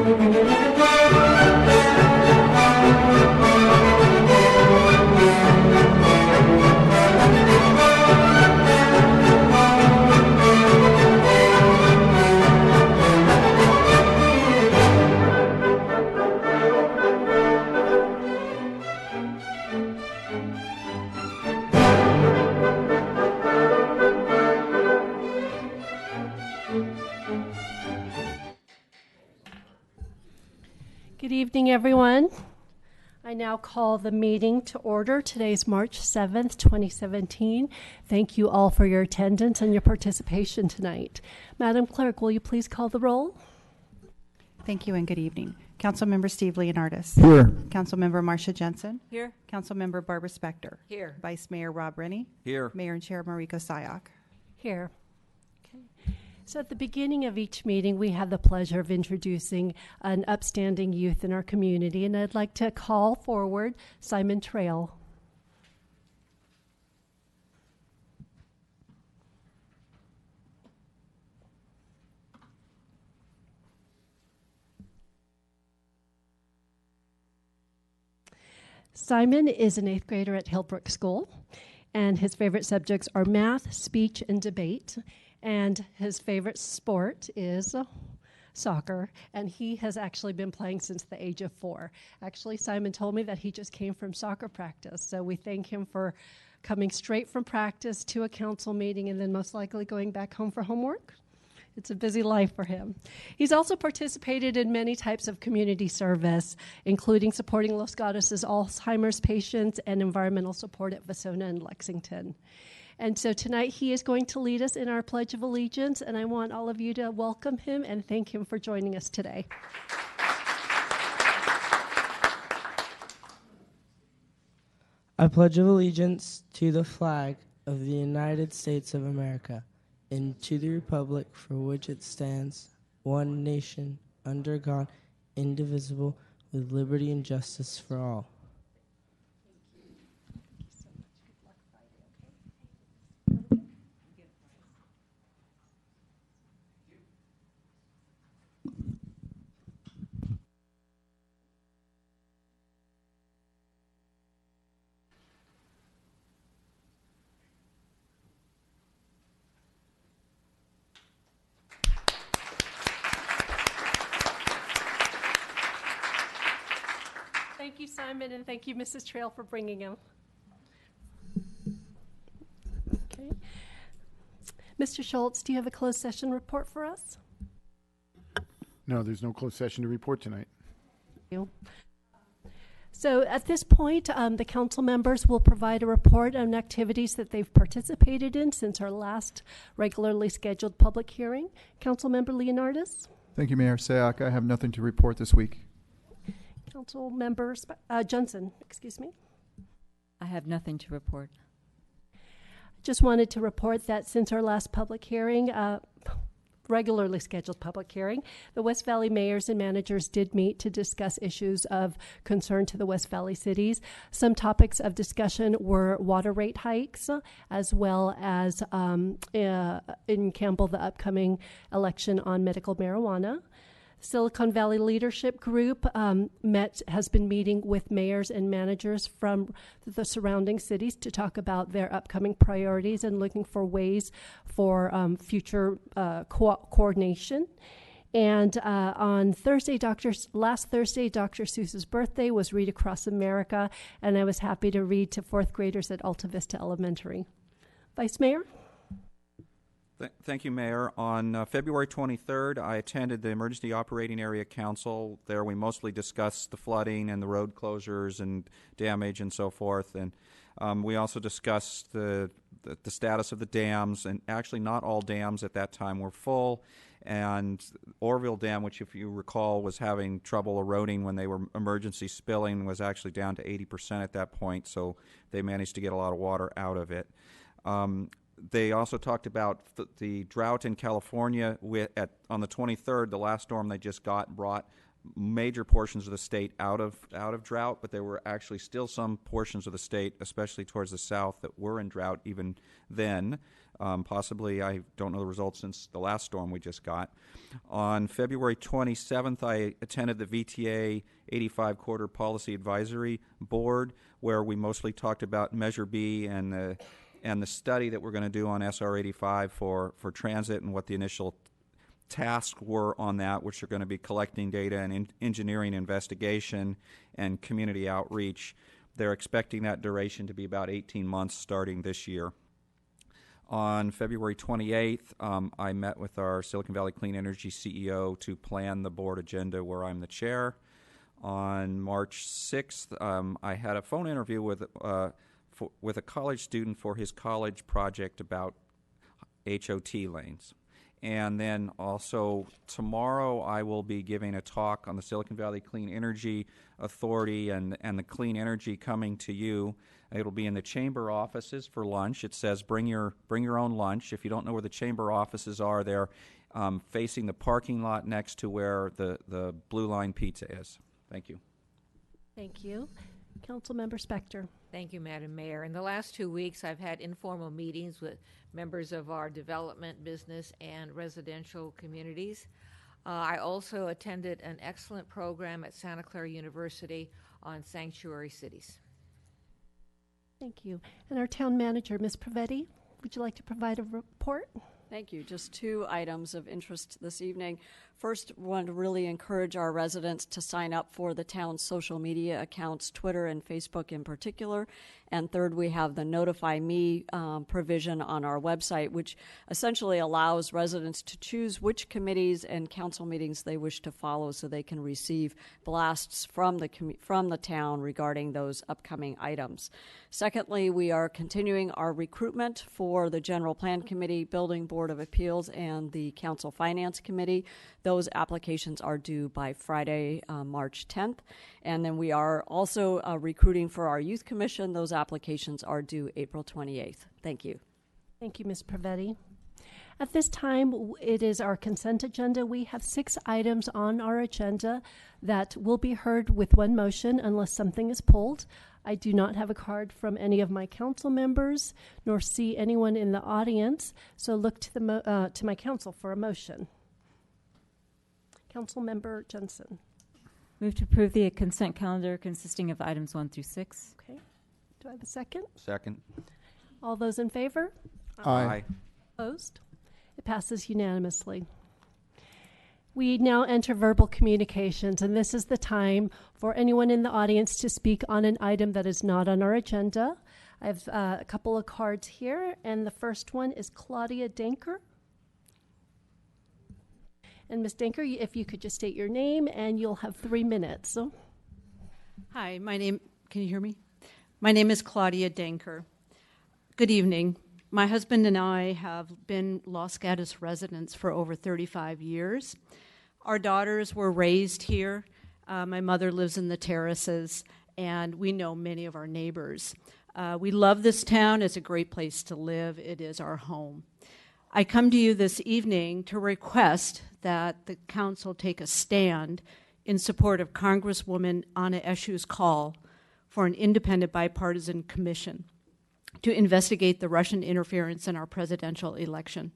Good evening, everyone. I now call the meeting to order. Today's March 7th, 2017. Thank you all for your attendance and your participation tonight. Madam Clerk, will you please call the roll? Thank you and good evening. Councilmember Steve Leonardis. Here. Councilmember Marcia Jensen. Here. Councilmember Barbara Spector. Here. Vice Mayor Rob Rennie. Here. Mayor and Chair Mariko Sayak. Here. Okay. So at the beginning of each meeting, we have the pleasure of introducing an upstanding youth in our community, and I'd like to call forward Simon Trail. Simon is an 8th grader at Hillbrook School, and his favorite subjects are math, speech, and debate. And his favorite sport is soccer, and he has actually been playing since the age of 4. Actually, Simon told me that he just came from soccer practice, so we thank him for coming straight from practice to a council meeting and then most likely going back home for homework. It's a busy life for him. He's also participated in many types of community service, including supporting Los Gatos' Alzheimer's patients and environmental support at Vasona and Lexington. And so tonight he is going to lead us in our Pledge of Allegiance, and I want all of you to welcome him and thank him for joining us today. I pledge allegiance to the flag of the United States of America and to the republic for which it stands, one nation, under God, indivisible, with liberty and justice for all. Thank you, Simon, and thank you, Mrs. Trail, for bringing him. Okay. Mr. Schultz, do you have a closed session report for us? No, there's no closed session to report tonight. Thank you. So at this point, the council members will provide a report on activities that they've participated in since our last regularly scheduled public hearing. Councilmember Leonardis? Thank you, Mayor Sayak. I have nothing to report this week. Councilmember Jensen, excuse me. I have nothing to report. Just wanted to report that since our last public hearing, regularly scheduled public hearing, the West Valley mayors and managers did meet to discuss issues of concern to the West Valley cities. Some topics of discussion were water rate hikes, as well as in Campbell, the upcoming election on medical marijuana. Silicon Valley Leadership Group has been meeting with mayors and managers from the surrounding cities to talk about their upcoming priorities and looking for ways for future coordination. And on Thursday, last Thursday, Dr. Seuss's birthday was Read Across America, and I was happy to read to 4th graders at Alta Vista Elementary. Vice Mayor? Thank you, Mayor. On February 23rd, I attended the Emergency Operating Area Council. There we mostly discussed the flooding and the road closures and damage and so forth. And we also discussed the status of the dams. And actually not all dams at that time were full. And Orville Dam, which if you recall was having trouble eroding when they were emergency spilling, was actually down to 80% at that point. So they managed to get a lot of water out of it. They also talked about the drought in California on the 23rd. The last storm they just got brought major portions of the state out of drought, but there were actually still some portions of the state, especially towards the south, that were in drought even then. Possibly, I don't know the results since the last storm we just got. On February 27th, I attended the VTA 85 Quarter Policy Advisory Board, where we mostly talked about Measure B and the study that we're going to do on SR 85 for transit and what the initial tasks were on that, which are going to be collecting data and engineering investigation and community outreach. They're expecting that duration to be about 18 months starting this year. On February 28th, I met with our Silicon Valley Clean Energy CEO to plan the board agenda where I'm the chair. On March 6th, I had a phone interview with a college student for his college project about HOT lanes. And then also tomorrow I will be giving a talk on the Silicon Valley Clean Energy Authority and the clean energy coming to you. It'll be in the chamber offices for lunch. It says bring your own lunch. If you don't know where the chamber offices are, they're facing the parking lot next to where the Blue Line Pizza is. Thank you. Thank you. Councilmember Spector. Thank you, Madam Mayor. In the last 2 weeks, I've had informal meetings with members of our development, business, and residential communities. I also attended an excellent program at Santa Clara University on sanctuary cities. Thank you. And our town manager, Ms. Pravetti, would you like to provide a report? Thank you. Just 2 items of interest this evening. First, we want to really encourage our residents to sign up for the town's social media accounts, Twitter and Facebook in particular. And third, we have the Notify Me provision on our website, which essentially allows residents to choose which committees and council meetings they wish to follow so they can receive blasts from the town regarding those upcoming items. Secondly, we are continuing our recruitment for the General Plan Committee, Building Board of Appeals, and the Council Finance Committee. Those applications are due by Friday, March 10th. And then we are also recruiting for our Youth Commission. Those applications are due April 28th. Thank you. Thank you, Ms. Pravetti. At this time, it is our consent agenda. We have 6 items on our agenda that will be heard with one motion unless something is pulled. I do not have a card from any of my council members, nor see anyone in the audience, so look to my council for a motion. Councilmember Jensen. Move to approve the consent calendar consisting of items 1 through 6. Okay. Do I have a second? Second. All those in favor? Aye. Opposed? It passes unanimously. We now enter verbal communications, and this is the time for anyone in the audience to speak on an item that is not on our agenda. I have a couple of cards here, and the first one is Claudia Danker. And Ms. Danker, if you could just state your name, and you'll have 3 minutes. So. Hi, can you hear me? My name is Claudia Danker. Good evening. My husband and I have been Los Gatos residents for over 35 years. Our daughters were raised here. My mother lives in the terraces, and we know many of our neighbors. We love this town. It's a great place to live. It is our home. I come to you this evening to request that the council take a stand in support of Congresswoman Anna Eshoo's call for an independent bipartisan commission to investigate the Russian interference in our presidential election.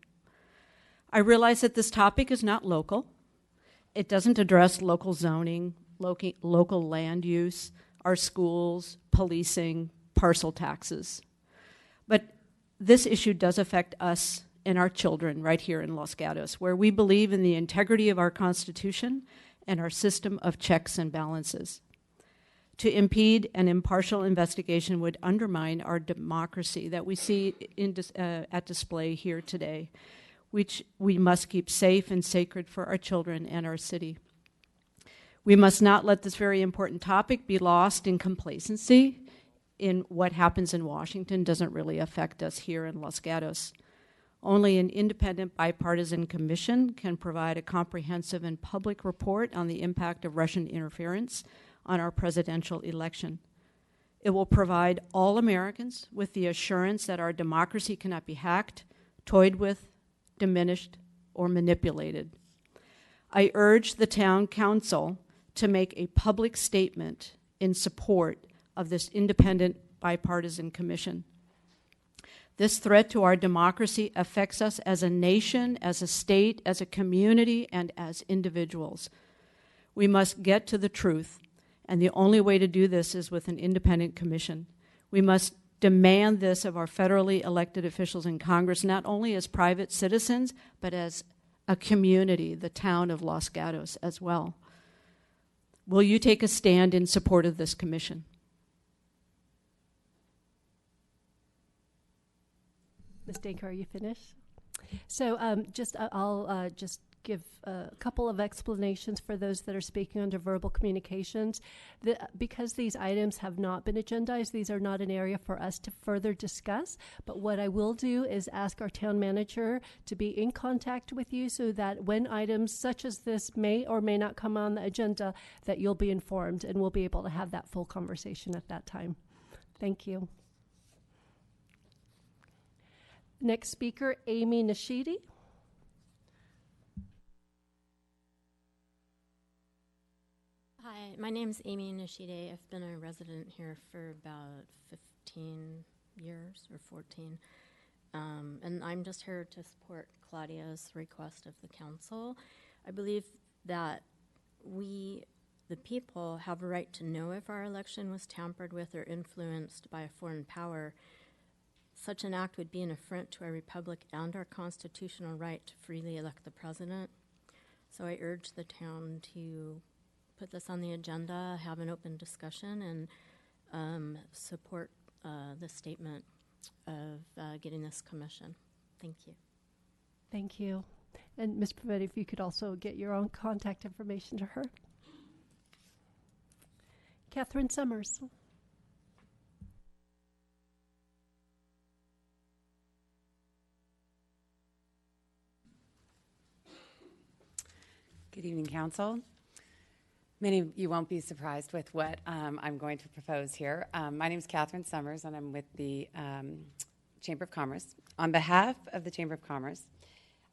I realize that this topic is not local. It doesn't address local zoning, local land use, our schools, policing, parcel taxes. But this issue does affect us and our children right here in Los Gatos, where we believe in the integrity of our Constitution and our system of checks and balances. To impede an impartial investigation would undermine our democracy that we see at display here today, which we must keep safe and sacred for our children and our city. We must not let this very important topic be lost in complacency in what happens in Washington doesn't really affect us here in Los Gatos. Only an independent bipartisan commission can provide a comprehensive and public report on the impact of Russian interference on our presidential election. It will provide all Americans with the assurance that our democracy cannot be hacked, toyed with, diminished, or manipulated. I urge the town council to make a public statement in support of this independent bipartisan commission. This threat to our democracy affects us as a nation, as a state, as a community, and as individuals. We must get to the truth, and the only way to do this is with an independent commission. We must demand this of our federally elected officials in Congress, not only as private citizens, but as a community, the town of Los Gatos as well. Will you take a stand in support of this commission? Ms. Danker, are you finished? So I'll just give a couple of explanations for those that are speaking under verbal communications. Because these items have not been agendized, these are not an area for us to further discuss. But what I will do is ask our town manager to be in contact with you so that when items such as this may or may not come on the agenda, that you'll be informed and we'll be able to have that full conversation at that time. Thank you. Next speaker, Amy Nashidi. Hi, my name's Amy Nishide. I've been a resident here for about 15 years or 14. And I'm just here to support Claudia's request of the council. I believe that we, the people, have a right to know if our election was tampered with or influenced by a foreign power. Such an act would be an affront to our republic and our constitutional right to freely elect the president. So I urge the town to put this on the agenda, have an open discussion, and support the statement of getting this commission. Thank you. Thank you. And Ms. Pavetti, if you could also get your own contact information to her. Catherine Summers. Good evening, Council. Many of you won't be surprised with what I'm going to propose here. My name is Catherine Summers, and I'm with the Chamber of Commerce. On behalf of the Chamber of Commerce,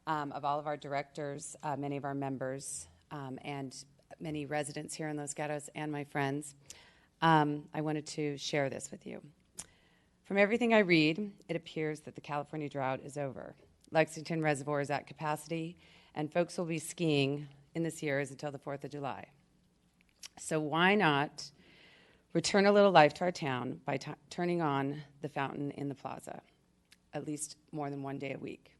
of all of our directors, many of our members, and many residents here in Los Gatos and my friends, I wanted to share this with you. From everything I read, it appears that the California drought is over. Lexington Reservoir is at capacity, and folks will be skiing in this year's until the 4th of July. So why not return a little life to our town by turning on the fountain in the plaza, at least more than one day a week?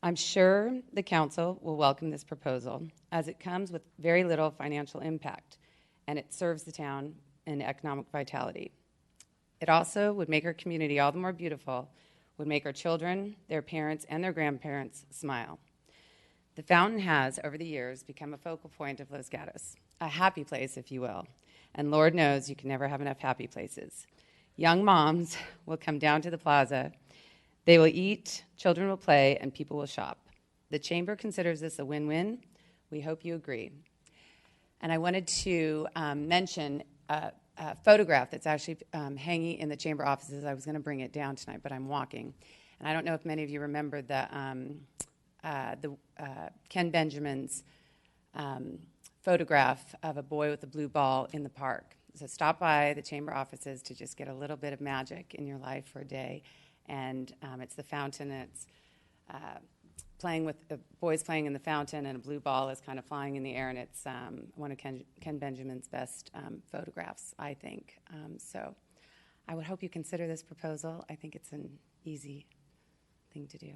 I'm sure the council will welcome this proposal, as it comes with very little financial impact, and it serves the town in economic vitality. It also would make our community all the more beautiful, would make our children, their parents, and their grandparents smile. The fountain has, over the years, become a focal point of Los Gatos, a happy place, if you will. And Lord knows you can never have enough happy places. Young moms will come down to the plaza. They will eat, children will play, and people will shop. The Chamber considers this a win-win. We hope you agree. And I wanted to mention a photograph that's actually hanging in the Chamber offices. I was going to bring it down tonight, but I'm walking. And I don't know if many of you remember the Ken Benjamin's photograph of a boy with a blue ball in the park. So stop by the Chamber offices to just get a little bit of magic in your life for a day. And it's the fountain, and it's playing with the boys playing in the fountain, and a blue ball is kind of flying in the air, and it's one of Ken Benjamin's best photographs, I think. So I would hope you consider this proposal. I think it's an easy thing to do.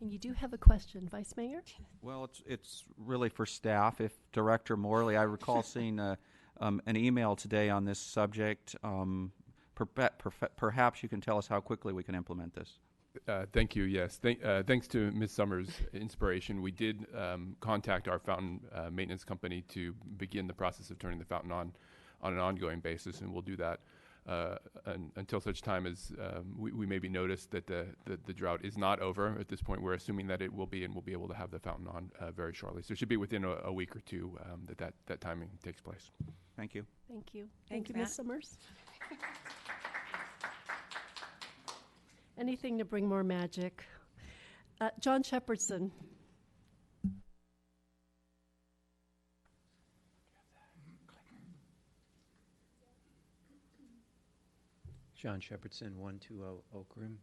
And you do have a question, Vice Mayor? Well, it's really for staff. If Director Morley, I recall seeing an email today on this subject. Perhaps you can tell us how quickly we can implement this. Thank you, yes. Thanks to Ms. Summers' inspiration, we did contact our fountain maintenance company to begin the process of turning the fountain on an ongoing basis, and we'll do that until such time as we maybe notice that the drought is not over. At this point, we're assuming that it will be, and we'll be able to have the fountain on very shortly. So it should be within a week or two that timing takes place. Thank you. Thank you. Thank Thank you, you, Ms. Summers. Anything to bring more magic. John Shepherdson. John Shepherdson, 120 Oak Rim.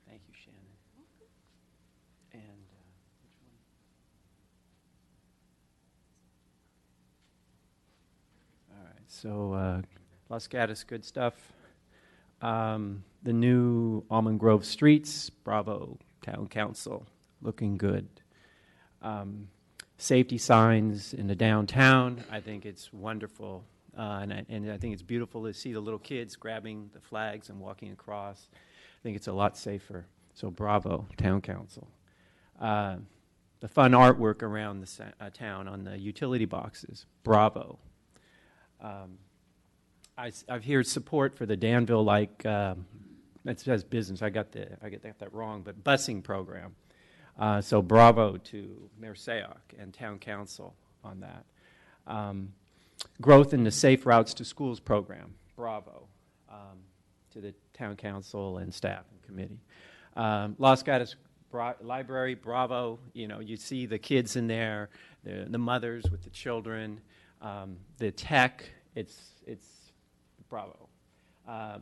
Thank you, Shannon. And which one? All right, so Los Gatos, good stuff. The new Almond Grove streets, bravo, Town Council, looking good. Safety signs in the downtown, I think it's wonderful. And I think it's beautiful to see the little kids grabbing the flags and walking across. I think it's a lot safer. So bravo, Town Council. The fun artwork around the town on the utility boxes, bravo. I've heard support for the Danville, it says business, I get that wrong, but busing program. So bravo to Mayor Sayoc and Town Council on that. Growth in the Safe Routes to Schools program, bravo to the Town Council and staff and committee. Los Gatos Library, bravo. You know, you see the kids in there, the mothers with the children, the tech, it's bravo.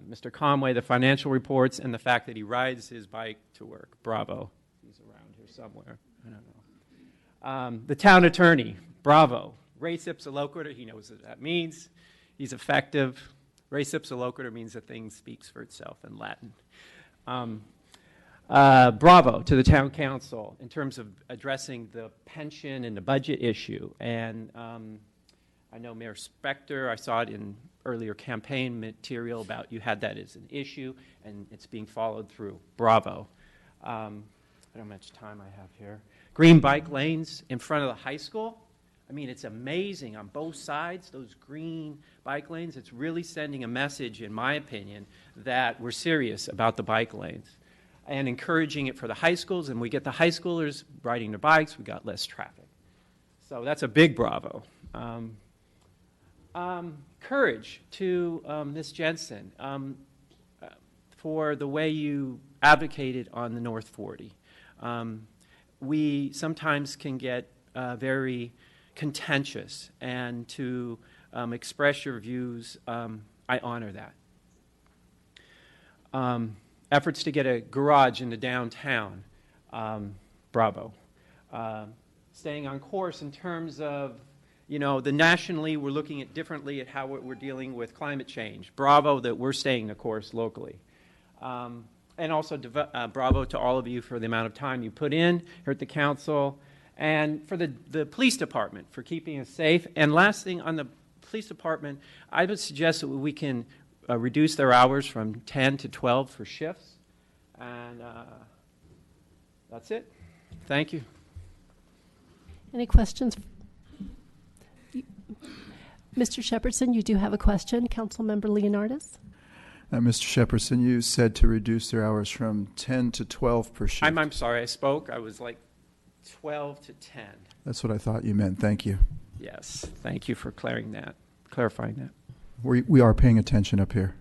Mr. Conway, the financial reports and the fact that he rides his bike to work, bravo. He's around here somewhere, I don't know. The town attorney, bravo. Res ipsa loquitur, he knows what that means. He's effective. Res ipsa loquitur means a thing speaks for itself in Latin. Bravo to the town council in terms of addressing the pension and the budget issue. And I know Mayor Spector, I saw it in earlier campaign material about you had that as an issue, and it's being followed through. Bravo. I don't know how much time I have here. Green bike lanes in front of the high school. I mean, it's amazing on both sides, those green bike lanes. It's really sending a message, in my opinion, that we're serious about the bike lanes and encouraging it for the high schools. And we get the high schoolers riding their bikes, we got less traffic. So that's a big bravo. Courage to Ms. Jensen for the way you advocated on the North 40. We sometimes can get very contentious, and to express your views, I honor that. Efforts to get a garage in the downtown, bravo. Staying on course in terms of, you know, nationally we're looking at differently at how we're dealing with climate change. Bravo that we're staying the course locally. And also bravo to all of you for the amount of time you put in here at the council, and for the police department for keeping us safe. And last thing on the police department, I would suggest that we can reduce their hours from 10 to 12 for shifts. And that's it. Thank you. Any questions? Mr. Shepherdson, you do have a question. Councilmember Leonardis? Mr. Shepherdson, you said to reduce their hours from 10 to 12 per shift. I'm sorry, I spoke. I was like 12 to 10. That's what I thought you meant. Thank you. Yes, thank you for clarifying that. We are paying attention up here.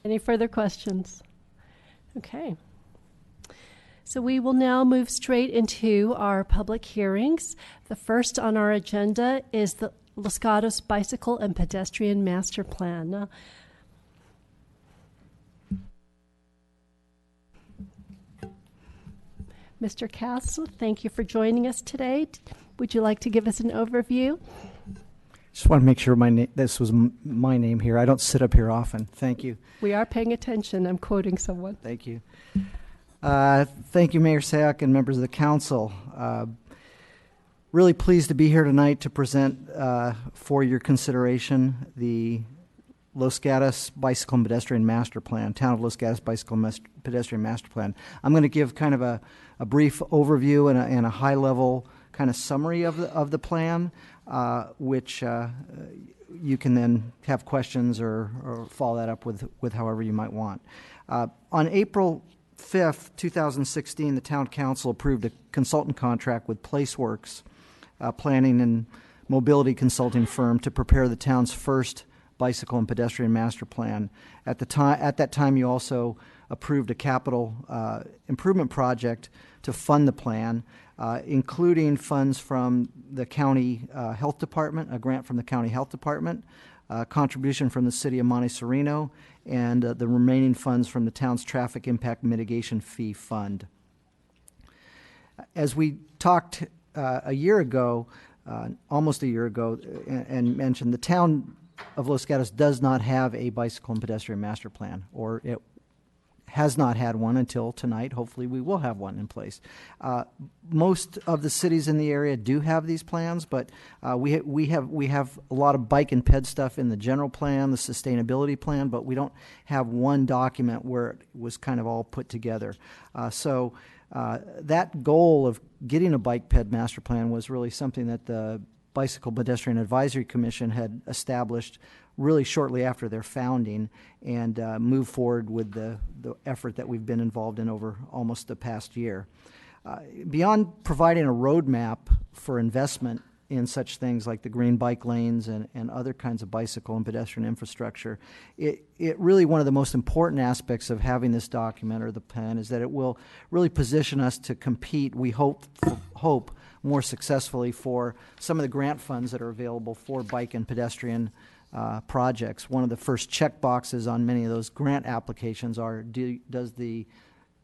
Any further questions? Okay. So we will now move straight into our public hearings. The first on our agenda is the Los Gatos Bicycle and Pedestrian Master Plan. Mr. Cass, thank you for joining us today. Would you like to give us an overview? Just want to make sure this was my name here. I don't sit up here often. Thank you. We are paying attention. I'm quoting someone. Thank you. Thank you, Mayor Sayoc and members of the council. Really pleased to be here tonight to present for your consideration the Los Gatos Bicycle and Pedestrian Master Plan, Town of Los Gatos Bicycle and Pedestrian Master Plan. I'm going to give kind of a brief overview and a high-level kind of summary of the plan, which you can then have questions or follow that up with however you might want. On April 5th, 2016, the Town Council approved a consultant contract with PlaceWorks, planning and mobility consulting firm, to prepare the town's first bicycle and pedestrian master plan. At that time, you also approved a capital improvement project to fund the plan, including funds from the county health department, a grant from the county health department, contribution from the city of Monte Sereno, and the remaining funds from the town's traffic impact mitigation fee fund. As we talked a year ago, almost a year ago, and mentioned, the town of Los Gatos does not have a bicycle and pedestrian master plan, or it has not had one until tonight. Hopefully we will have one in place. Most of the cities in the area do have these plans, but we have a lot of bike and ped stuff in the general plan, the sustainability plan, but we don't have one document where it was kind of all put together. So that goal of getting a bike ped master plan was really something that the Bicycle Pedestrian Advisory Commission had established really shortly after their founding, and moved forward with the effort that we've been involved in over almost the past year. Beyond providing a roadmap for investment in such things like the green bike lanes and other kinds of bicycle and pedestrian infrastructure, it really, one of the most important aspects of having this document or the plan is that it will really position us to compete, we hope more successfully, for some of the grant funds that are available for bike and pedestrian projects. One of the first check boxes on many of those grant applications are, does the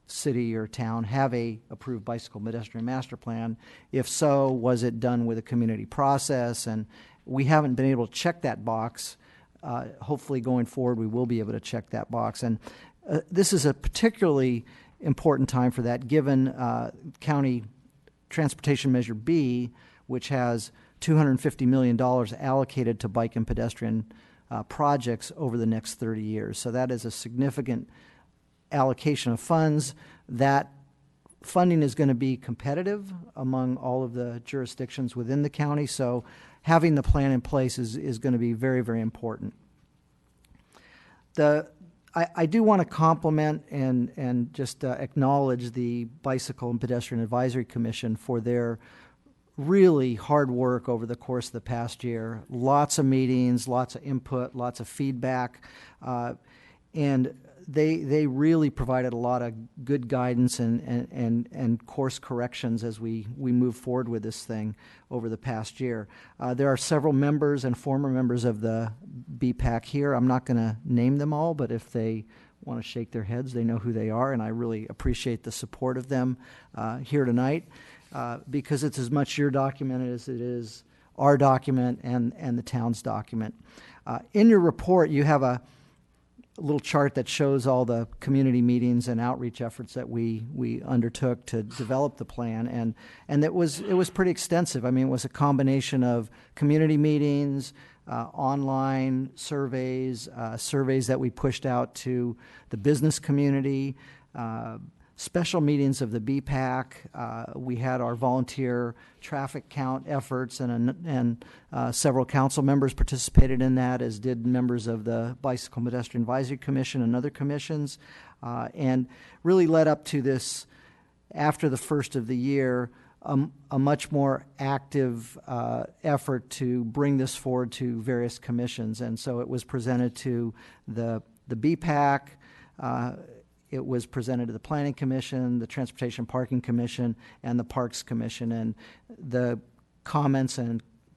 city or town have a approved bicycle pedestrian master plan? If so, was it done with a community process? And we haven't been able to check that box. Hopefully going forward we will be able to check that box. And this is a particularly important time for that, given County Transportation Measure B, which has $250 million allocated to bike and pedestrian projects over the next 30 years. So that is a significant allocation of funds. That funding is going to be competitive among all of the jurisdictions within the county, so having the plan in place is going to be very, very important. I do want to compliment and just acknowledge the Bicycle and Pedestrian Advisory Commission for their really hard work over the course of the past year. Lots of meetings, lots of input, lots of feedback, and they really provided a lot of good guidance and course corrections as we move forward with this thing over the past year. There are several members and former members of the BPAC here. I'm not going to name them all, but if they want to shake their heads, they know who they are, and I really appreciate the support of them here tonight, because it's as much your document as it is our document and the town's document. In your report, you have a little chart that shows all the community meetings and outreach efforts that we undertook to develop the plan, and it was pretty extensive. I mean, it was a combination of community meetings, online surveys, surveys that we pushed out to the business community, special meetings of the BPAC. We had our volunteer traffic count efforts, and several council members participated in that, as did members of the Bicycle and Pedestrian Advisory Commission and other commissions, and really led up to this, after the first of the year, a much more active effort to bring this forward to various commissions. And so it was presented to the BPAC, it was presented to the Planning Commission, the Transportation Parking Commission, and the Parks Commission. And the comments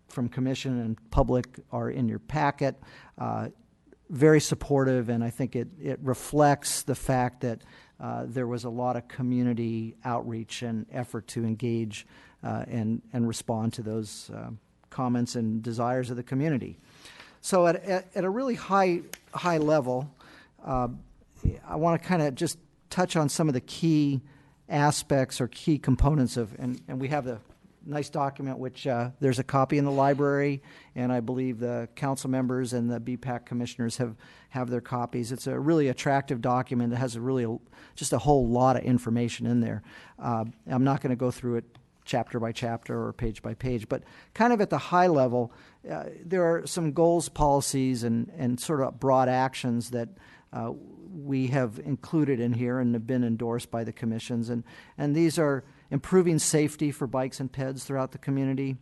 from Commission and public are in your packet. Very supportive, and I think it reflects the fact that there was a lot of community outreach and effort to engage and respond to those comments and desires of the community. So at a really high level, I want to kind of just touch on some of the key aspects or key components of, and we have the nice document, which there's a copy in the library, and I believe the council members and the BPAC commissioners have their copies. It's a really attractive document that has just a whole lot of information in there. I'm not going to go through it chapter by chapter or page by page, but kind of at the high level, there are some goals, policies, and sort of broad actions that we have included in here and have been endorsed by the commissions. And these are improving safety for bikes and peds throughout the community,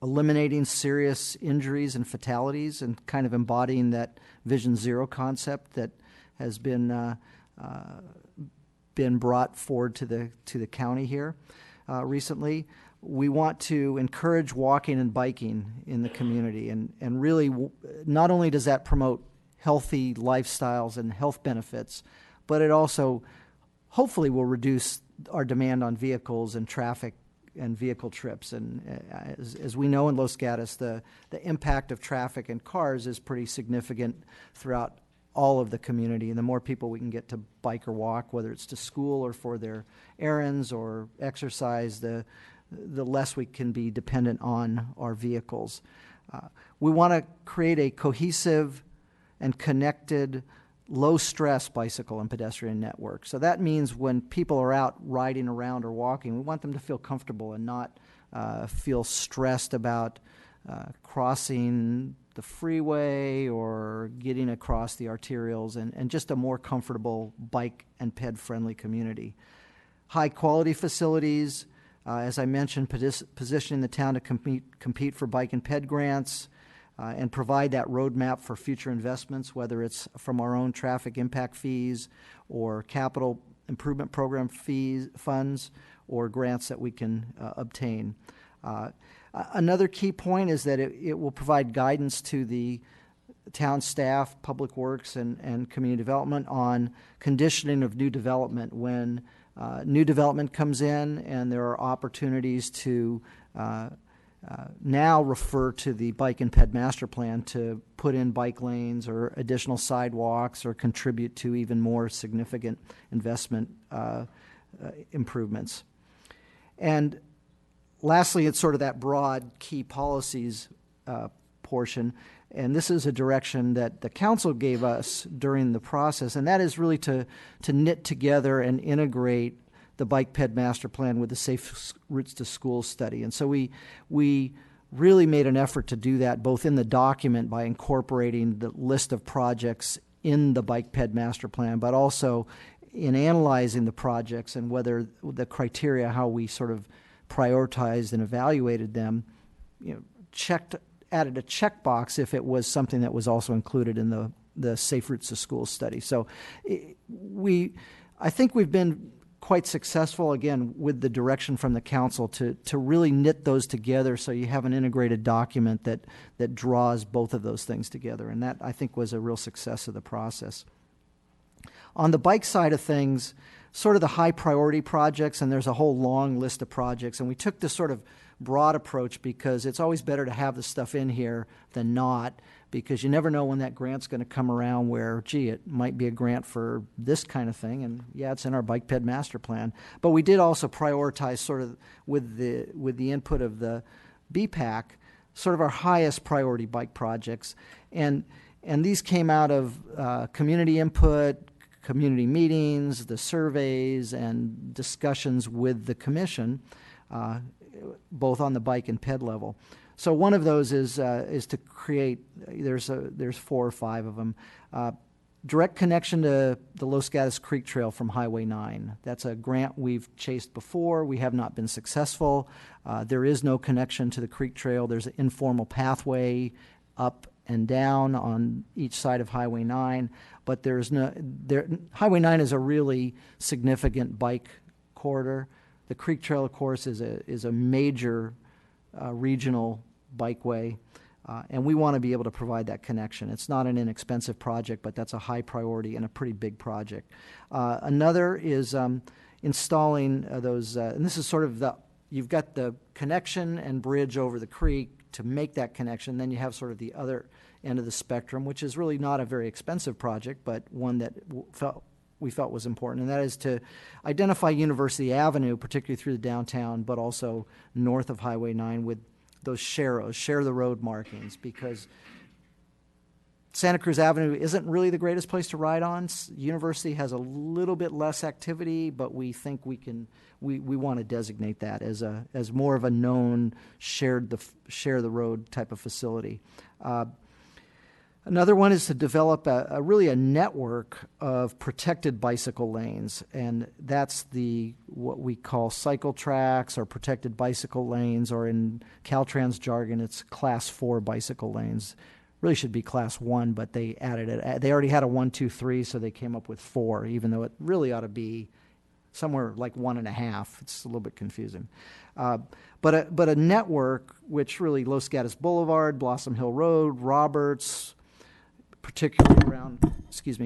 eliminating serious injuries and fatalities and kind of embodying that Vision Zero concept that has been brought forward to the county here recently. We want to encourage walking and biking in the community, and really not only does that promote healthy lifestyles and health benefits, but it also hopefully will reduce our demand on vehicles and traffic and vehicle trips. And as we know in Los Gatos, the impact of traffic and cars is pretty significant throughout all of the community. And the more people we can get to bike or walk, whether it's to school or for their errands or exercise, the less we can be dependent on our vehicles. We want to create a cohesive and connected, low-stress bicycle and pedestrian network. So that means when people are out riding around or walking, we want them to feel comfortable and not feel stressed about crossing the freeway or getting across the arterials, and just a more comfortable bike and ped-friendly community. High-quality facilities, as I mentioned, positioning the town to compete for bike and ped grants, and provide that roadmap for future investments, whether it's from our own traffic impact fees or capital improvement program funds or grants that we can obtain. Another key point is that it will provide guidance to the town staff, public works, and community development on conditioning of new development. When new development comes in and there are opportunities to now refer to the bike and ped master plan to put in bike lanes or additional sidewalks or contribute to even more significant investment improvements. And lastly, it's sort of that broad key policies portion, and this is a direction that the council gave us during the process, and that is really to knit together and integrate the bike ped master plan with the Safe Routes to School study. And so we really made an effort to do that, both in the document by incorporating the list of projects in the bike ped master plan, but also in analyzing the projects and whether the criteria, how we sort of prioritized and evaluated them, added a checkbox if it was something that was also included in the Safe Routes to School study. So I think we've been quite successful, again, with the direction from the council to really knit those together so you have an integrated document that draws both of those things together. And that, I think, was a real success of the process. On the bike side of things, sort of the high priority projects, and there's a whole long list of projects, and we took this sort of broad approach because it's always better to have the stuff in here than not, because you never know when that grant's going to come around where, gee, it might be a grant for this kind of thing, and yeah, it's in our bike ped master plan. But we did also prioritize sort of with the input of the BPAC, sort of our highest priority bike projects, and these came out of community input, community meetings, the surveys, and discussions with the commission, both on the bike and ped level. So one of those is to create. There's 4 or 5 of them. Direct connection to the Los Gatos Creek Trail from Highway 9. That's a grant we've chased before. We have not been successful. There is no connection to the Creek Trail. There's an informal pathway up and down on each side of Highway 9, but Highway 9 is a really significant bike corridor. The Creek Trail, of course, is a major regional bikeway, and we want to be able to provide that connection. It's not an inexpensive project, but that's a high priority and a pretty big project. Another is installing those, and this is sort of you've got the connection and bridge over the creek to make that connection. Then you have sort of the other end of the spectrum, which is really not a very expensive project, but one that we felt was important, and that is to identify University Avenue, particularly through the downtown, but also north of Highway 9 with those share the road markings, because Santa Cruz Avenue isn't really the greatest place to ride on. University has a little bit less activity, but we think we want to designate that as more of a known share the road type of facility. Another one is to develop really a network of protected bicycle lanes, and that's what we call cycle tracks or protected bicycle lanes, or in Caltrans jargon, it's Class 4 bicycle lanes. Really should be Class 1, but they added it. They already had a 1, 2, 3, so they came up with 4, even though it really ought to be somewhere like 1.5. It's a little bit confusing. But a network which really Los Gatos Boulevard, Blossom Hill Road, Roberts, particularly around,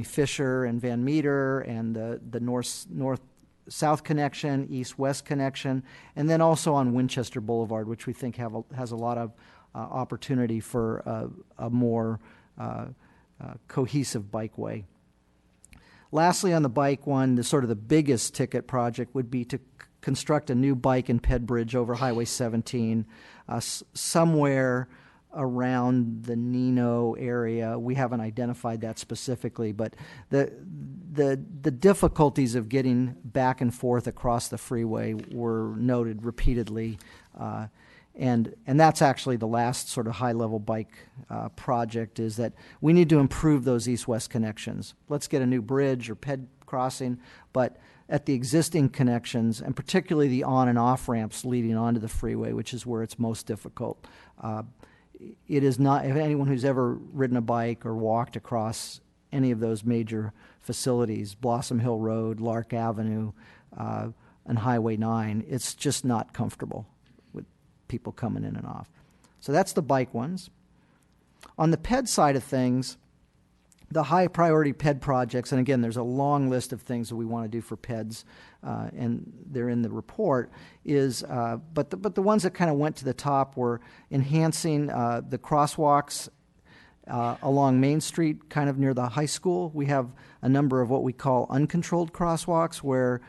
Fisher and Van Meter, and the north-south connection, east-west connection, and then also on Winchester Boulevard, which we think has a lot of opportunity for a more cohesive bikeway. Lastly, on the bike one, the biggest ticket project would be to construct a new bike and ped bridge over Highway 17 somewhere around the Nino area. We haven't identified that specifically, but the difficulties of getting back and forth across the freeway were noted repeatedly, and that's actually the last sort of high-level bike project, is that we need to improve those east-west connections. Let's get a new bridge or ped crossing, but at the existing connections, and particularly the on and off ramps leading onto the freeway, which is where it's most difficult. It is not, if anyone who's ever ridden a bike or walked across any of those major facilities, Blossom Hill Road, Lark Avenue, and Highway 9, it's just not comfortable with people coming in and off. So that's the bike ones. On the ped side of things, the high priority ped projects, and again, there's a long list of things that we want to do for peds, and they're in the report, but the ones that kind of went to the top were enhancing the crosswalks along Main Street, kind of near the high school. We have a number of what we call uncontrolled crosswalks where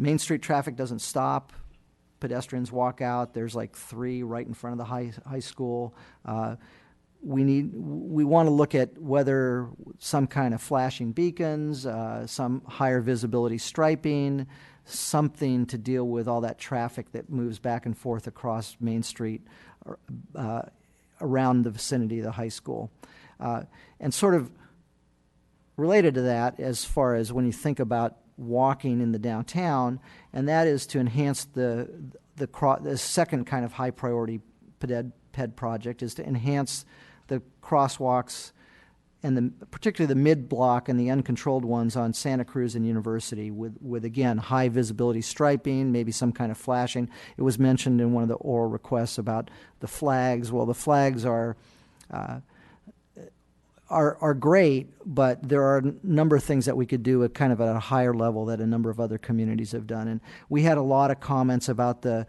Main Street traffic doesn't stop. Pedestrians walk out. There's like 3 right in front of the high school. We want to look at whether some kind of flashing beacons, some higher visibility striping, something to deal with all that traffic that moves back and forth across Main Street around the vicinity of the high school. And sort of related to that, as far as when you think about walking in the downtown, and that is to enhance the second kind of high priority ped project, is to enhance the crosswalks, and particularly the mid-block and the uncontrolled ones on Santa Cruz and University with again, high visibility striping, maybe some kind of flashing. It was mentioned in one of the oral requests about the flags. Well, the flags are great, but there are a number of things that we could do at kind of at a higher level that a number of other communities have done. And we had a lot of comments about the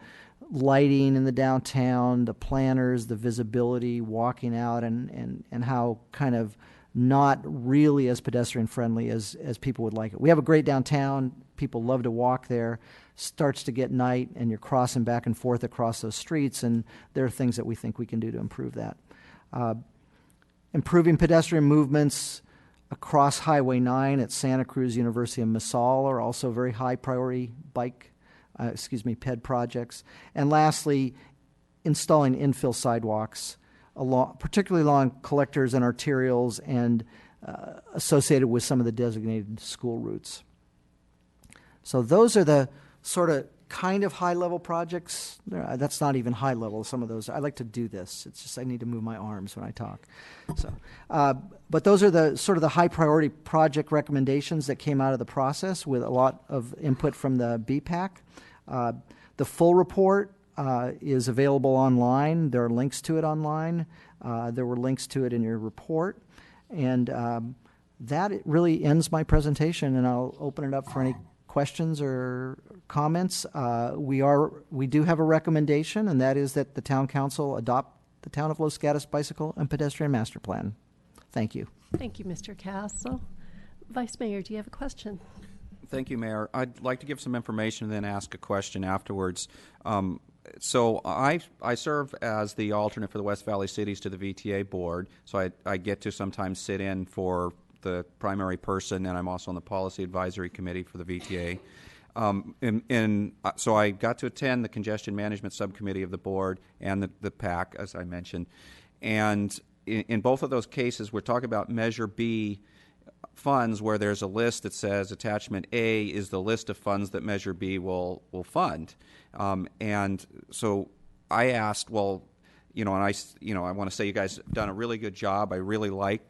lighting in the downtown, the planners, the visibility, walking out, and how kind of not really as pedestrian friendly as people would like it. We have a great downtown. People love to walk there. Starts to get night and you're crossing back and forth across those streets, and there are things that we think we can do to improve that. Improving pedestrian movements across Highway 9 at Santa Cruz, University, and Masal are also very high priority ped projects. And lastly, installing infill sidewalks, particularly along collectors and arterials and associated with some of the designated school routes. So those are the sort of kind of high-level projects. That's not even high-level, some of those. I like to do this. It's just I need to move my arms when I talk. So, but those are the sort of the high-priority project recommendations that came out of the process with a lot of input from the BPAC. The full report is available online. There are links to it online. There were links to it in your report. And that really ends my presentation, and I'll open it up for any questions or comments. We do have a recommendation, and that is that the Town Council adopt the Town of Los Gatos Bicycle and Pedestrian Master Plan. Thank you. Thank you, Mr. Castle. Vice Mayor, do you have a question? Thank you, Mayor. I'd like to give some information and then ask a question afterwards. So I serve as the alternate for the West Valley Cities to the VTA board, so I get to sometimes sit in for the primary person, and I'm also on the Policy Advisory Committee for the VTA. So I got to attend the Congestion Management Subcommittee of the board and the PAC, as I mentioned. And in both of those cases, we're talking about Measure B funds where there's a list that says Attachment A is the list of funds that Measure B will fund. And so I asked, well, and I want to say you guys have done a really good job. I really like,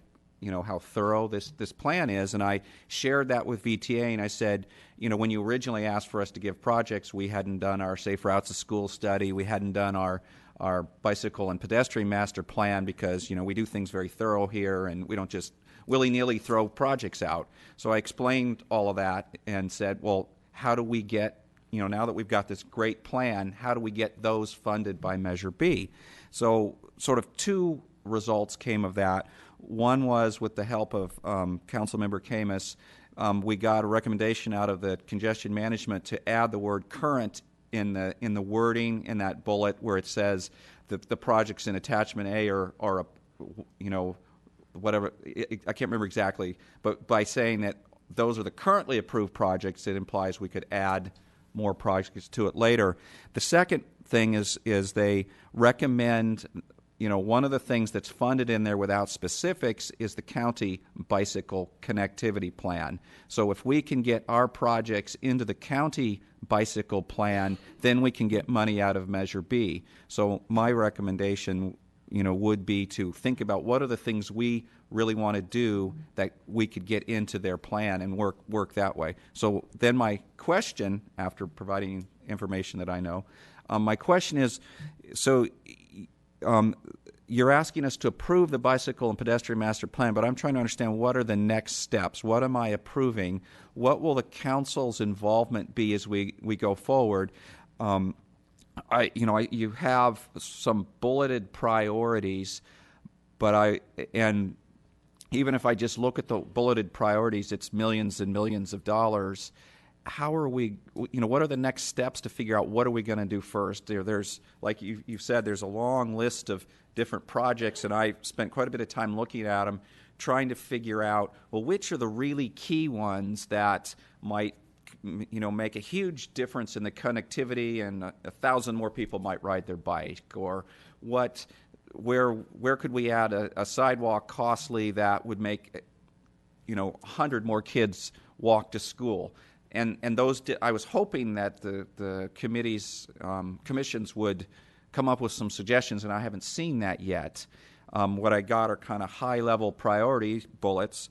how thorough this plan is. And I shared that with VTA, and I said, when you originally asked for us to give projects, we hadn't done our Safe Routes to School study. We hadn't done our bicycle and pedestrian master plan because, we do things very thorough here, and we don't just willy-nilly throw projects out. So I explained all of that and said, well, how do we get, now that we've got this great plan, how do we get those funded by Measure B? So sort of two results came of that. One was with the help of Councilmember Camus, we got a recommendation out of the congestion management to add the word current in the wording in that bullet where it says the projects in Attachment A are whatever, I can't remember exactly, but by saying that those are the currently approved projects, it implies we could add more projects to it later. The second thing is they recommend, one of the things that's funded in there without specifics is the county bicycle connectivity plan. So if we can get our projects into the county bicycle plan, then we can get money out of Measure B. So my recommendation would be to think about what are the things we really want to do that we could get into their plan and work that way. So then my question, after providing information that I know, my question is, so you're asking us to approve the bicycle and pedestrian master plan, but I'm trying to understand what are the next steps. What am I approving? What will the council's involvement be as we go forward? You have some bulleted priorities, but even if I just look at the bulleted priorities, it's millions and millions of dollars. How are we, what are the next steps to figure out what are we going to do first? There's, like you've said, there's a long list of different projects, and I spent quite a bit of time looking at them, trying to figure out, well, which are the really key ones that might make a huge difference in the connectivity, and 1,000 more people might ride their bike, or where could we add a sidewalk costly that would make 100 more kids walk to school, and those I was hoping that the commissions would come up with some suggestions, and I haven't seen that yet. What I got are kind of high-level priority bullets.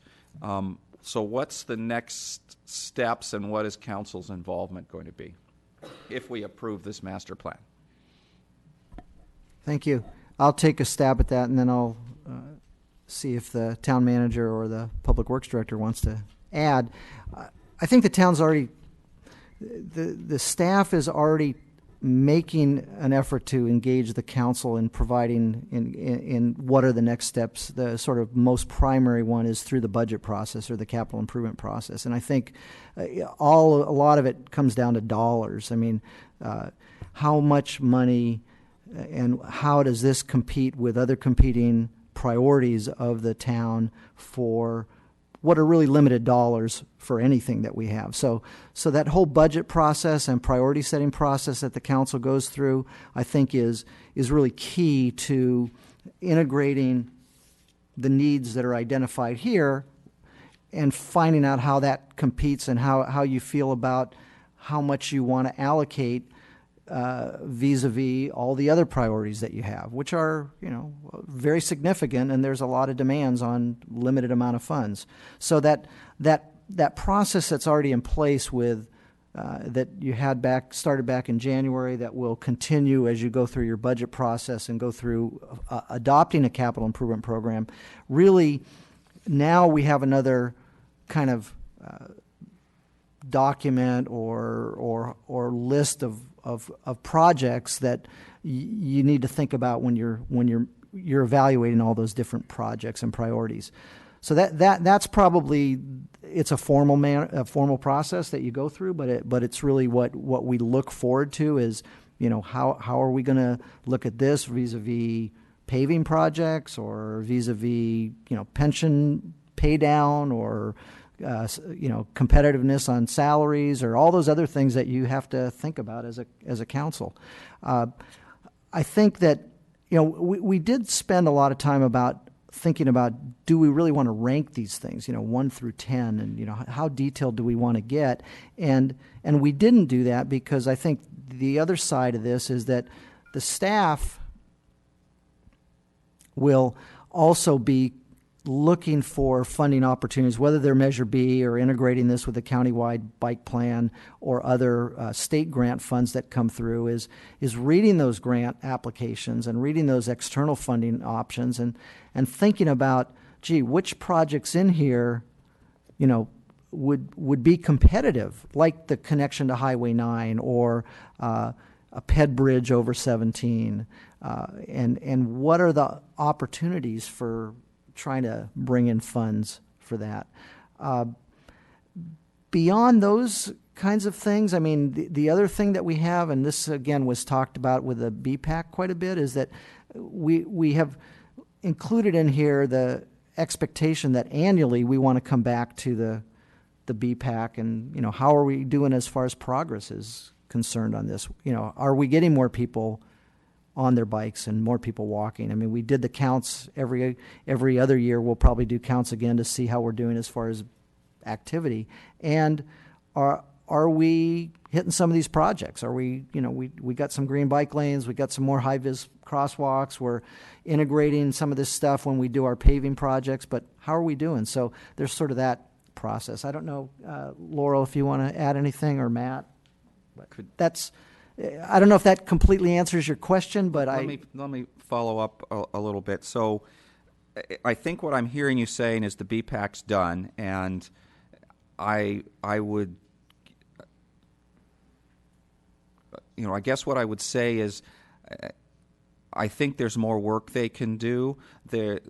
So what's the next steps, and what is council's involvement going to be if we approve this master plan? Thank you. I'll take a stab at that, and then I'll see if the town manager or the public works director wants to add. I think the town's already, the staff is already making an effort to engage the council in providing in what are the next steps. The sort of most primary one is through the budget process or the capital improvement process, and I think a lot of it comes down to dollars. I mean, how much money and how does this compete with other competing priorities of the town for what are really limited dollars for anything that we have. So that whole budget process and priority setting process that the council goes through, I think is really key to integrating the needs that are identified here and finding out how that competes and how you feel about how much you want to allocate vis-a-vis all the other priorities that you have, which are, very significant, and there's a lot of demands on limited amount of funds. So that process that's already in place with that you had started back in January, that will continue as you go through your budget process and go through adopting a capital improvement program. Really, now we have another kind of document or list of projects that you need to think about when you're evaluating all those different projects and priorities. So that's probably, it's a formal process that you go through, but it's really what we look forward to is, how are we going to look at this vis-a-vis paving projects or vis-a-vis pension pay down or competitiveness on salaries or all those other things that you have to think about as a council. I think that we did spend a lot of time about thinking about, do we really want to rank these things, 1 through 10, and how detailed do we want to get? And we didn't do that because I think the other side of this is that the staff will also be looking for funding opportunities, whether they're Measure B or integrating this with the countywide bike plan or other state grant funds that come through, is reading those grant applications and reading those external funding options and thinking about, gee, which projects in here, would be competitive, like the connection to Highway 9 or a PED bridge over 17, and what are the opportunities for trying to bring in funds for that. Beyond those kinds of things, I mean, the other thing that we have, and this again was talked about with the BPAC quite a bit, is that we have included in here the expectation that annually we want to come back to the BPAC and, how are we doing as far as progress is concerned on this? Are we getting more people on their bikes and more people walking? I mean, we did the counts every other year. We'll probably do counts again to see how we're doing as far as activity. And are we hitting some of these projects? Are we, we got some green bike lanes, we got some more high-vis crosswalks, we're integrating some of this stuff when we do our paving projects, but how are we doing? So there's sort of that process. I don't know, Laurel, if you want to add anything, or Matt. But I don't know if that completely answers your question, but let me follow up a little bit. So I think what I'm hearing you saying is the BPAC's done, and I would, I guess what I would say is I think there's more work they can do. I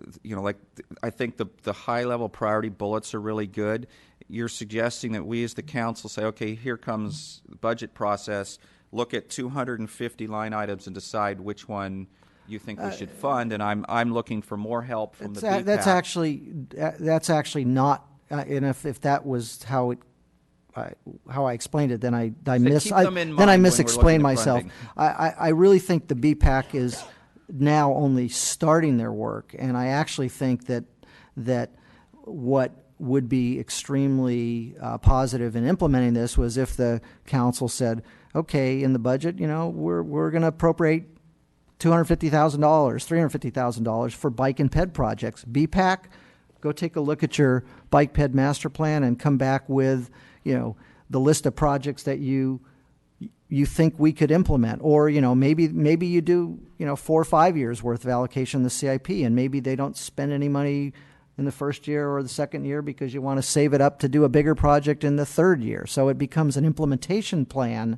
think the high-level priority bullets are really good. You're suggesting that we as the council say, okay, here comes the budget process, look at 250 line items and decide which one you think we should fund, and I'm looking for more help from the BPAC. That's actually not, and if that was how I explained it, then I misexplained myself. I really think the BPAC is now only starting their work, and I actually think that what would be extremely positive in implementing this was if the council said, okay, in the budget, we're going to appropriate $250,000, $350,000 for bike and ped projects. BPAC, go take a look at your bike ped master plan and come back with, the list of projects that you think we could implement. Or, maybe you do, 4 or 5 years worth of allocation in the CIP, and maybe they don't spend any money in the first year or the second year because you want to save it up to do a bigger project in the third year. So it becomes an implementation plan,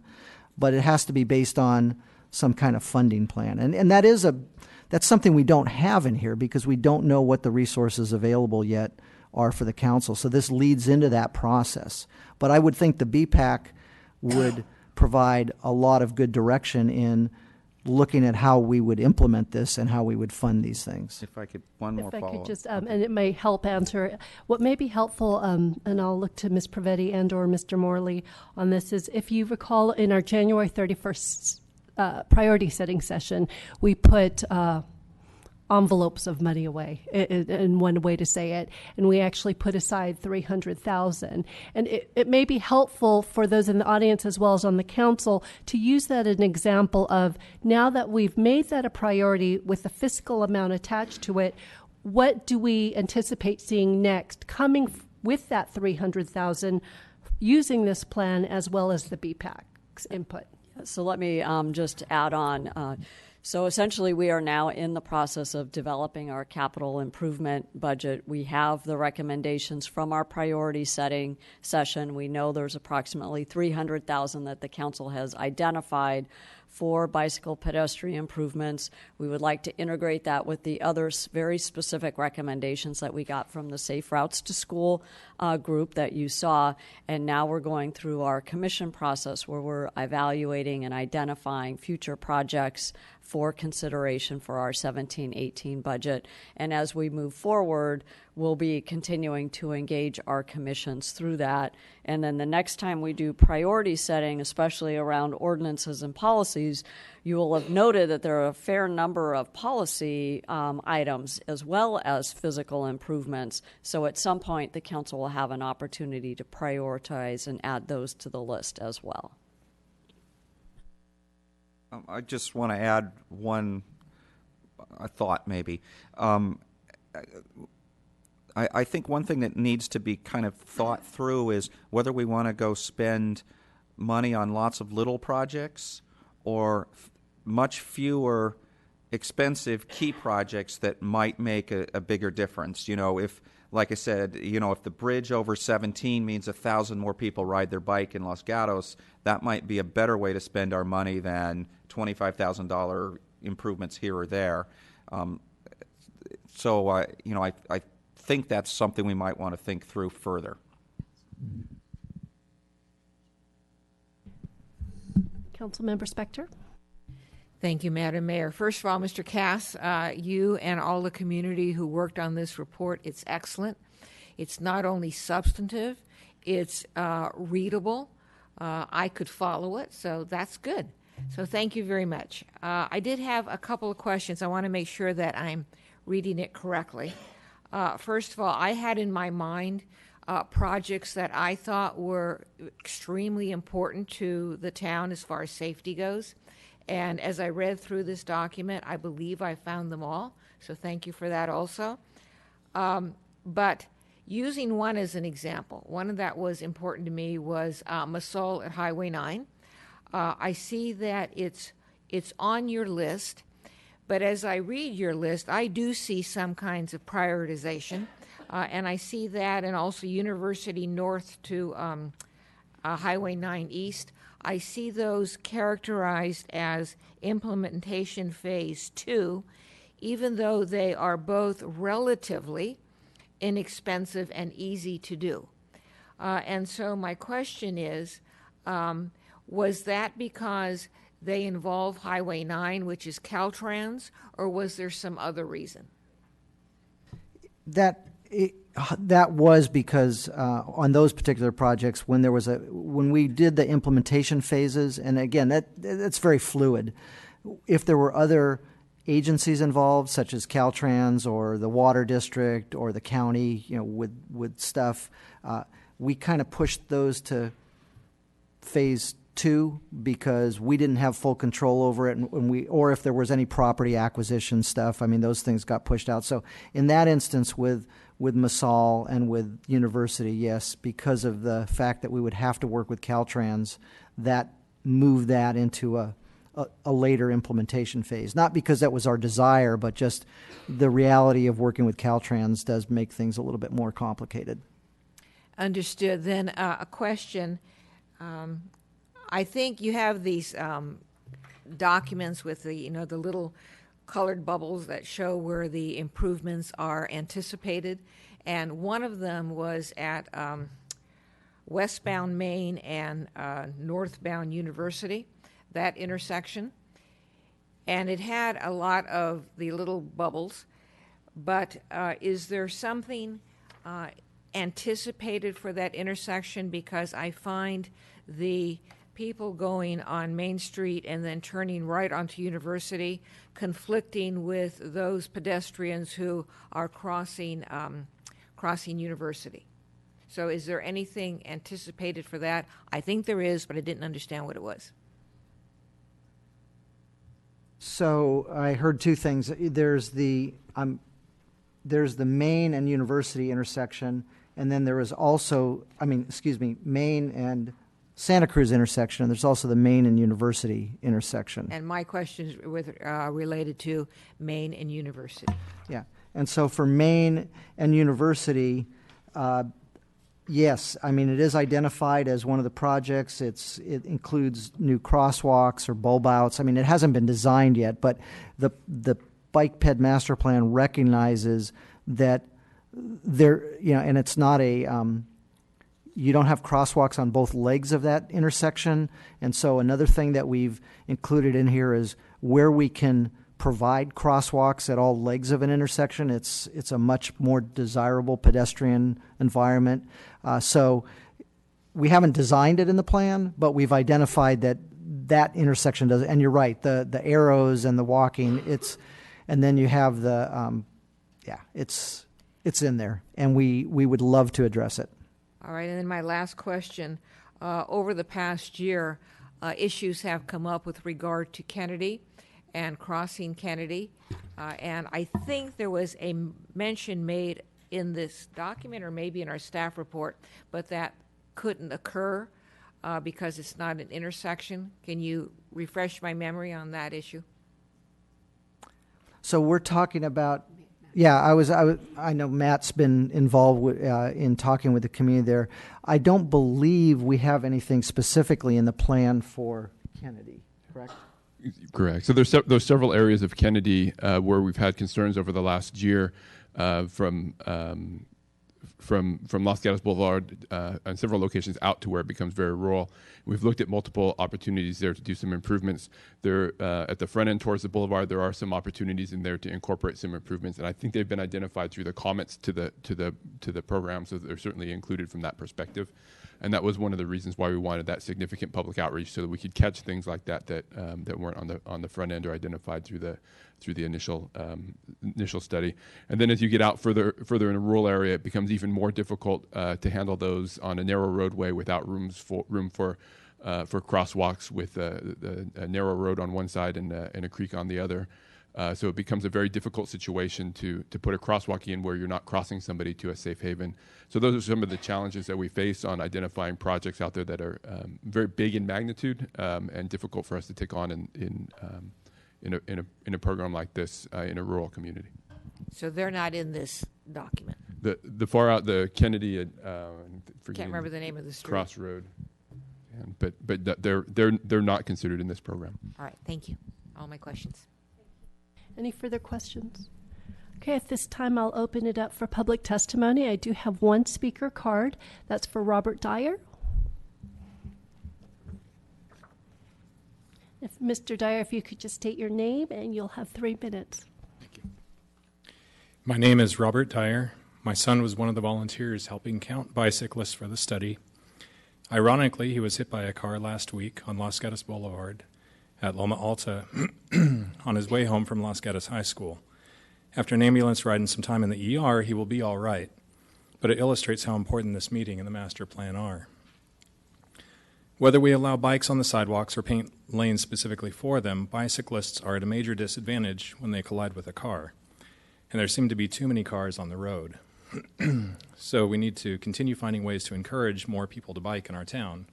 but it has to be based on some kind of funding plan. And that's something we don't have in here because we don't know what the resources available yet are for the council. So this leads into that process. But I would think the BPAC would provide a lot of good direction in looking at how we would implement this and how we would fund these things. If I could, one more follow-up. If I could just, and it may help answer, what may be helpful, and I'll look to Ms. Pravetti and or Mr. Morley on this, is if you recall in our January 31st priority setting session, we put envelopes of money away, in one way to say it, and we actually put aside $300,000. And it may be helpful for those in the audience as well as on the council to use that as an example of, now that we've made that a priority with the fiscal amount attached to it, what do we anticipate seeing next coming with that $300,000 using this plan as well as the BPAC's input? So let me just add on. So essentially, we are now in the process of developing our capital improvement budget. We have the recommendations from our priority setting session. We know there's approximately $300,000 that the council has identified for bicycle pedestrian improvements. We would like to integrate that with the other very specific recommendations that we got from the Safe Routes to School group that you saw. And now we're going through our commission process where we're evaluating and identifying future projects for consideration for our 17-18 budget. And as we move forward, we'll be continuing to engage our commissions through that And then the next time we do priority setting, especially around ordinances and policies, you will have noted that there are a fair number of policy items as well as physical improvements. So at some point, the council will have an opportunity to prioritize and add those to the list as well. I just want to add one thought, maybe. I think one thing that needs to be kind of thought through is whether we want to go spend money on lots of little projects or much fewer expensive key projects that might make a bigger difference. You know, if, like I said, you know, if the bridge over 17 means 1,000 more people ride their bike in Los Gatos, that might be a better way to spend our money than $25,000 improvements here or there. So, you know, I think that's something we might want to think through further. Councilmember Spector. Thank you, Madam Mayor. First of all, Mr. Cass, you and all the community who worked on this report, it's excellent. It's not only substantive, it's readable. I could follow it, so that's good. So thank you very much. I did have a couple of questions. I want to make sure that I'm reading it correctly. First of all, I had in my mind projects that I thought were extremely important to the town as far as safety goes. And as I read through this document, I believe I found them all. So thank you for that also. But using one as an example, one that was important to me was Masol at Highway 9. I see that it's on your list, but as I read your list, I do see some kinds of prioritization, and I see that, and also University North to Highway 9 East. I see those characterized as implementation phase 2, even though they are both relatively inexpensive and easy to do. And so my question is, was that because they involve Highway 9, which is Caltrans, or was there some other reason? That was because on those particular projects, when we did the implementation phases, and again, that's very fluid. If there were other agencies involved, such as Caltrans or the Water District or the county, you know, with stuff, we kind of pushed those to phase 2 because we didn't have full control over it, or if there was any property acquisition stuff, I mean, those things got pushed out. So in that instance, with Masol and with University, yes, because of the fact that we would have to work with Caltrans, that moved that into a later implementation phase. Not because that was our desire, but just the reality of working with Caltrans does make things a little bit more complicated. Understood. Then a question. I think you have these documents with the little colored bubbles that show where the improvements are anticipated, and one of them was at westbound Main and northbound University, that intersection, and it had a lot of the little bubbles, but is there something anticipated for that intersection? Because I find the people going on Main Street and then turning right onto University conflicting with those pedestrians who are crossing University. So is there anything anticipated for that? I think there is, but I didn't understand what it was. So I heard two things. There's the Main and University intersection, and then there is also, Main and Santa Cruz intersection, and there's also the Main and University intersection. And my question is related to Main and University. Yeah, and so for Main and University, yes, it is identified as one of the projects. It includes new crosswalks or bulb outs. It hasn't been designed yet, but the Bike Ped Master Plan recognizes that there, and it's not you don't have crosswalks on both legs of that intersection. And so another thing that we've included in here is where we can provide crosswalks at all legs of an intersection. It's a much more desirable pedestrian environment. So we haven't designed it in the plan, but we've identified that intersection does. And you're right, the arrows and the walking. And then you have the it's in there, and we would love to address it. All right, and then my last question. Over the past year, issues have come up with regard to Kennedy and crossing Kennedy. And I think there was a mention made in this document or maybe in our staff report, but that couldn't occur because it's not an intersection. Can you refresh my memory on that issue? So we're talking about, I know Matt's been involved in talking with the community there. I don't believe we have anything specifically in the plan for Kennedy, correct? Correct. So there's several areas of Kennedy where we've had concerns over the last year from Los Gatos Boulevard and several locations out to where it becomes very rural. We've looked at multiple opportunities there to do some improvements. There at the front end towards the boulevard, there are some opportunities in there to incorporate some improvements, and I think they've been identified through the comments to the program, so they're certainly included from that perspective. And that was one of the reasons why we wanted that significant public outreach, so that we could catch things like that weren't on the front end or identified through the initial study. And then as you get out further in a rural area, it becomes even more difficult to handle those on a narrow roadway without room for crosswalks, with a narrow road on one side and a creek on the other. So it becomes a very difficult situation to put a crosswalk in where you're not crossing somebody to a safe haven. So those are some of the challenges that we face on identifying projects out there that are very big in magnitude and difficult for us to take on in a program like this in a rural community. So they're not in this document. The far out, the Kennedy, Can't remember the name of the street. Crossroad, but they're not considered in this program. All right, thank you. All my questions. Any further questions? Okay, at this time, I'll open it up for public testimony. I do have one speaker card. That's for Robert Dyer. If Mr. Dyer, if you could just state your name, and you'll have 3 minutes. Thank you. My name is Robert Dyer. My son was one of the volunteers helping count bicyclists for the study. Ironically, he was hit by a car last week on Los Gatos Boulevard at Loma Alta on his way home from Los Gatos High School. After an ambulance ride and some time in the ER, he will be all right. But it illustrates how important this meeting and the master plan are. Whether we allow bikes on the sidewalks or paint lanes specifically for them, bicyclists are at a major disadvantage when they collide with a car. And there seem to be too many cars on the road. So we need to continue finding ways to encourage more people to bike in our town.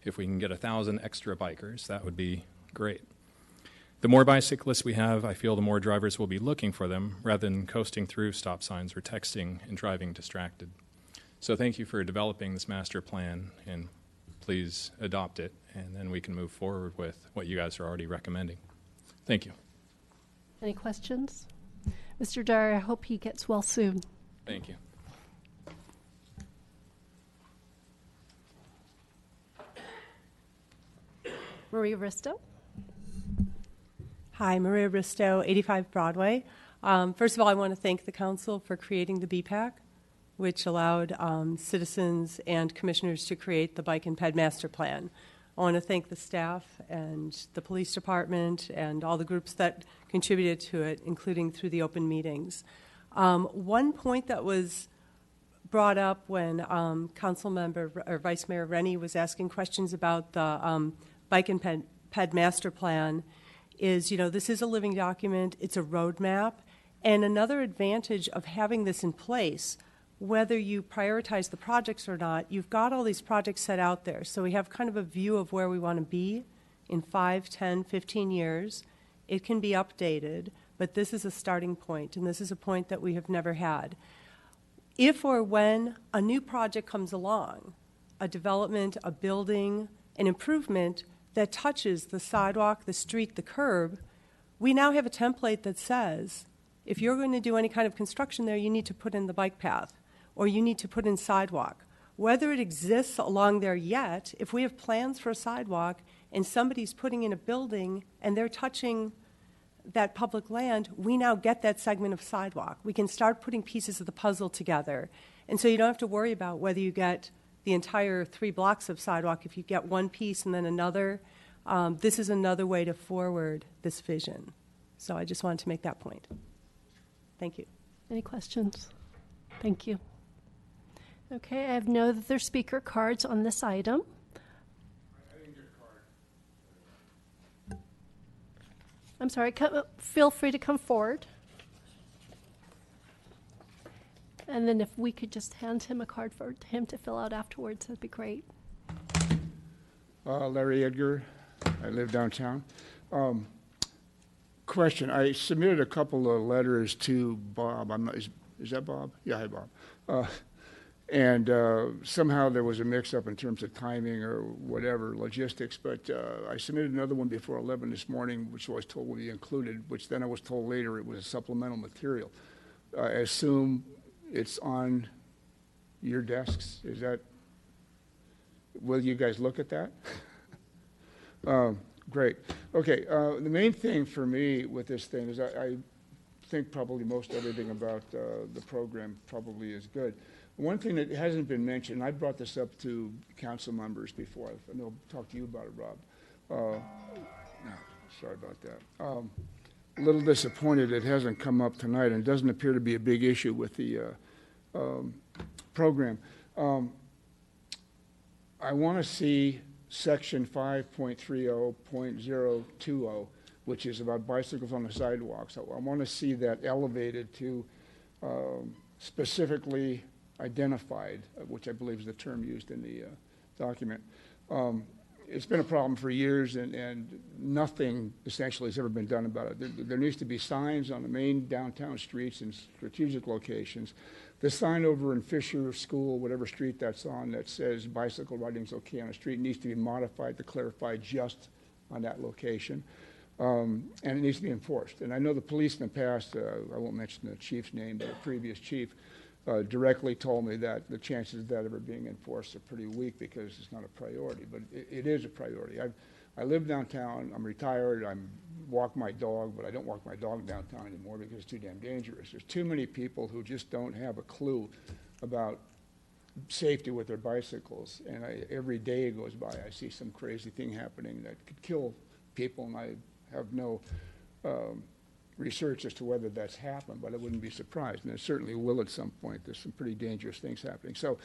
If we can get 1,000 extra bikers, that would be great. The more bicyclists we have, I feel the more drivers will be looking for them rather than coasting through stop signs or texting and driving distracted. So thank you for developing this master plan, and please adopt it, and then we can move forward with what you guys are already recommending. Thank you. Any questions? Mr. Dyer, I hope he gets well soon. Thank you. Maria Risto. Hi, Maria Risto, 85 Broadway. First of all, I want to thank the council for creating the BPAC, which allowed citizens and commissioners to create the Bike and Ped Master Plan. I want to thank the staff and the police department and all the groups that contributed to it, including through the open meetings. One point that was brought up when Council Member or Vice Mayor Rennie was asking questions about the Bike and Ped Master Plan is, this is a living document, it's a roadmap, and another advantage of having this in place, whether you prioritize the projects or not, you've got all these projects set out there. So we have kind of a view of where we want to be in 5, 10, 15 years. It can be updated, but this is a starting point, and this is a point that we have never had. If or when a new project comes along, a development, a building, an improvement that touches the sidewalk, the street, the curb, we now have a template that says, if you're going to do any kind of construction there, you need to put in the bike path, or you need to put in sidewalk. Whether it exists along there yet, if we have plans for a sidewalk and somebody's putting in a building and they're touching that public land, we now get that segment of sidewalk. We can start putting pieces of the puzzle together. And so you don't have to worry about whether you get the entire 3 blocks of sidewalk. If you get one piece and then another, this is another way to forward this vision. So I just wanted to make that point. Thank you. Any questions? Thank you. Okay, I have no other speaker cards on this item. I'm sorry, feel free to come forward. And then if we could just hand him a card for him to fill out afterwards, that'd be great. Larry Edgar. I live downtown. Question. I submitted a couple of letters to Bob. Is that Bob? Yeah, hi, Bob. And somehow there was a mix-up in terms of timing or whatever, logistics, but I submitted another one before 11 this morning, which I was told would be included, which then I was told later it was supplemental material. I assume it's on your desks. Is that, will you guys look at that? Great. Okay, the main thing for me with this thing is I think probably most everything about the program probably is good. One thing that hasn't been mentioned, I brought this up to council members before. I know I'll talk to you about it, Rob. No, sorry about that. A little disappointed it hasn't come up tonight, and it doesn't appear to be a big issue with the program. I want to see section 5.30.020, which is about bicycles on the sidewalks. I want to see that elevated to specifically identified, which I believe is the term used in the document. It's been a problem for years, and nothing essentially has ever been done about it. There needs to be signs on the main downtown streets and strategic locations. The sign over in Fisher School, whatever street that's on, that says bicycle riding is okay on a street needs to be modified to clarify just on that location. And it needs to be enforced. And I know the police in the past, I won't mention the chief's name, but the previous chief, directly told me that the chances of that ever being enforced are pretty weak because it's not a priority, but it is a priority. I live downtown, I'm retired, I walk my dog, but I don't walk my dog downtown anymore because it's too damn dangerous. There's too many people who just don't have a clue about safety with their bicycles, and every day goes by I see some crazy thing happening that could kill people, and I have no research as to whether that's happened, but I wouldn't be surprised, and it certainly will at some point. There's some pretty dangerous things happening. So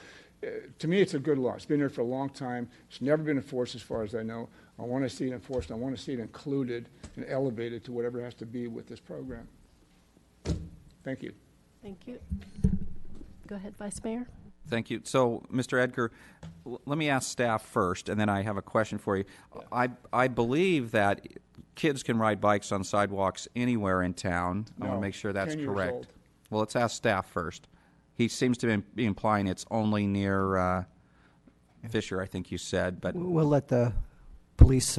to me, it's a good law. It's been there for a long time. It's never been enforced as far as I know. I want to see it enforced. I want to see it included and elevated to whatever has to be with this program. Thank you. Thank you. Go ahead, Vice Mayor. Thank you. So, Mr. Edgar, let me ask staff first, and then I have a question for you. Yeah. I believe that kids can ride bikes on sidewalks anywhere in town. No, I want to make sure that's 10 years correct. old. Well, let's ask staff first. He seems to be implying it's only near Fisher, I think you said. But we'll let the police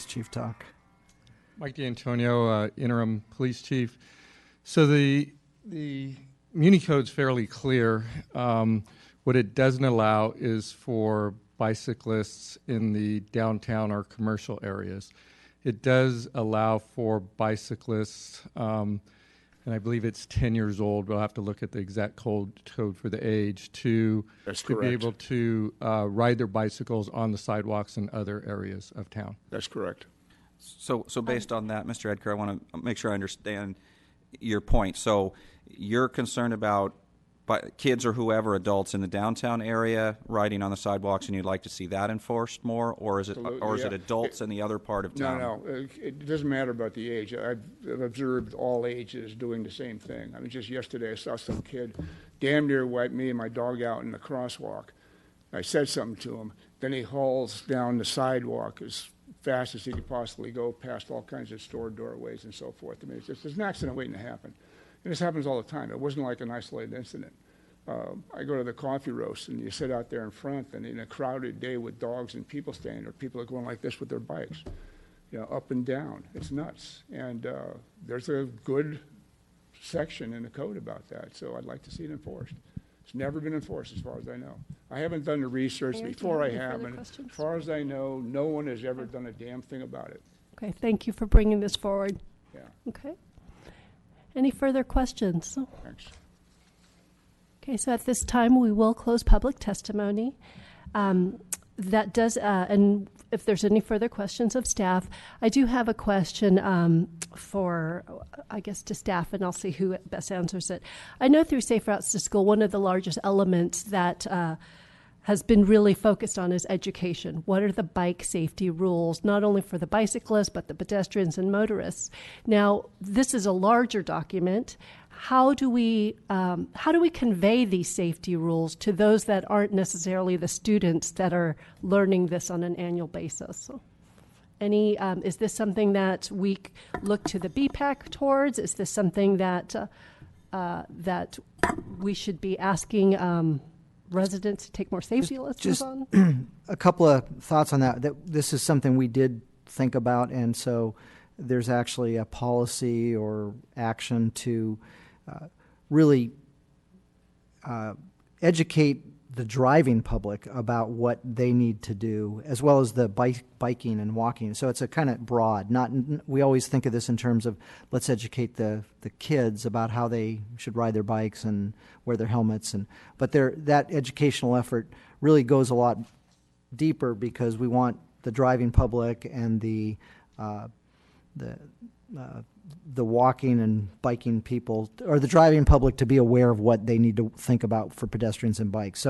chief talk. Mike D'Antonio, interim police chief. So the Muni Code's fairly clear. What it doesn't allow is for bicyclists in the downtown or commercial areas. It does allow for bicyclists, and I believe it's 10 years old. We'll have to look at the exact code for the age to be able to ride their bicycles on the sidewalks in other areas of town. That's correct. So based on that, Mr. Edgar, I want to make sure I understand your point. So you're concerned about kids or whoever, adults in the downtown area riding on the sidewalks, and you'd like to see that enforced more, or is it adults in the other part of town? No, it doesn't matter about the age. I've observed all ages doing the same thing. I mean, just yesterday I saw some kid damn near wiped me and my dog out in the crosswalk. I said something to him. Then he hauls down the sidewalk as fast as he could possibly go, past all kinds of store doorways and so forth. I mean, there's an accident waiting to happen. And this happens all the time. It wasn't like an isolated incident. I go to the coffee roast, and you sit out there in front, and in a crowded day with dogs and people standing there, people are going like this with their bikes, up and down. It's nuts. And there's a good section in the code about that, so I'd like to see it enforced. It's never been enforced as far as I know. I haven't done the research before I have, and as far as I know, no one has ever done a damn thing about it. Okay, thank you for bringing this forward. Yeah. Okay. Any further questions? Thanks. Okay, so at this time, we will close public testimony. That does, and if there's any further questions of staff, I do have a question for, I guess, to staff, and I'll see who best answers it. I know through Safe Routes to School, one of the largest elements that has been really focused on is education. What are the bike safety rules, not only for the bicyclists, but the pedestrians and motorists? Now, this is a larger document. How do we convey these safety rules to those that aren't necessarily the students that are learning this on an annual basis? Is this something that we look to the BPAC towards? Is this something that that we should be asking residents to take more safety lessons on? A couple of thoughts on that. This is something we did think about, and so there's actually a policy or action to really educate the driving public about what they need to do, as well as the biking and walking. So it's a kind of broad. We always think of this in terms of let's educate the kids about how they should ride their bikes and wear their helmets. But that educational effort really goes a lot deeper, because we want the driving public and the walking and biking people, or the driving public, to be aware of what they need to think about for pedestrians and bikes.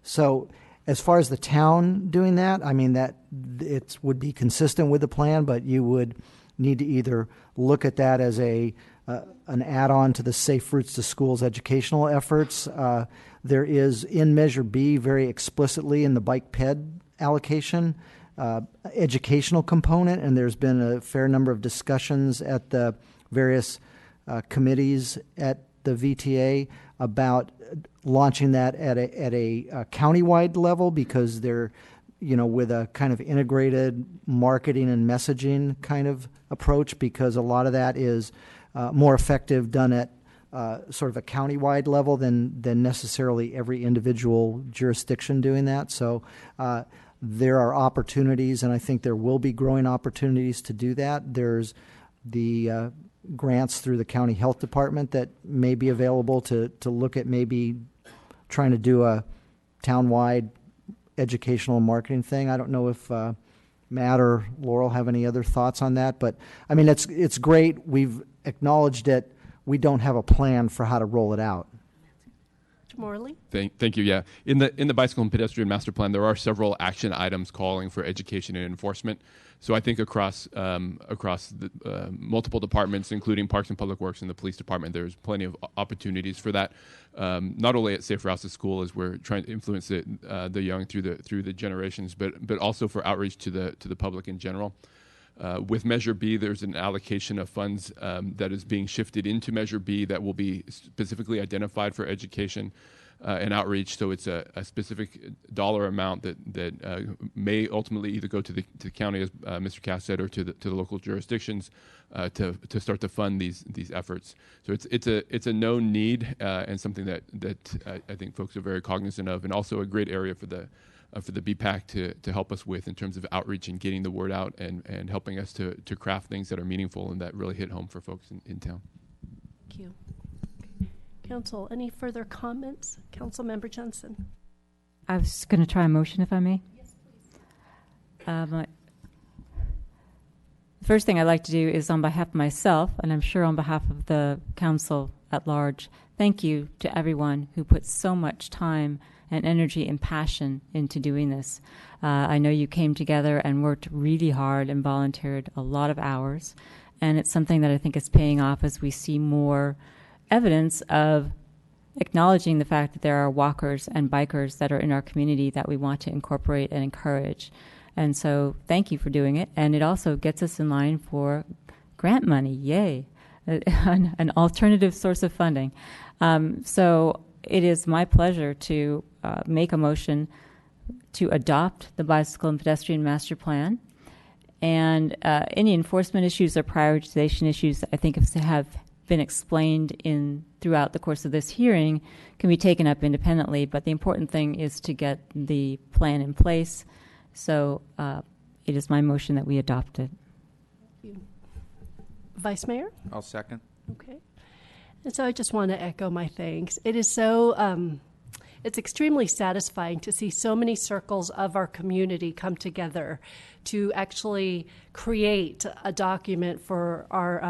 So as far as the town doing that, I mean, that it would be consistent with the plan, but you would need to either look at that as an add-on to the Safe Routes to Schools educational efforts. There is in Measure B very explicitly in the bike ped allocation educational component, and there's been a fair number of discussions at the various committees at the VTA about launching that at a countywide level, because they're, with a kind of integrated marketing and messaging kind of approach, because a lot of that is more effective done at sort of a countywide level than necessarily every individual jurisdiction doing that. So there are opportunities, and I think there will be growing opportunities to do that. There's the grants through the county health department that may be available to look at maybe trying to do a town-wide educational and marketing thing. I don't know if Matt or Laurel have any other thoughts on that, but I mean, it's great. We've acknowledged that we don't have a plan for how to roll it out. Morley? Thank you. Yeah, in the bicycle and pedestrian master plan, there are several action items calling for education and enforcement. So I think across the multiple departments, including Parks and Public Works and the Police Department, there's plenty of opportunities for that. Not only at Safe Routes to School, as we're trying to influence the young through the generations, but also for outreach to the public in general. With Measure B, there's an allocation of funds that is being shifted into Measure B that will be specifically identified for education and outreach. So it's a specific dollar amount that may ultimately either go to the county, as Mr. Cass said, or to the local jurisdictions to start to fund these efforts. So it's a known need and something that I think folks are very cognizant of, and also a great area for the BPAC to help us with in terms of outreach and getting the word out and helping us to craft things that are meaningful and that really hit home for folks in town. Thank you. Council, any further comments? Councilmember Johnson. I was going to try a motion, if I may. Yes, please. The first thing I'd like to do is, on behalf of myself, and I'm sure on behalf of the council at large, thank you to everyone who put so much time and energy and passion into doing this. I know you came together and worked really hard and volunteered a lot of hours, and it's something that I think is paying off as we see more evidence of acknowledging the fact that there are walkers and bikers that are in our community that we want to incorporate and encourage. And so thank you for doing it, and it also gets us in line for grant money. Yay. An alternative source of funding. So it is my pleasure to make a motion to adopt the bicycle and pedestrian master plan. And any enforcement issues or prioritization issues that I think have been explained throughout the course of this hearing can be taken up independently, but the important thing is to get the plan in place. So it is my motion that we adopt it. Thank you. Vice Mayor? I'll second. Okay. And so I just want to echo my thanks. It is so, it's extremely satisfying to see so many circles of our community come together to actually create a document for our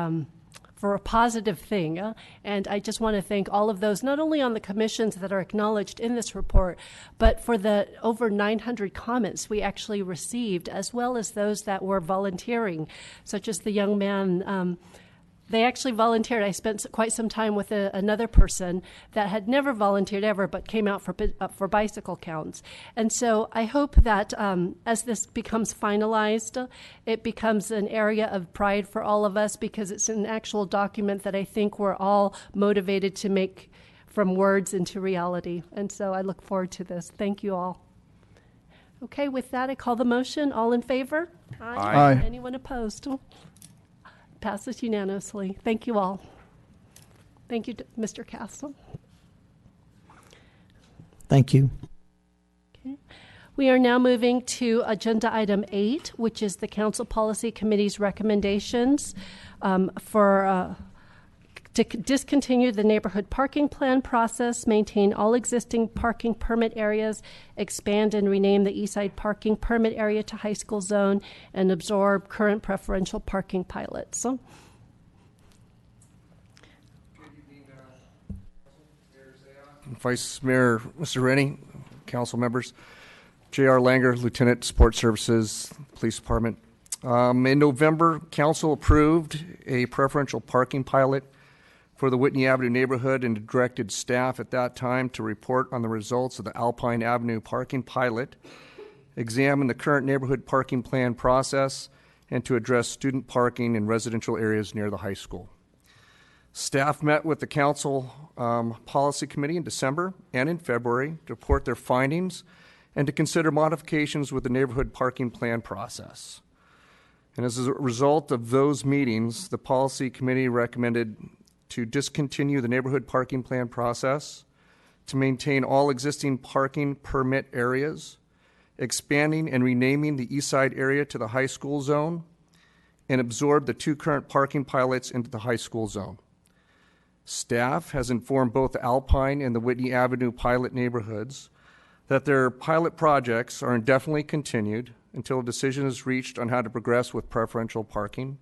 for a positive thing. And I just want to thank all of those, not only on the commissions that are acknowledged in this report, but for the over 900 comments we actually received, as well as those that were volunteering, such as the young man. They actually volunteered. I spent quite some time with another person that had never volunteered ever, but came out for bicycle counts. And so I hope that as this becomes finalized, it becomes an area of pride for all of us, because it's an actual document that I think we're all motivated to make from words into reality. And so I look forward to this. Thank you all. Okay, with that, I call the motion. All in favor? Aye. Aye. Anyone opposed? Passes unanimously. Thank you all. Thank you, Mr. Castle. Thank you. Okay. We are now moving to agenda item 8, which is the Council Policy Committee's recommendations to discontinue the neighborhood parking plan process, maintain all existing parking permit areas, expand and rename the Eastside parking permit area to high school zone, and absorb current preferential parking pilots. So, Vice Mayor, Mr. Rennie, council members, J.R. Langer, Lieutenant Support Services, Police Department. In November, council approved a preferential parking pilot for the Whitney Avenue neighborhood and directed staff at that time to report on the results of the Alpine Avenue parking pilot, examine the current neighborhood parking plan process, and to address student parking in residential areas near the high school. Staff met with the Council Policy Committee in December and in February to report their findings and to consider modifications with the neighborhood parking plan process. And as a result of those meetings, the Policy Committee recommended to discontinue the neighborhood parking plan process, to maintain all existing parking permit areas, expanding and renaming the east side area to the high school zone, and absorb the 2 current parking pilots into the high school zone. Staff has informed both the Alpine and the Whitney Avenue pilot neighborhoods that their pilot projects are indefinitely continued until a decision is reached on how to progress with preferential parking.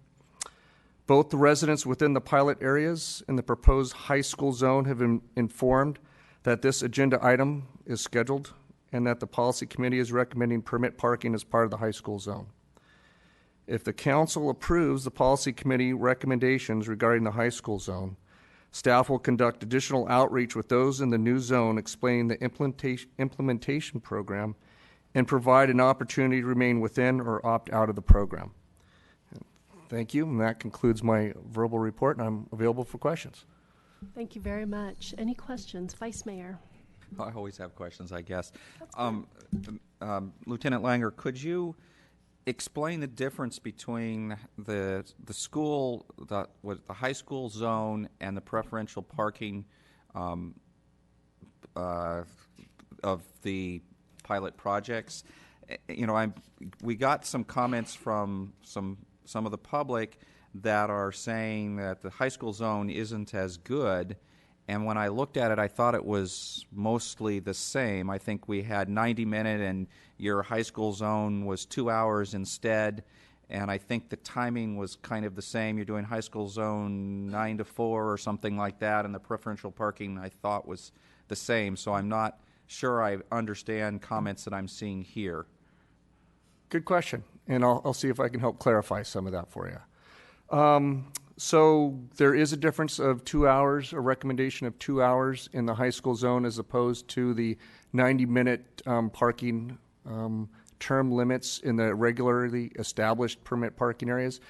Both the residents within the pilot areas and the proposed high school zone have been informed that this agenda item is scheduled and that the Policy Committee is recommending permit parking as part of the high school zone. If the council approves the Policy Committee recommendations regarding the high school zone, staff will conduct additional outreach with those in the new zone explaining the implementation program and provide an opportunity to remain within or opt out of the program. Thank you, and that concludes my verbal report, and I'm available for questions. Thank you very much. Any questions? Vice Mayor. I always have questions, I guess. Lieutenant Langer, could you explain the difference between the school, the high school zone, and the preferential parking of the pilot projects? You know, we got some comments from some of the public that are saying that the high school zone isn't as good, and when I looked at it, I thought it was mostly the same. I think we had 90-minute, and your high school zone was 2 hours instead, and I think the timing was kind of the same. You're doing high school zone 9 to 4 or something like that, and the preferential parking I thought was the same, so I'm not sure I understand comments that I'm seeing here. Good question, and I'll see if I can help clarify some of that for you. So there is a difference of 2 hours, a recommendation of 2 hours in the high school zone as opposed to the 90-minute parking term limits in the regularly established permit parking areas.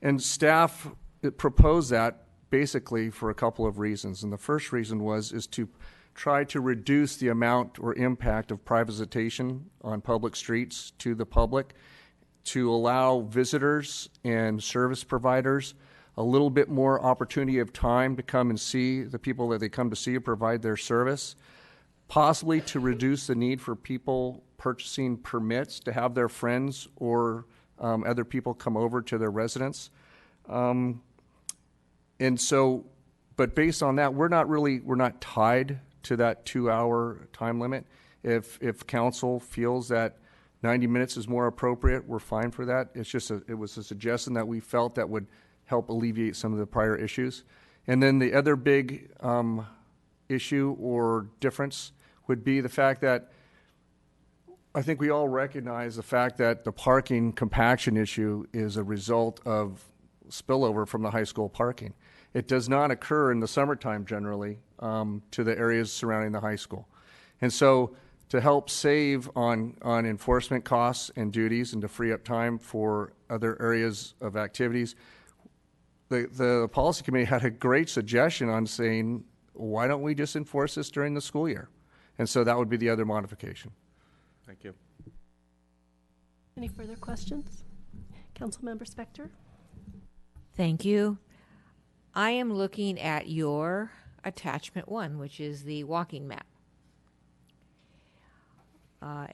And staff proposed that basically for a couple of reasons. And the first reason is to try to reduce the amount or impact of privatization on public streets to the public, to allow visitors and service providers a little bit more opportunity of time to come and see the people that they come to see provide their service, possibly to reduce the need for people purchasing permits to have their friends or other people come over to their residence. And so But based on that, we're not tied to that 2-hour time limit. If council feels that 90 minutes is more appropriate, we're fine for that. It was a suggestion that we felt that would help alleviate some of the prior issues. And then the other big issue or difference would be the fact that I think we all recognize the fact that the parking compaction issue is a result of spillover from the high school parking. It does not occur in the summertime generally to the areas surrounding the high school. And so to help save on enforcement costs and duties and to free up time for other areas of activities, the policy committee had a great suggestion on saying, why don't we just enforce this during the school year? And so that would be the other modification. Thank you. Any further questions? Councilmember Spector? Thank you. I am looking at your attachment 1, which is the walking map.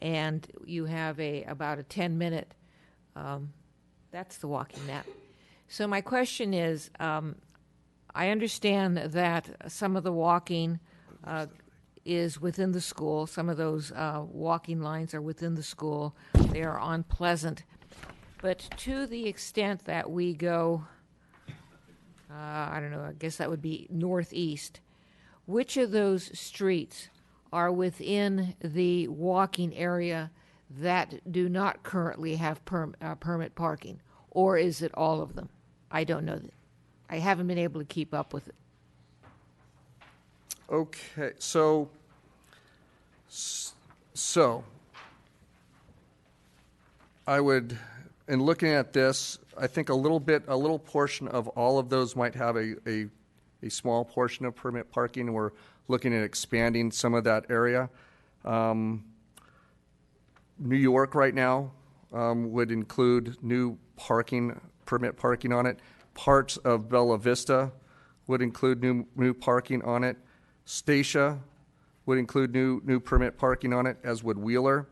And you have about a 10-minute, that's the walking map. So my question is, I understand that some of the walking is within the school. Some of those walking lines are within the school. They are on Pleasant. But to the extent that we go, I don't know, I guess that would be northeast, which of those streets are within the walking area that do not currently have permit parking? Or is it all of them? I don't know. I haven't been able to keep up with it. Okay, so I would, in looking at this, I think a little portion of all of those might have a small portion of permit parking. We're looking at expanding some of that area. New York right now would include new permit parking on it. Parts of Bella Vista would include new parking on it. Statia would include new permit parking on it, as would Wheeler.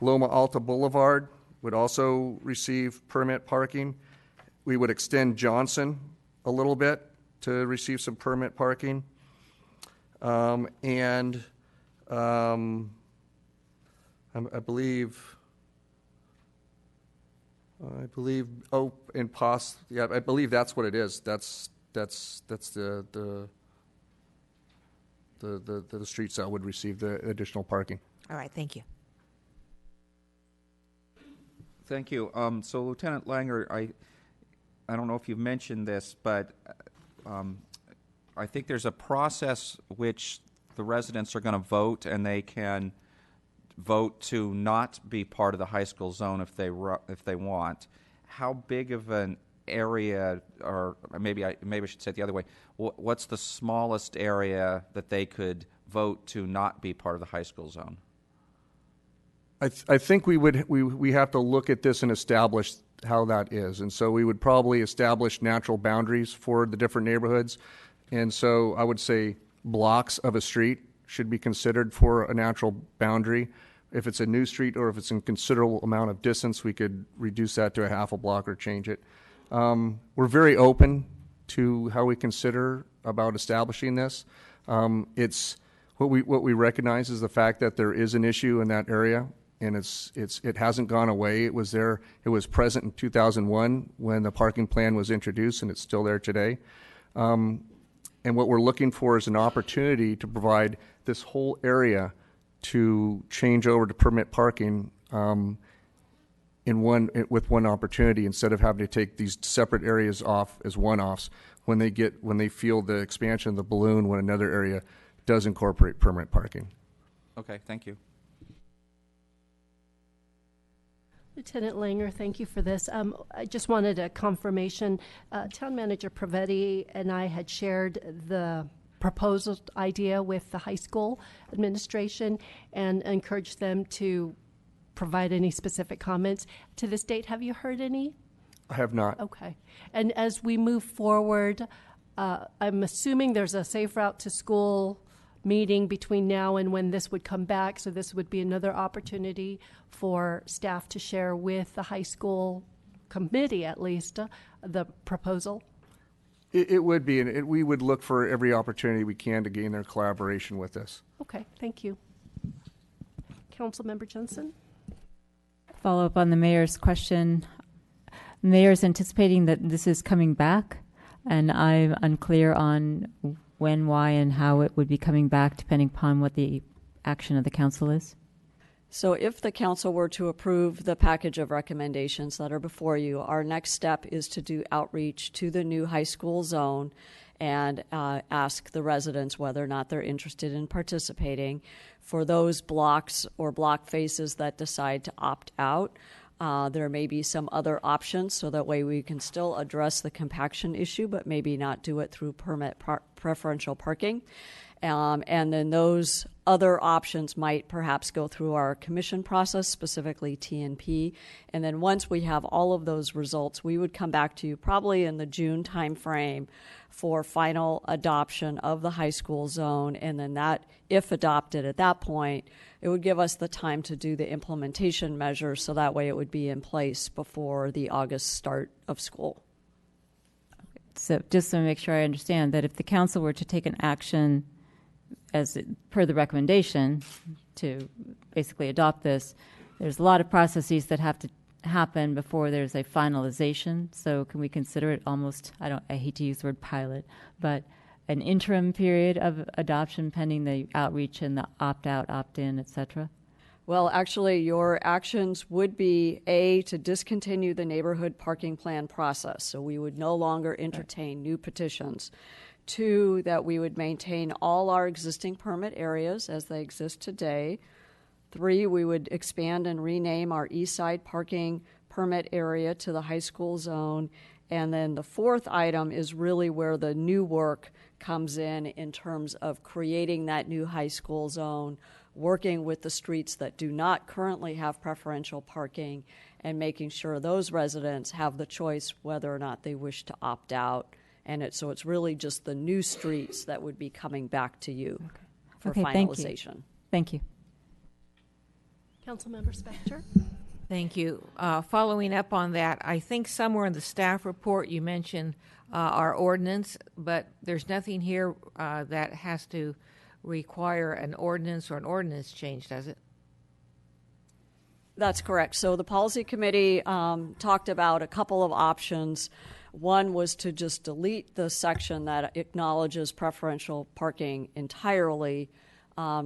Loma Alta Boulevard would also receive permit parking. We would extend Johnson a little bit to receive some permit parking. I believe, I believe that's what it is. That's the streets that would receive the additional parking. All right, thank you. Thank you. So Lieutenant Langer, I don't know if you've mentioned this, but I think there's a process which the residents are going to vote, and they can vote to not be part of the high school zone if they want. How big of an area, or maybe I should say it the other way, what's the smallest area that they could vote to not be part of the high school zone? I think we have to look at this and establish how that is. And so we would probably establish natural boundaries for the different neighborhoods. And so I would say blocks of a street should be considered for a natural boundary. If it's a new street or if it's in considerable amount of distance, we could reduce that to a half a block or change it. We're very open to how we consider about establishing this. It's what we recognize is the fact that there is an issue in that area, and it hasn't gone away. It was there. It was present in 2001 when the parking plan was introduced, and it's still there today. And what we're looking for is an opportunity to provide this whole area to change over to permit parking with one opportunity, instead of having to take these separate areas off as one-offs when they feel the expansion of the balloon when another area does incorporate permit parking. Okay, thank you. Lieutenant Langer, thank you for this. I just wanted a confirmation. Town Manager Pravetti and I had shared the proposal idea with the high school administration and encouraged them to provide any specific comments. To this date, have you heard any? I have not. Okay. And as we move forward, I'm assuming there's a Safe Route to School meeting between now and when this would come back, so this would be another opportunity for staff to share with the high school committee, at least, the proposal. It would be, and we would look for every opportunity we can to gain their collaboration with us. Okay, thank you. Councilmember Jensen? Follow up on the mayor's question. The mayor is anticipating that this is coming back, and I'm unclear on when, why, and how it would be coming back, depending upon what the action of the council is. So if the council were to approve the package of recommendations that are before you, our next step is to do outreach to the new high school zone and ask the residents whether or not they're interested in participating. For those blocks or block faces that decide to opt out, there may be some other options, so that way we can still address the compaction issue, but maybe not do it through preferential parking. And then those other options might perhaps go through our commission process, specifically TNP. And then once we have all of those results, we would come back to you probably in the June timeframe for final adoption of the high school zone. And then that, if adopted at that point, it would give us the time to do the implementation measures, so that way it would be in place before the August start of school. So just to make sure I understand, that if the council were to take an action per the recommendation to basically adopt this, there's a lot of processes that have to happen before there's a finalization. So can we consider it almost, I hate to use the word pilot, but an interim period of adoption pending the outreach and the opt-out, opt-in, et cetera? Well, actually, your actions would be, A, to discontinue the neighborhood parking plan process. So we would no longer entertain new petitions. 2, that we would maintain all our existing permit areas as they exist today. 3, we would expand and rename our east side parking permit area to the high school zone. And then the 4th item is really where the new work comes in terms of creating that new high school zone, working with the streets that do not currently have preferential parking, and making sure those residents have the choice whether or not they wish to opt out. And so it's really just the new streets that would be coming back to you for finalization. Thank you. Councilmember Spector? Thank you. Following up on that, I think somewhere in the staff report you mentioned our ordinance, but there's nothing here that has to require an ordinance or an ordinance change, does it? That's correct. So the policy committee talked about a couple of options. One was to just delete the section that acknowledges preferential parking entirely.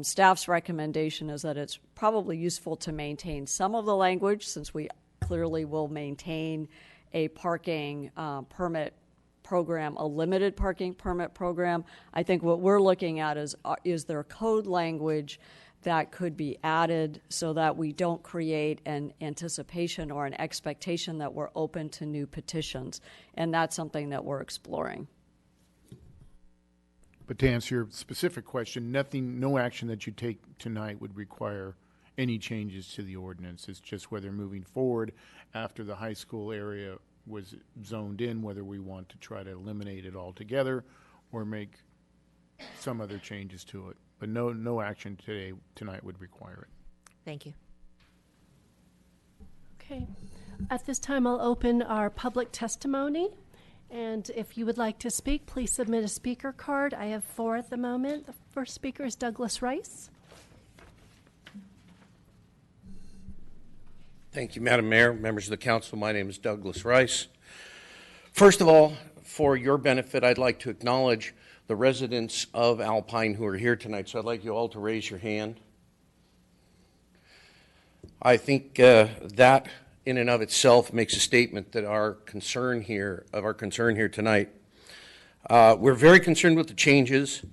Staff's recommendation is that it's probably useful to maintain some of the language, since we clearly will maintain a parking permit program, a limited parking permit program. I think what we're looking at is there code language that could be added so that we don't create an anticipation or an expectation that we're open to new petitions. And that's something that we're exploring. But to answer your specific question, no action that you take tonight would require any changes to the ordinance. It's just whether moving forward after the high school area was zoned in, whether we want to try to eliminate it altogether or make some other changes to it. But no action tonight would require it. Thank you. Okay. At this time, I'll open our public testimony. And if you would like to speak, please submit a speaker card. I have 4 at the moment. The first speaker is Douglas Rice. Thank you, Madam Mayor, members of the council. My name is Douglas Rice. First of all, for your benefit, I'd like to acknowledge the residents of Alpine who are here tonight. So I'd like you all to raise your hand. I think that in and of itself makes a statement that our concern here tonight. We're very concerned with the changes,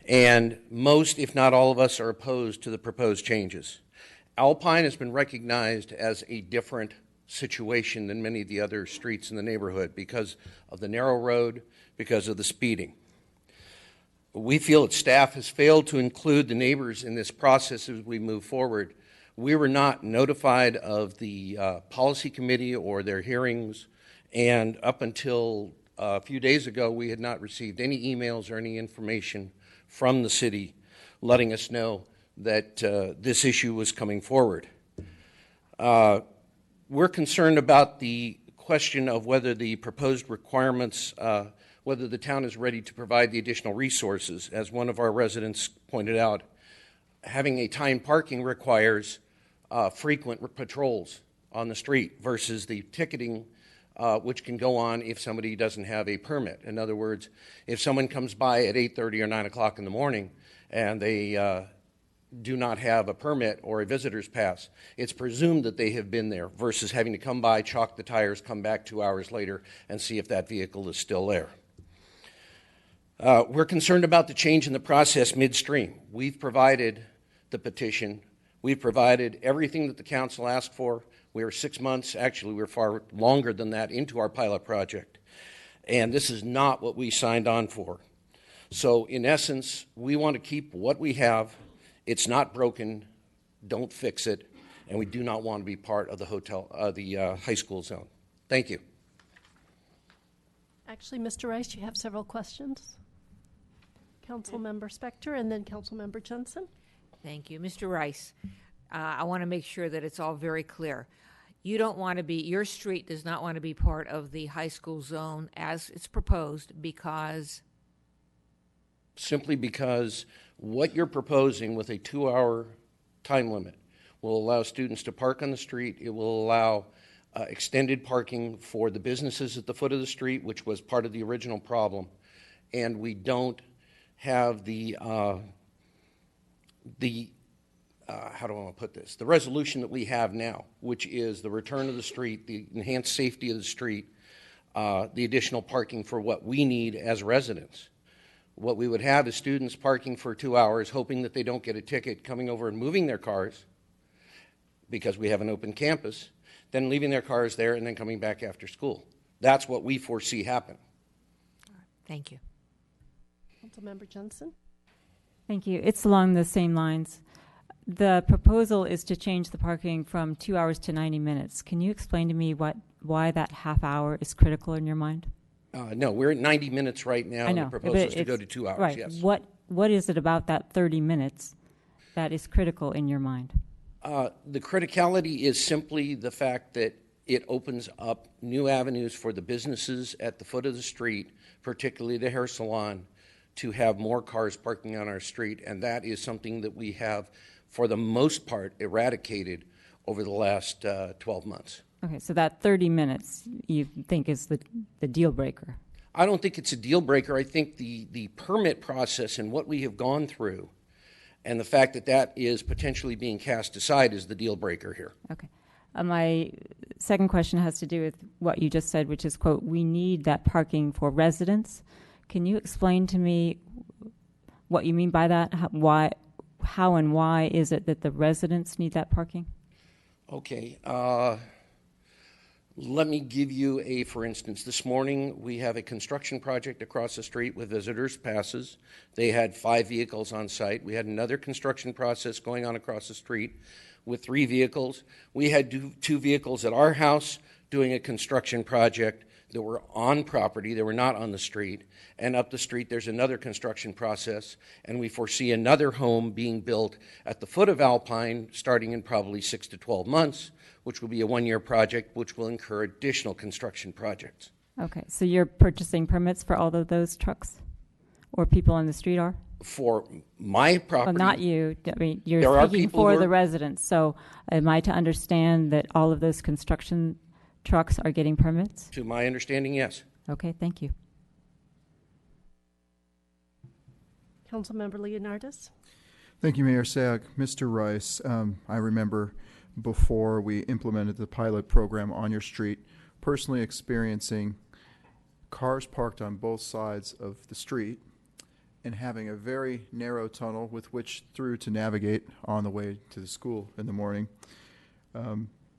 and most, if not all of us, are opposed to the proposed changes. Alpine has been recognized as a different situation than many of the other streets in the neighborhood because of the narrow road, because of the speeding. We feel that staff has failed to include the neighbors in this process as we move forward. We were not notified of the policy committee or their hearings, and up until a few days ago, we had not received any emails or any information from the city letting us know that this issue was coming forward. We're concerned about the question of whether the proposed requirements whether the town is ready to provide the additional resources. As one of our residents pointed out, having a timed parking requires frequent patrols on the street versus the ticketing, which can go on if somebody doesn't have a permit. In other words, if someone comes by at 8:30 or 9 o'clock in the morning and they do not have a permit or a visitor's pass, it's presumed that they have been there versus having to come by, chalk the tires, come back 2 hours later and see if that vehicle is still there. We're concerned about the change in the process midstream. We've provided the petition. We've provided everything that the council asked for. We are 6 months, actually we're far longer than that, into our pilot project. And this is not what we signed on for. So in essence, we want to keep what we have. It's not broken, don't fix it, and we do not want to be part of the high school zone. Thank you. Actually, Mr. Rice, you have several questions. Councilmember Spector and then Councilmember Johnson. Thank you. Mr. Rice, I want to make sure that it's all very clear. You don't want to be, your street does not want to be part of the high school zone as it's proposed because? Simply because what you're proposing with a 2-hour time limit will allow students to park on the street. It will allow extended parking for the businesses at the foot of the street, which was part of the original problem. And we don't have the how do I want to put this? The resolution that we have now, which is the return of the street, the enhanced safety of the street, the additional parking for what we need as residents. What we would have is students parking for 2 hours, hoping that they don't get a ticket, coming over and moving their cars because we have an open campus, then leaving their cars there and then coming back after school. That's what we foresee happen. Thank you. Councilmember Johnson. Thank you. It's along the same lines. The proposal is to change the parking from 2 hours to 90 minutes. Can you explain to me why that half hour is critical in your mind? No, we're at 90 minutes right now. I know, and the proposal is to go to 2 hours, right. yes. What is it about that 30 minutes that is critical in your mind? The criticality is simply the fact that it opens up new avenues for the businesses at the foot of the street, particularly the hair salon, to have more cars parking on our street, and that is something that we have, for the most part, eradicated over the last 12 months. Okay, so that 30 minutes you think is the deal breaker? I don't think it's a deal breaker. I think the permit process and what we have gone through and the fact that that is potentially being cast aside is the deal breaker here. Okay. My second question has to do with what you just said, which is, quote, we need that parking for residents. Can you explain to me what you mean by that? How and why is it that the residents need that parking? Okay. Let me give you a, for instance, this morning we have a construction project across the street with visitors' passes. They had 5 vehicles on site. We had another construction process going on across the street with 3 vehicles. We had 2 vehicles at our house doing a construction project that were on property, they were not on the street. And up the street there's another construction process, and we foresee another home being built at the foot of Alpine starting in probably 6 to 12 months, which will be a 1-year project, which will incur additional construction projects. Okay, so you're purchasing permits for all of those trucks? Or people on the street are? For my property. Well, not you. I mean, you're speaking for the residents. So am I to understand that all of those construction trucks are getting permits? To my understanding, yes. Okay, thank you. Councilmember Leonardis. Thank you, Mayor Sayak. Mr. Rice, I remember before we implemented the pilot program on your street, personally experiencing cars parked on both sides of the street and having a very narrow tunnel with which through to navigate on the way to the school in the morning.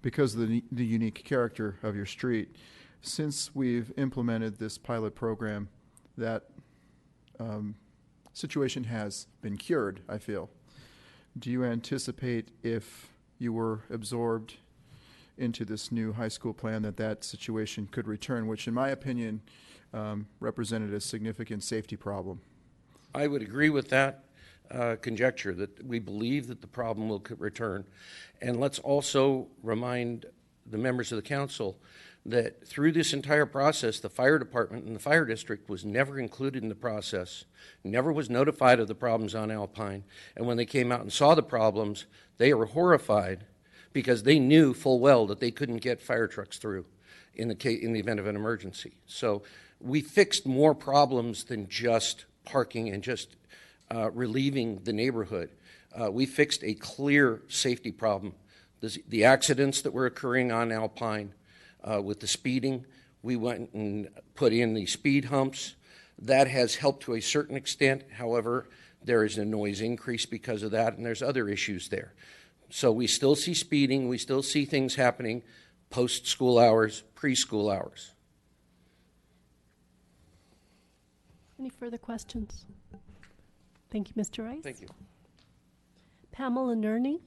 Because of the unique character of your street, since we've implemented this pilot program, that situation has been cured, I feel. Do you anticipate, if you were absorbed into this new high school plan, that situation could return, which in my opinion represented a significant safety problem? I would agree with that conjecture, that we believe that the problem will return. And let's also remind the members of the council that through this entire process, the fire department and the fire district was never included in the process, never was notified of the problems on Alpine, and when they came out and saw the problems, they were horrified because they knew full well that they couldn't get fire trucks through in the event of an emergency. So we fixed more problems than just parking and just relieving the neighborhood. We fixed a clear safety problem. The accidents that were occurring on Alpine with the speeding, we went and put in the speed humps. That has helped to a certain extent. However, there is a noise increase because of that, and there's other issues there. So we still see speeding. We still see things happening post-school hours, preschool hours. Any further questions? Thank you, Mr. Rice. Thank you. Pamela Nerney.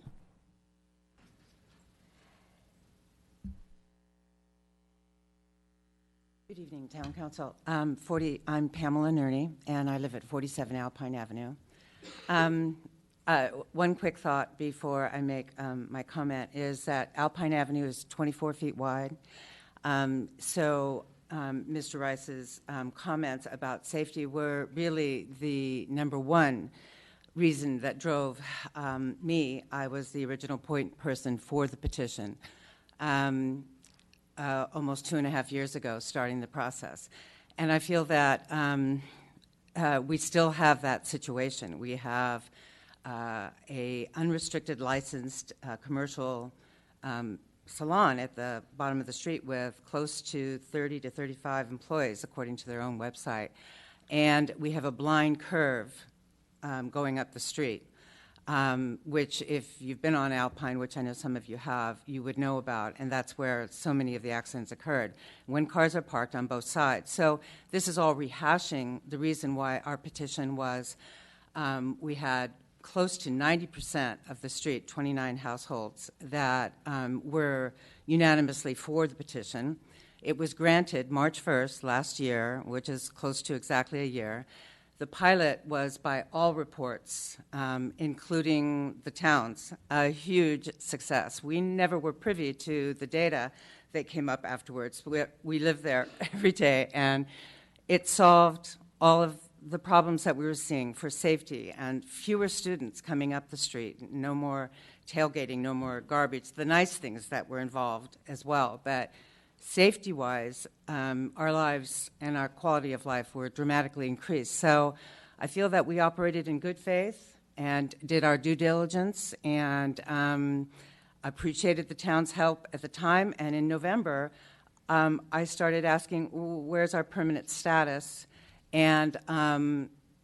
Good evening, Town Council. I'm Pamela Nerney, and I live at 47 Alpine Avenue. One quick thought before I make my comment is that Alpine Avenue is 24 feet wide. Mr. Rice's comments about safety were really the number one reason that drove me. I was the original point person for the petition almost 2.5 years ago, starting the process. And I feel that we still have that situation. We have a unrestricted licensed commercial salon at the bottom of the street with close to 30 to 35 employees, according to their own website. And we have a blind curve going up the street, which if you've been on Alpine, which I know some of you have, you would know about, and that's where so many of the accidents occurred, when cars are parked on both sides. So this is all rehashing the reason why our petition was we had close to 90% of the street, 29 households, that were unanimously for the petition. It was granted March 1st last year, which is close to exactly a year. The pilot was, by all reports, including the towns, a huge success. We never were privy to the data that came up afterwards. We lived there every day, and it solved all of the problems that we were seeing for safety and fewer students coming up the street, no more tailgating, no more garbage, the nice things that were involved as well. But safety-wise, our lives and our quality of life were dramatically increased. So I feel that we operated in good faith and did our due diligence and appreciated the town's help at the time. And in November, I started asking, where's our permanent status? And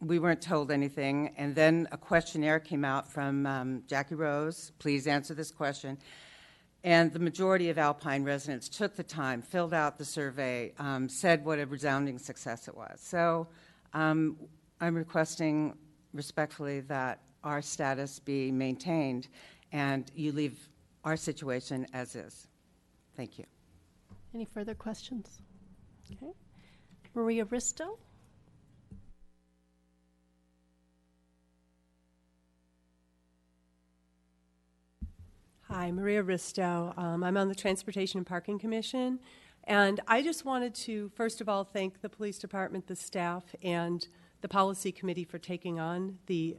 we weren't told anything. And then a questionnaire came out from Jackie Rose, please answer this question. And the majority of Alpine residents took the time, filled out the survey, said what a resounding success it was. So I'm requesting respectfully that our status be maintained and you leave our situation as is. Thank you. Any further questions? Okay. Maria Risto. Hi, Maria Risto. I'm on the Transportation and Parking Commission, and I just wanted to, first of all, thank the police department, the staff, and the policy committee for taking on the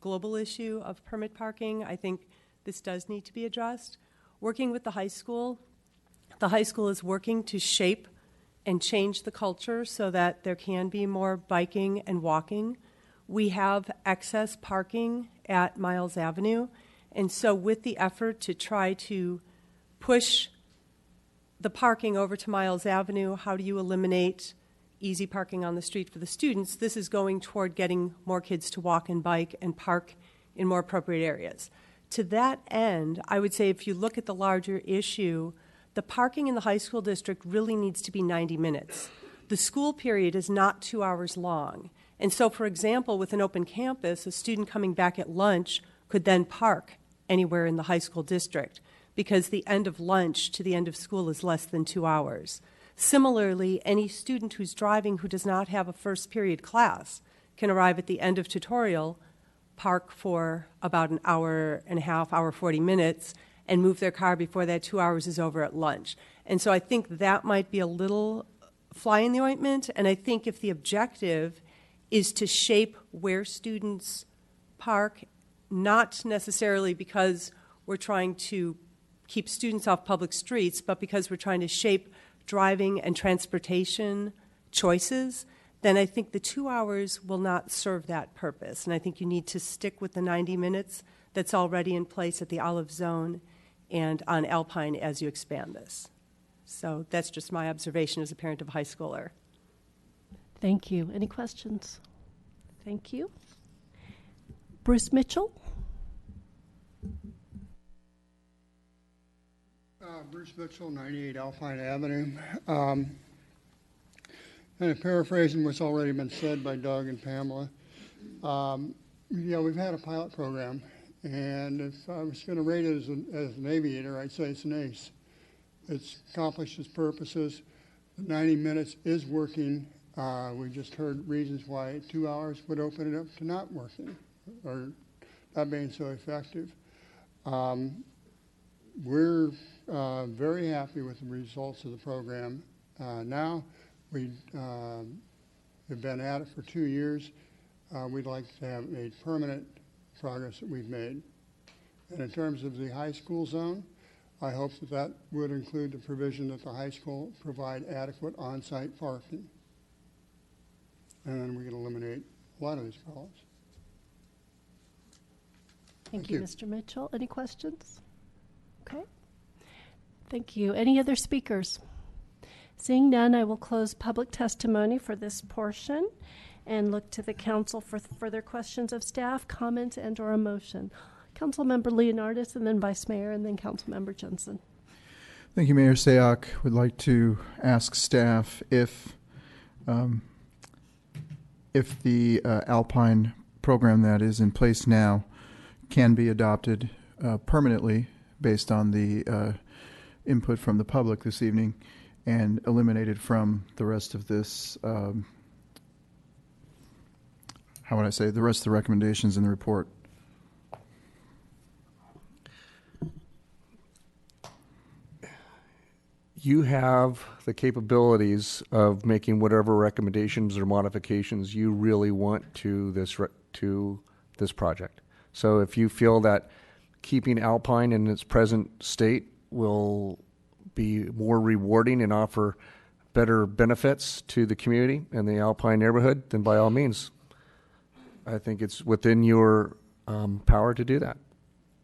global issue of permit parking. I think this does need to be addressed. Working with the high school is working to shape and change the culture so that there can be more biking and walking. We have excess parking at Miles Avenue. And so with the effort to try to push the parking over to Miles Avenue, how do you eliminate easy parking on the street for the students? This is going toward getting more kids to walk and bike and park in more appropriate areas. To that end, I would say if you look at the larger issue, the parking in the high school district really needs to be 90 minutes. The school period is not 2 hours long. And so, for example, with an open campus, a student coming back at lunch could then park anywhere in the high school district because the end of lunch to the end of school is less than 2 hours. Similarly, any student who's driving who does not have a first period class can arrive at the end of tutorial, park for about an hour and a half, hour 40 minutes, and move their car before that 2 hours is over at lunch. And so I think that might be a little fly in the ointment. And I think if the objective is to shape where students park, not necessarily because we're trying to keep students off public streets, but because we're trying to shape driving and transportation choices, then I think the 2 hours will not serve that purpose. And I think you need to stick with the 90 minutes that's already in place at the Olive Zone and on Alpine as you expand this. So that's just my observation as a parent of a high schooler. Thank you. Any questions? Thank you. Bruce Mitchell? Bruce Mitchell, 98 Alpine Avenue. And paraphrasing what's already been said by Doug and Pamela, we've had a pilot program, and if I was going to rate it as an aviator, I'd say it's an ace. It's accomplished its purposes. The 90 minutes is working. We just heard reasons why 2 hours would open it up to not working or not being so effective. We're very happy with the results of the program. Now we have been at it for 2 years. We'd like to have made permanent progress that we've made. And in terms of the high school zone, I hope that would include the provision that the high school provide adequate on-site parking. And then we can eliminate a lot of these problems. Thank you, Mr. Mitchell. Any questions? Okay. Thank you. Any other speakers? Seeing none, I will close public testimony for this portion and look to the council for further questions of staff, comments, and or a motion. Councilmember Leonardis, and then Vice Mayor, and then Councilmember Jensen. Thank you, Mayor Sayoc. Would like to ask staff if the Alpine program that is in place now can be adopted permanently based on the input from the public this evening and eliminated from the rest of this, the rest of the recommendations in the report. You have the capabilities of making whatever recommendations or modifications you really want to this project. So if you feel that keeping Alpine in its present state will be more rewarding and offer better benefits to the community and the Alpine neighborhood, then by all means, I think it's within your power to do that.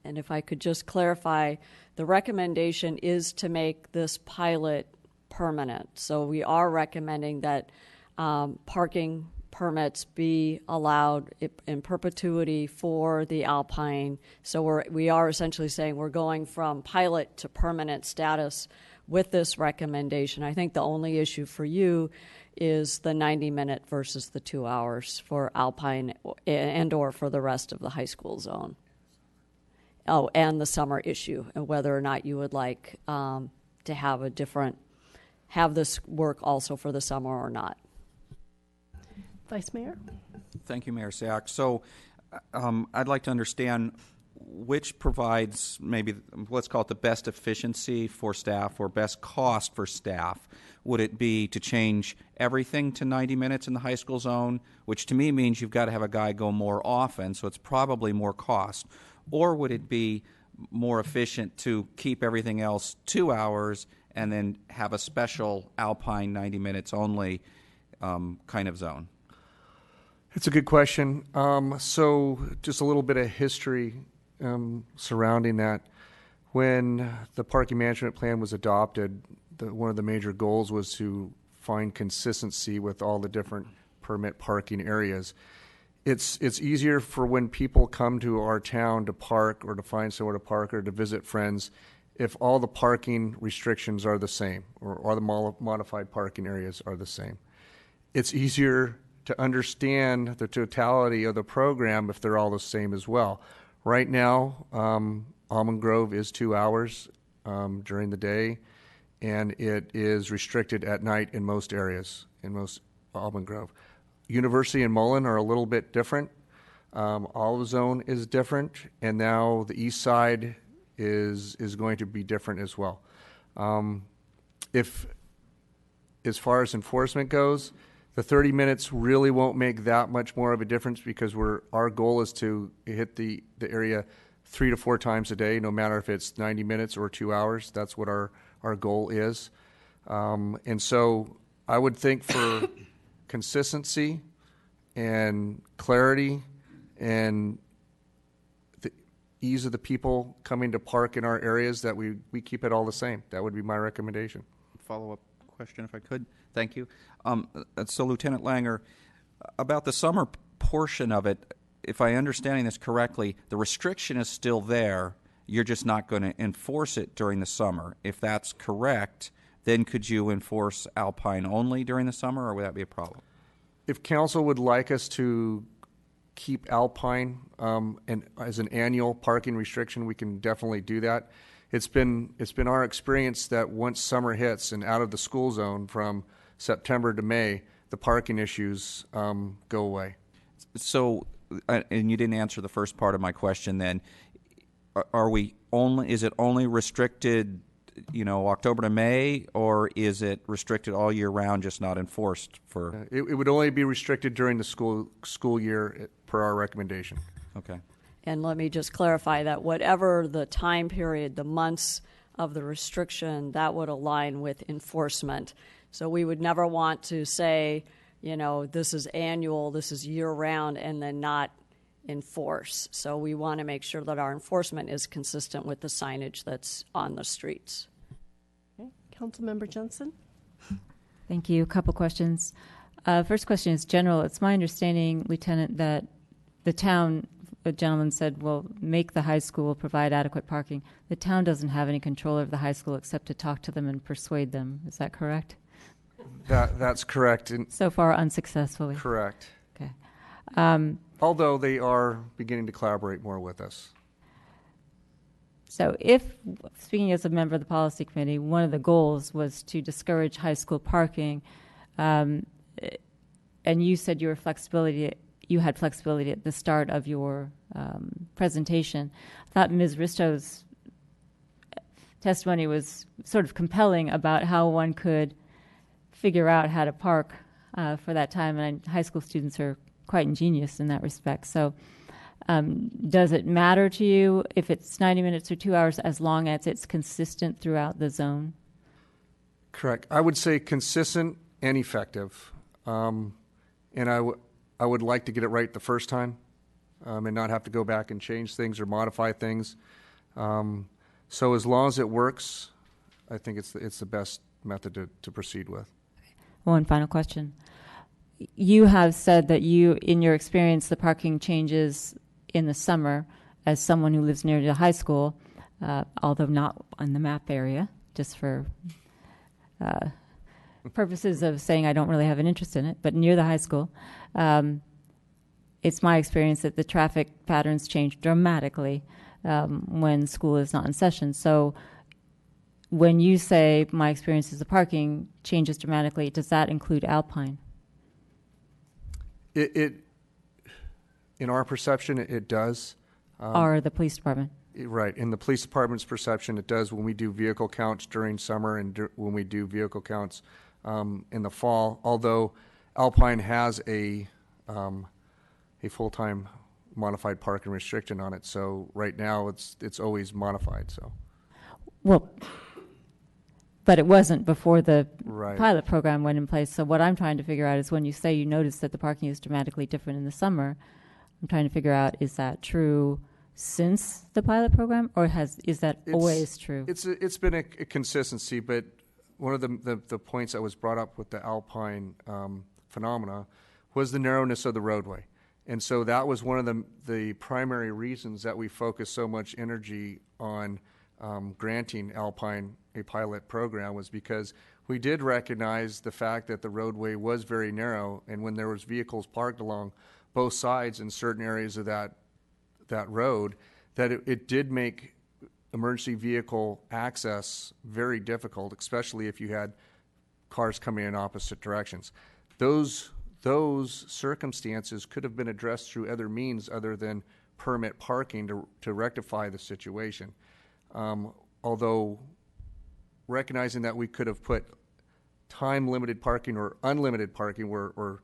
And if I could just clarify, the recommendation is to make this pilot permanent. So we are recommending that parking permits be allowed in perpetuity for the Alpine. So we are essentially saying we're going from pilot to permanent status with this recommendation. I think the only issue for you is the 90-minute versus the 2 hours for Alpine and or for the rest of the high school zone. Oh, and the summer issue, and whether or not you would like to have this work also for the summer or not. Vice Mayor? Thank you, Mayor Sayoc. So I'd like to understand which provides maybe, let's call it the best efficiency for staff or best cost for staff. Would it be to change everything to 90 minutes in the high school zone, which to me means you've got to have a guy go more often, so it's probably more cost? Or would it be more efficient to keep everything else 2 hours and then have a special Alpine 90 minutes only kind of zone? It's a good question. So just a little bit of history surrounding that. When the parking management plan was adopted, one of the major goals was to find consistency with all the different permit parking areas. It's easier for when people come to our town to park or to find somewhere to park or to visit friends if all the parking restrictions are the same or all the modified parking areas are the same. It's easier to understand the totality of the program if they're all the same as well. Right now, Almond Grove is 2 hours during the day, and it is restricted at night in most areas, in most Almond Grove. University and Mullen are a little bit different. Olive Zone is different, and now the east side is going to be different as well. if, as far as enforcement goes, the 30 minutes really won't make that much more of a difference because our goal is to hit the area 3 to 4 times a day, no matter if it's 90 minutes or 2 hours. That's what our goal is. And so I would think for consistency and clarity and the ease of the people coming to park in our areas, that we keep it all the same. That would be my recommendation. Follow-up question, if I could. Thank you. So, Lieutenant Langer, about the summer portion of it, if I'm understanding this correctly, the restriction is still there. You're just not going to enforce it during the summer. If that's correct, then could you enforce Alpine only during the summer, or would that be a problem? If council would like us to keep Alpine and as an annual parking restriction, we can definitely do that. It's been our experience that once summer hits and out of the school zone from September to May, the parking issues go away. So, and you didn't answer the first part of my question then. Is it only restricted, October to May, or is it restricted all year round, just not enforced for? It would only be restricted during the school year per our recommendation. Okay. And let me just clarify that whatever the time period, the months of the restriction, that would align with enforcement. So we would never want to say, this is annual, this is year-round, and then not enforce. So we want to make sure that our enforcement is consistent with the signage that's on the streets. Okay. Councilmember Johnson? Thank you. A couple questions. First question is general. It's my understanding, Lieutenant, that the town, a gentleman said, will make the high school provide adequate parking. The town doesn't have any control over the high school except to talk to them and persuade them. Is that correct? That's correct. So far, unsuccessfully. Correct. Okay. Although they are beginning to collaborate more with us. So speaking as a member of the policy committee, one of the goals was to discourage high school parking, and you said you had flexibility at the start of your presentation. I thought Ms. Risto's testimony was sort of compelling about how one could figure out how to park for that time, and high school students are quite ingenious in that respect. So does it matter to you if it's 90 minutes or 2 hours as long as it's consistent throughout the zone? Correct. I would say consistent and effective. And I would like to get it right the first time and not have to go back and change things or modify things. So as long as it works, I think it's the best method to proceed with. One final question. You have said that in your experience, the parking changes in the summer. As someone who lives near the high school, although not on the map area, just for purposes of saying I don't really have an interest in it, but near the high school, it's my experience that the traffic patterns change dramatically when school is not in session. So when you say my experience is the parking changes dramatically, does that include Alpine? In our perception, it does. Or the police department? Right. In the police department's perception, it does when we do vehicle counts during summer and when we do vehicle counts in the fall, although Alpine has a full-time modified parking restriction on it. So right now, it's always modified. So. Well, but it wasn't before the right. pilot program went in place. So what I'm trying to figure out is when you say you notice that the parking is dramatically different in the summer, I'm trying to figure out, is that true since the pilot program, or is that always true? It's been a consistency, but one of the points that was brought up with the Alpine phenomena was the narrowness of the roadway. And so that was one of the primary reasons that we focused so much energy on granting Alpine a pilot program, was because we did recognize the fact that the roadway was very narrow, and when there was vehicles parked along both sides in certain areas of that road, that it did make emergency vehicle access very difficult, especially if you had cars coming in opposite directions. Those circumstances could have been addressed through other means other than permit parking to rectify the situation. Although recognizing that we could have put time-limited parking or unlimited parking or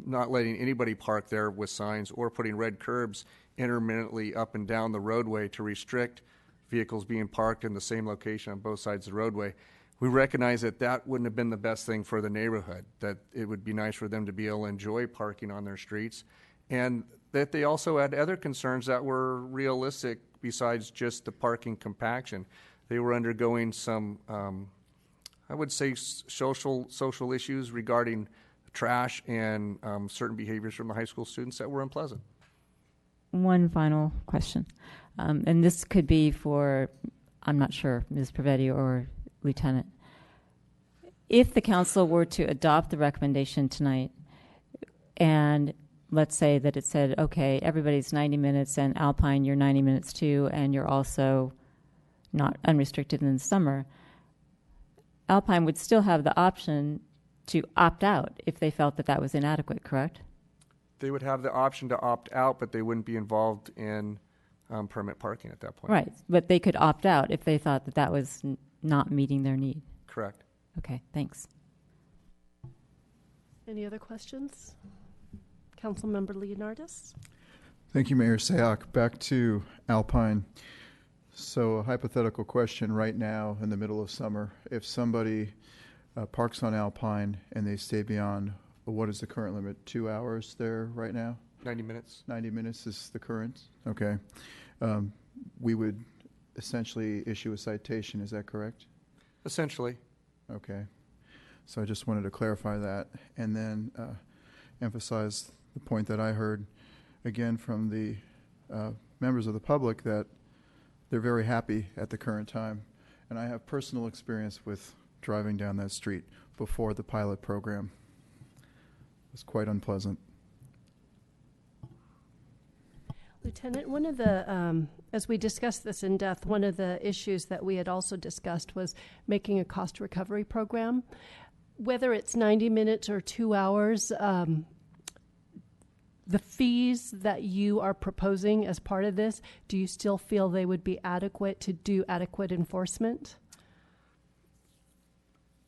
not letting anybody park there with signs, or putting red curbs intermittently up and down the roadway to restrict vehicles being parked in the same location on both sides of the roadway. We recognize that that wouldn't have been the best thing for the neighborhood, that it would be nice for them to be able to enjoy parking on their streets, and that they also had other concerns that were realistic besides just the parking compaction. They were undergoing some, I would say, social issues regarding trash and certain behaviors from the high school students that were unpleasant. One final question, and this could be for, I'm not sure, Ms. Pravetti or Lieutenant. If the council were to adopt the recommendation tonight, and let's say that it said, okay, everybody's 90 minutes, and Alpine, you're 90 minutes too, and you're also not unrestricted in the summer, Alpine would still have the option to opt out if they felt that that was inadequate, correct? They would have the option to opt out, but they wouldn't be involved in permit parking at that point. Right, but they could opt out if they thought that that was not meeting their need. Correct. Okay, thanks. Any other questions? Councilmember Leonardis? Thank you, Mayor Sayoc. Back to Alpine. So a hypothetical question right now in the middle of summer. If somebody parks on Alpine and they stay beyond, what is the current limit? 2 hours there right now? 90 minutes. 90 minutes is the current? Okay. We would essentially issue a citation, is that correct? Essentially. Okay. So I just wanted to clarify that and then emphasize the point that I heard again from the members of the public that they're very happy at the current time. And I have personal experience with driving down that street before the pilot program. It was quite unpleasant. Lieutenant, one of the, as we discussed this in depth, one of the issues that we had also discussed was making a cost recovery program. Whether it's 90 minutes or 2 hours, the fees that you are proposing as part of this, do you still feel they would be adequate to do adequate enforcement?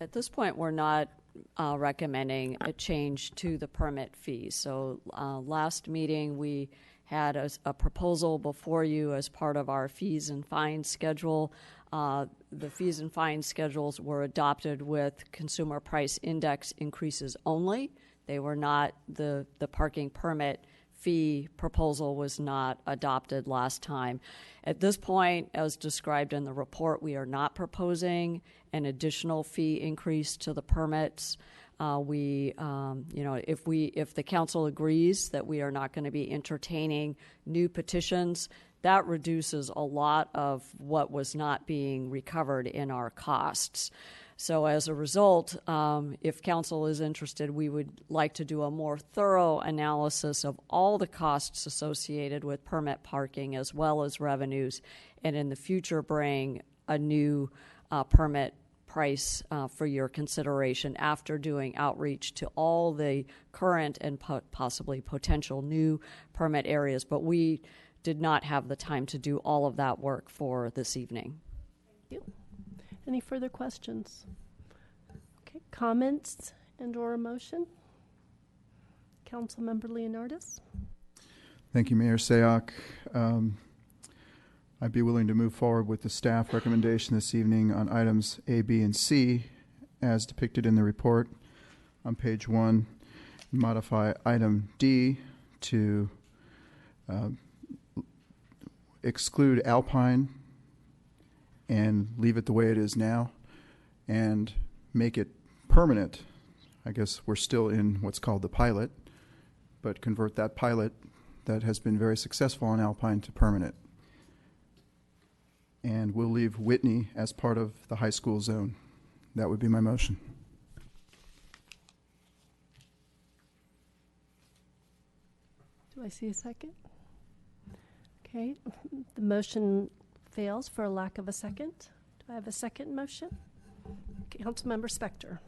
At this point, we're not recommending a change to the permit fees. So last meeting, we had a proposal before you as part of our fees and fines schedule. The fees and fines schedules were adopted with consumer price index increases only. They were not, the parking permit fee proposal was not adopted last time. At this point, as described in the report, we are not proposing an additional fee increase to the permits. If the council agrees that we are not going to be entertaining new petitions, that reduces a lot of what was not being recovered in our costs. So as a result, if council is interested, we would like to do a more thorough analysis of all the costs associated with permit parking as well as revenues, and in the future bring a new permit price for your consideration after doing outreach to all the current and possibly potential new permit areas. But we did not have the time to do all of that work for this evening. Thank you. Any further questions? Okay, comments and or a motion? Councilmember Leonardis? Thank you, Mayor Sayoc. I'd be willing to move forward with the staff recommendation this evening on items A, B, and C as depicted in the report on page 1. Modify item D to exclude Alpine and leave it the way it is now and make it permanent. I guess we're still in what's called the pilot, but convert that pilot that has been very successful on Alpine to permanent. And we'll leave Whitney as part of the high school zone. That would be my motion. Do I see a second? Okay, the motion fails for a lack of a second. Do I have a second motion? Councilmember Spector.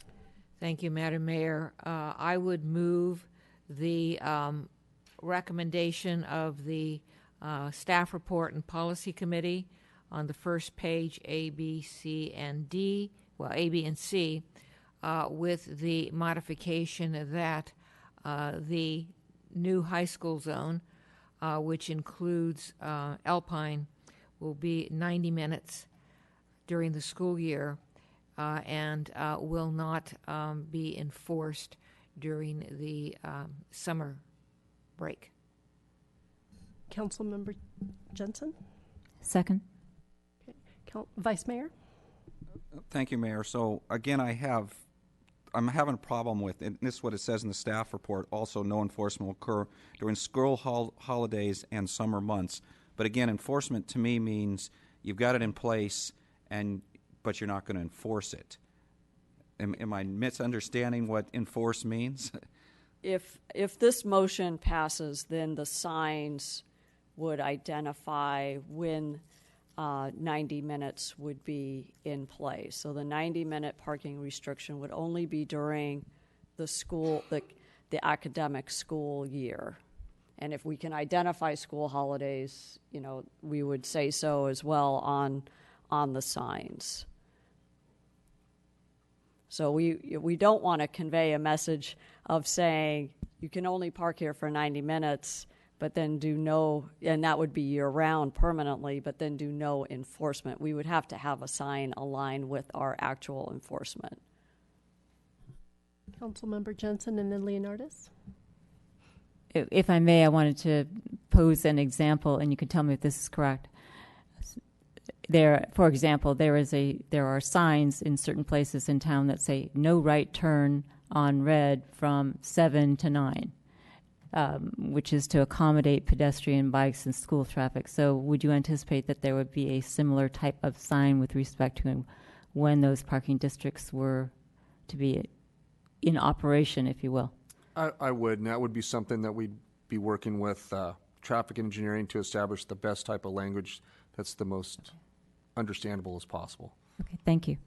Thank you, Madam Mayor. I would move the recommendation of the Staff Report and Policy Committee on the first page, A, B, C, and D, well, A, B, and C, with the modification that the new high school zone, which includes Alpine, will be 90 minutes during the school year and will not be enforced during the summer break. Councilmember Jensen? Second. Vice Mayor? Thank you, Mayor. So again, I'm having a problem with, and this is what it says in the staff report, also no enforcement will occur during school holidays and summer months. But again, enforcement to me means you've got it in place, but you're not going to enforce it. Am I misunderstanding what enforce means? If this motion passes, then the signs would identify when 90 minutes would be in place. So the 90-minute parking restriction would only be during the school, the academic school year. And if we can identify school holidays, we would say so as well on the signs. So we don't want to convey a message of saying you can only park here for 90 minutes, but then and that would be year-round permanently, but then do no enforcement. We would have to have a sign aligned with our actual enforcement. Councilmember Jensen and then Leonardis. If I may, I wanted to pose an example, and you can tell me if this is correct. For example, there are signs in certain places in town that say no right turn on red from 7 to 9. Which is to accommodate pedestrian, bikes, and school traffic. So would you anticipate that there would be a similar type of sign with respect to when those parking districts were to be in operation, if you will? I would, and that would be something that we'd be working with traffic engineering to establish the best type of language that's the most understandable as possible. Okay, thank you.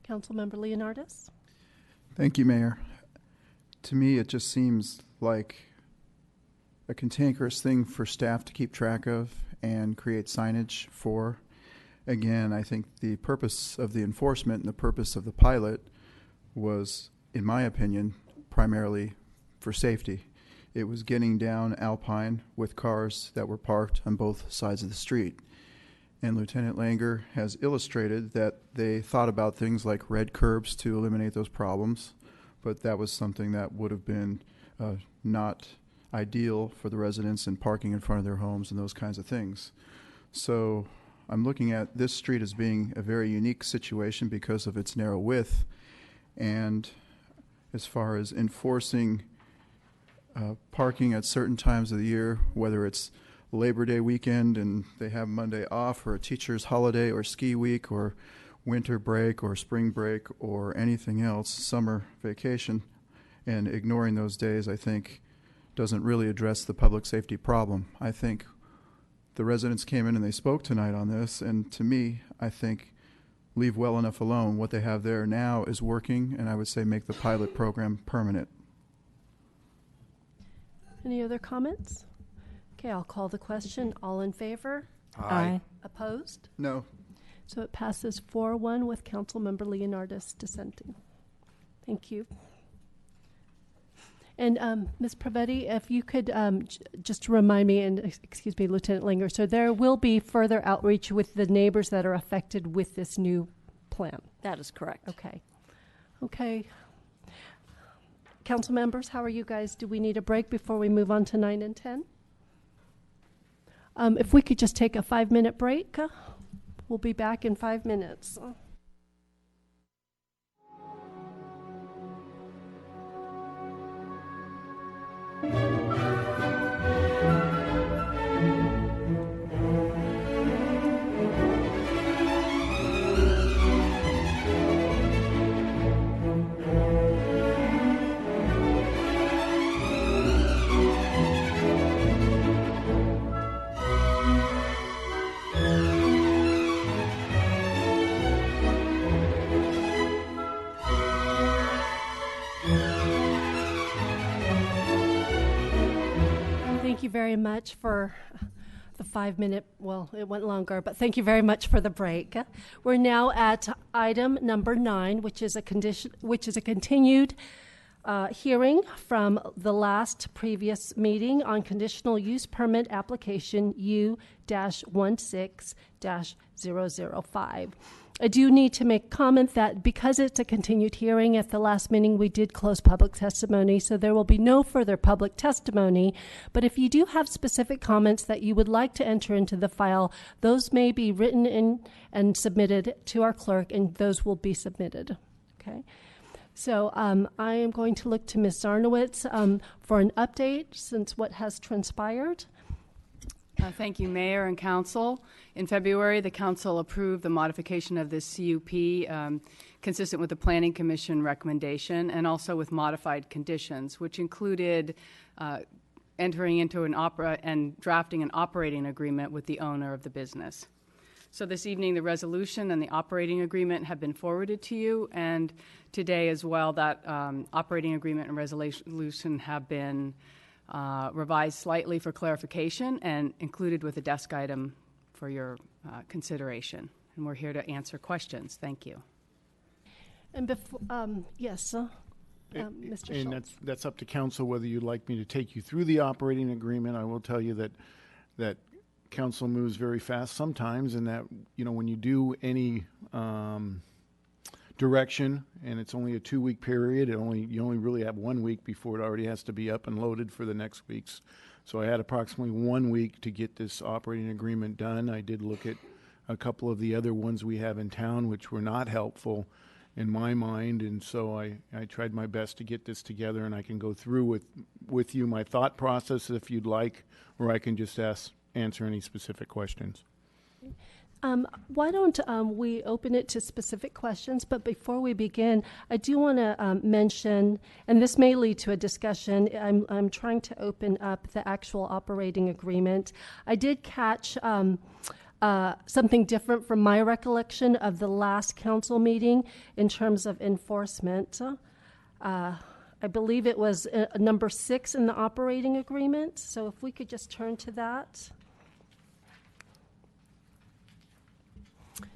Councilmember Leonardis. Thank you, Mayor. To me, it just seems like a cantankerous thing for staff to keep track of and create signage for. Again, I think the purpose of the enforcement and the purpose of the pilot was, in my opinion, primarily for safety. It was getting down Alpine with cars that were parked on both sides of the street. And Lieutenant Langer has illustrated that they thought about things like red curbs to eliminate those problems, but that was something that would have been not ideal for the residents and parking in front of their homes and those kinds of things. So I'm looking at this street as being a very unique situation because of its narrow width. And as far as enforcing parking at certain times of the year, whether it's Labor Day weekend and they have Monday off, or a teacher's holiday, or ski week, or winter break, or spring break, or anything else, summer vacation, and ignoring those days, I think, doesn't really address the public safety problem. I think the residents came in and they spoke tonight on this, and to me, I think leave well enough alone. What they have there now is working, and I would say make the pilot program permanent. Any other comments? Okay, I'll call the question. All in favor? Aye. Opposed? No. So it passes 4-1 with Councilmember Leonardis dissenting. Thank you. And Ms. Pravetti, if you could just remind me, and excuse me, Lieutenant Langer, so there will be further outreach with the neighbors that are affected with this new plan? That is correct. Okay. Okay. Council members, how are you guys? Do we need a break before we move on to 9 and 10? If we could just take a 5-minute break, we'll be back in 5 minutes. Thank you very much for the 5-minute, well, it went longer, but thank you very much for the break. We're now at item number 9, which is a continued hearing from the last previous meeting on conditional use permit application U-16-005. I do need to make comment that because it's a continued hearing, at the last meeting we did close public testimony, so there will be no further public testimony. But if you do have specific comments that you would like to enter into the file, those may be written in and submitted to our clerk, and those will be submitted. Okay. So I am going to look to Ms. Zarnowitz for an update since what has transpired. Thank you, Mayor and Council. In February, the Council approved the modification of this CUP consistent with the Planning Commission recommendation and also with modified conditions, which included entering into and drafting an operating agreement with the owner of the business. So this evening, the resolution and the operating agreement have been forwarded to you, and today as well, that operating agreement and resolution have been revised slightly for clarification and included with a desk item for your consideration. And we're here to answer questions. Thank you. And before, yes, Mr. Schultz. And that's up to council whether you'd like me to take you through the operating agreement. I will tell you that council moves very fast sometimes, and that when you do any direction, and it's only a 2-week period. You only really have 1 week before it already has to be up and loaded for the next week's. So I had approximately 1 week to get this operating agreement done. I did look at a couple of the other ones we have in town, which were not helpful in my mind, and so I tried my best to get this together, and I can go through with you my thought process if you'd like, or I can just answer any specific questions. Why don't we open it to specific questions? But before we begin, I do want to mention, and this may lead to a discussion, I'm trying to open up the actual operating agreement. I did catch something different from my recollection of the last council meeting in terms of enforcement. I believe it was number 6 in the operating agreement. So if we could just turn to that.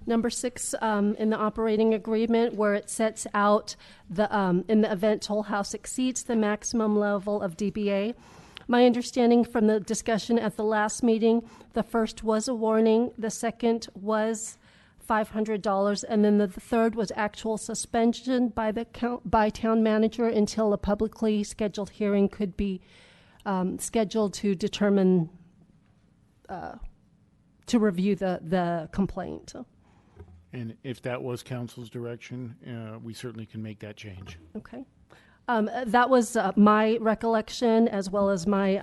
Number 6 in the operating agreement, where it sets out in the event Toll House exceeds the maximum level of DBA. My understanding from the discussion at the last meeting, the first was a warning, the second was $500, and then the third was actual suspension by town manager until a publicly scheduled hearing could be scheduled to determine to review the complaint. And if that was council's direction, we certainly can make that change. Okay. That was my recollection, as well as my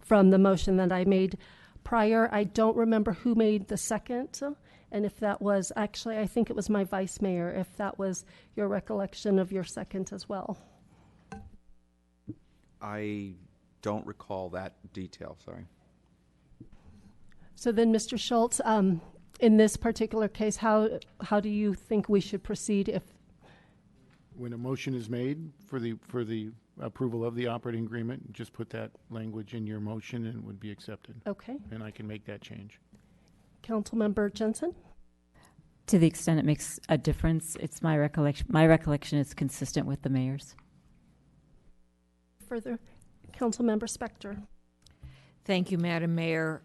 from the motion that I made prior. I don't remember who made the second, and if that was actually, I think it was my vice mayor, if that was your recollection of your second as well. I don't recall that detail, sorry. So then, Mr. Schultz, in this particular case, how do you think we should proceed if? When a motion is made for the approval of the operating agreement, just put that language in your motion and it would be accepted. Okay. And I can make that change. Councilmember Jensen? To the extent it makes a difference, it's my recollection. My recollection is consistent with the mayor's. Further, Councilmember Spector. Thank you, Madam Mayor.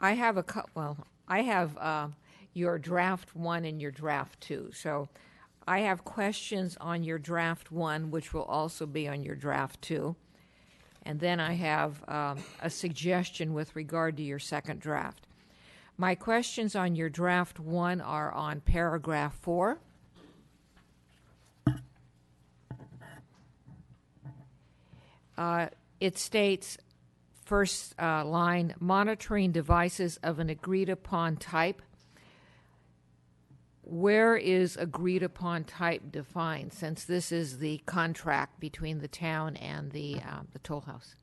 I have your draft 1 and your draft 2. So I have questions on your draft 1, which will also be on your draft 2. And then I have a suggestion with regard to your second draft. My questions on your draft 1 are on paragraph 4. It states, first line, monitoring devices of an agreed upon type. Where is agreed upon type defined, since this is the contract between the town and the toll house?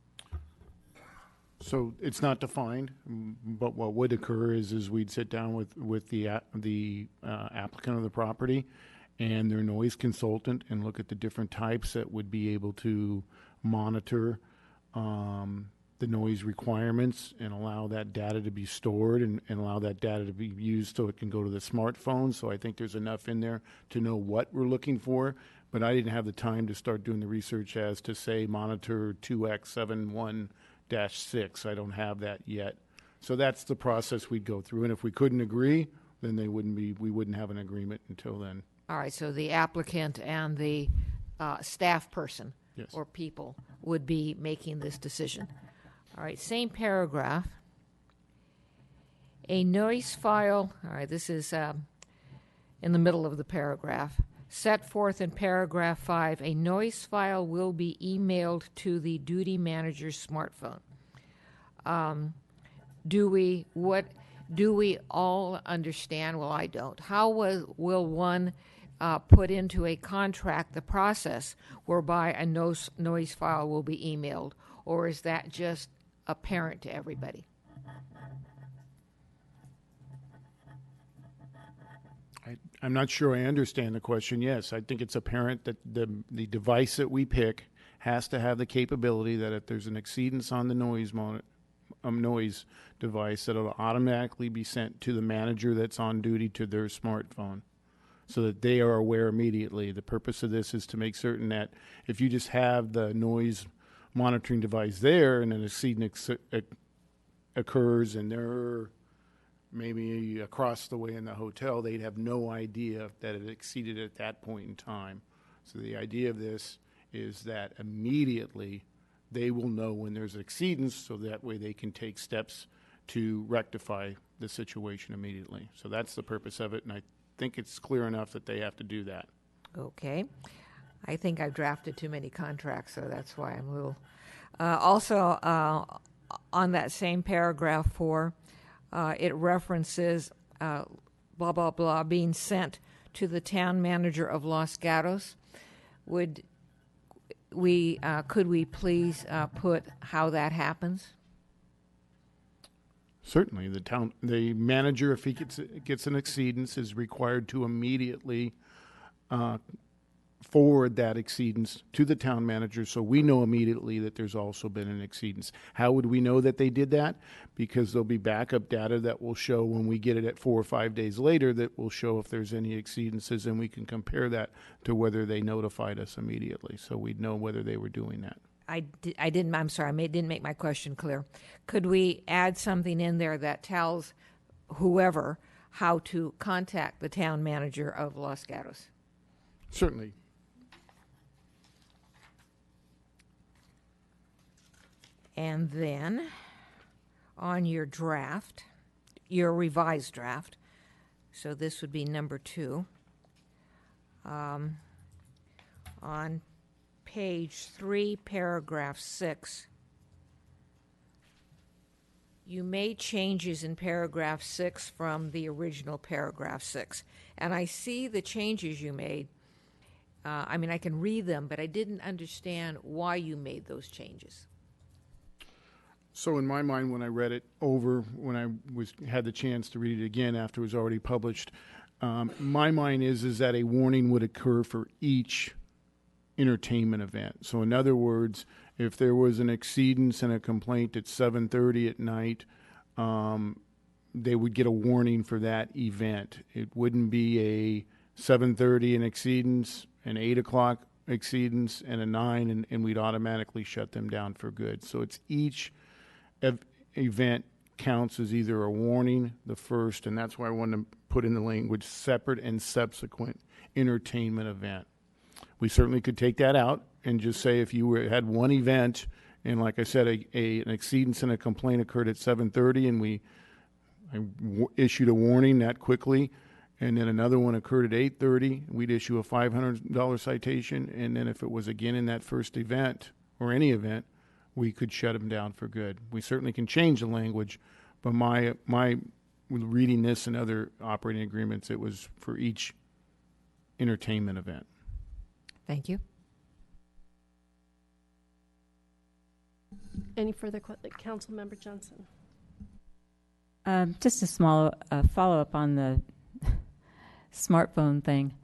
So it's not defined, but what would occur is we'd sit down with the applicant of the property and their noise consultant and look at the different types that would be able to monitor the the noise requirements and allow that data to be stored and allow that data to be used so it can go to the smartphone. So I think there's enough in there to know what we're looking for. But I didn't have the time to start doing the research as to, say, monitor 2X71-6. I don't have that yet. So that's the process we'd go through. And if we couldn't agree, then we wouldn't have an agreement until then. All right, so the applicant and the staff person Yes. or people would be making this decision. All right, same paragraph. A noise file, all right, this is in the middle of the paragraph. Set forth in paragraph 5, a noise file will be emailed to the duty manager's smartphone. Do we all understand? Well, I don't. How will one put into a contract the process whereby a noise file will be emailed, or is that just apparent to everybody? I'm not sure I understand the question. Yes, I think it's apparent that the device that we pick has to have the capability that if there's an exceedance on the noise device, that it'll automatically be sent to the manager that's on duty to their smartphone so that they are aware immediately. The purpose of this is to make certain that if you just have the noise monitoring device there and an exceedance occurs and they're maybe across the way in the hotel, they'd have no idea that it exceeded at that point in time. So the idea of this is that immediately they will know when there's exceedance, so that way they can take steps to rectify the situation immediately. So that's the purpose of it, and I think it's clear enough that they have to do that. Okay. I think I've drafted too many contracts, so that's why I'm a little... also, on that same paragraph 4, it references blah, blah, blah being sent to the town manager of Los Gatos. Could we please put how that happens? Certainly, the manager, if he gets an exceedance, is required to immediately forward that exceedance to the town manager, so we know immediately that there's also been an exceedance. How would we know that they did that? Because there'll be backup data that will show when we get it at 4 or 5 days later that will show if there's any exceedances, and we can compare that to whether they notified us immediately, so we'd know whether they were doing that. I'm sorry, I didn't make my question clear. Could we add something in there that tells whoever how to contact the town manager of Los Gatos? Certainly. And then on your draft, your revised draft, so this would be number 2, on page 3, paragraph 6, you made changes in paragraph 6 from the original paragraph 6. And I see the changes you made. I can read them, but I didn't understand why you made those changes. So in my mind, when I read it over, when I had the chance to read it again after it was already published, my mind is that a warning would occur for each entertainment event. So in other words, if there was an exceedance and a complaint at 7:30 at night, they would get a warning for that event. It wouldn't be a 7:30 an exceedance, an 8 o'clock exceedance, and a 9, and we'd automatically shut them down for good. So it's each event counts as either a warning, the first, and that's why I wanted to put in the language separate and subsequent entertainment event. We certainly could take that out and just say if you had one event, and like I said, an exceedance and a complaint occurred at 7:30, and I issued a warning that quickly, and then another one occurred at 8:30, we'd issue a $500 citation, and then if it was again in that first event or any event, we could shut them down for good. We certainly can change the language, but my reading this and other operating agreements, it was for each entertainment event. Thank you. Any further Council Member Johnson? Just a small follow-up on the smartphone thing.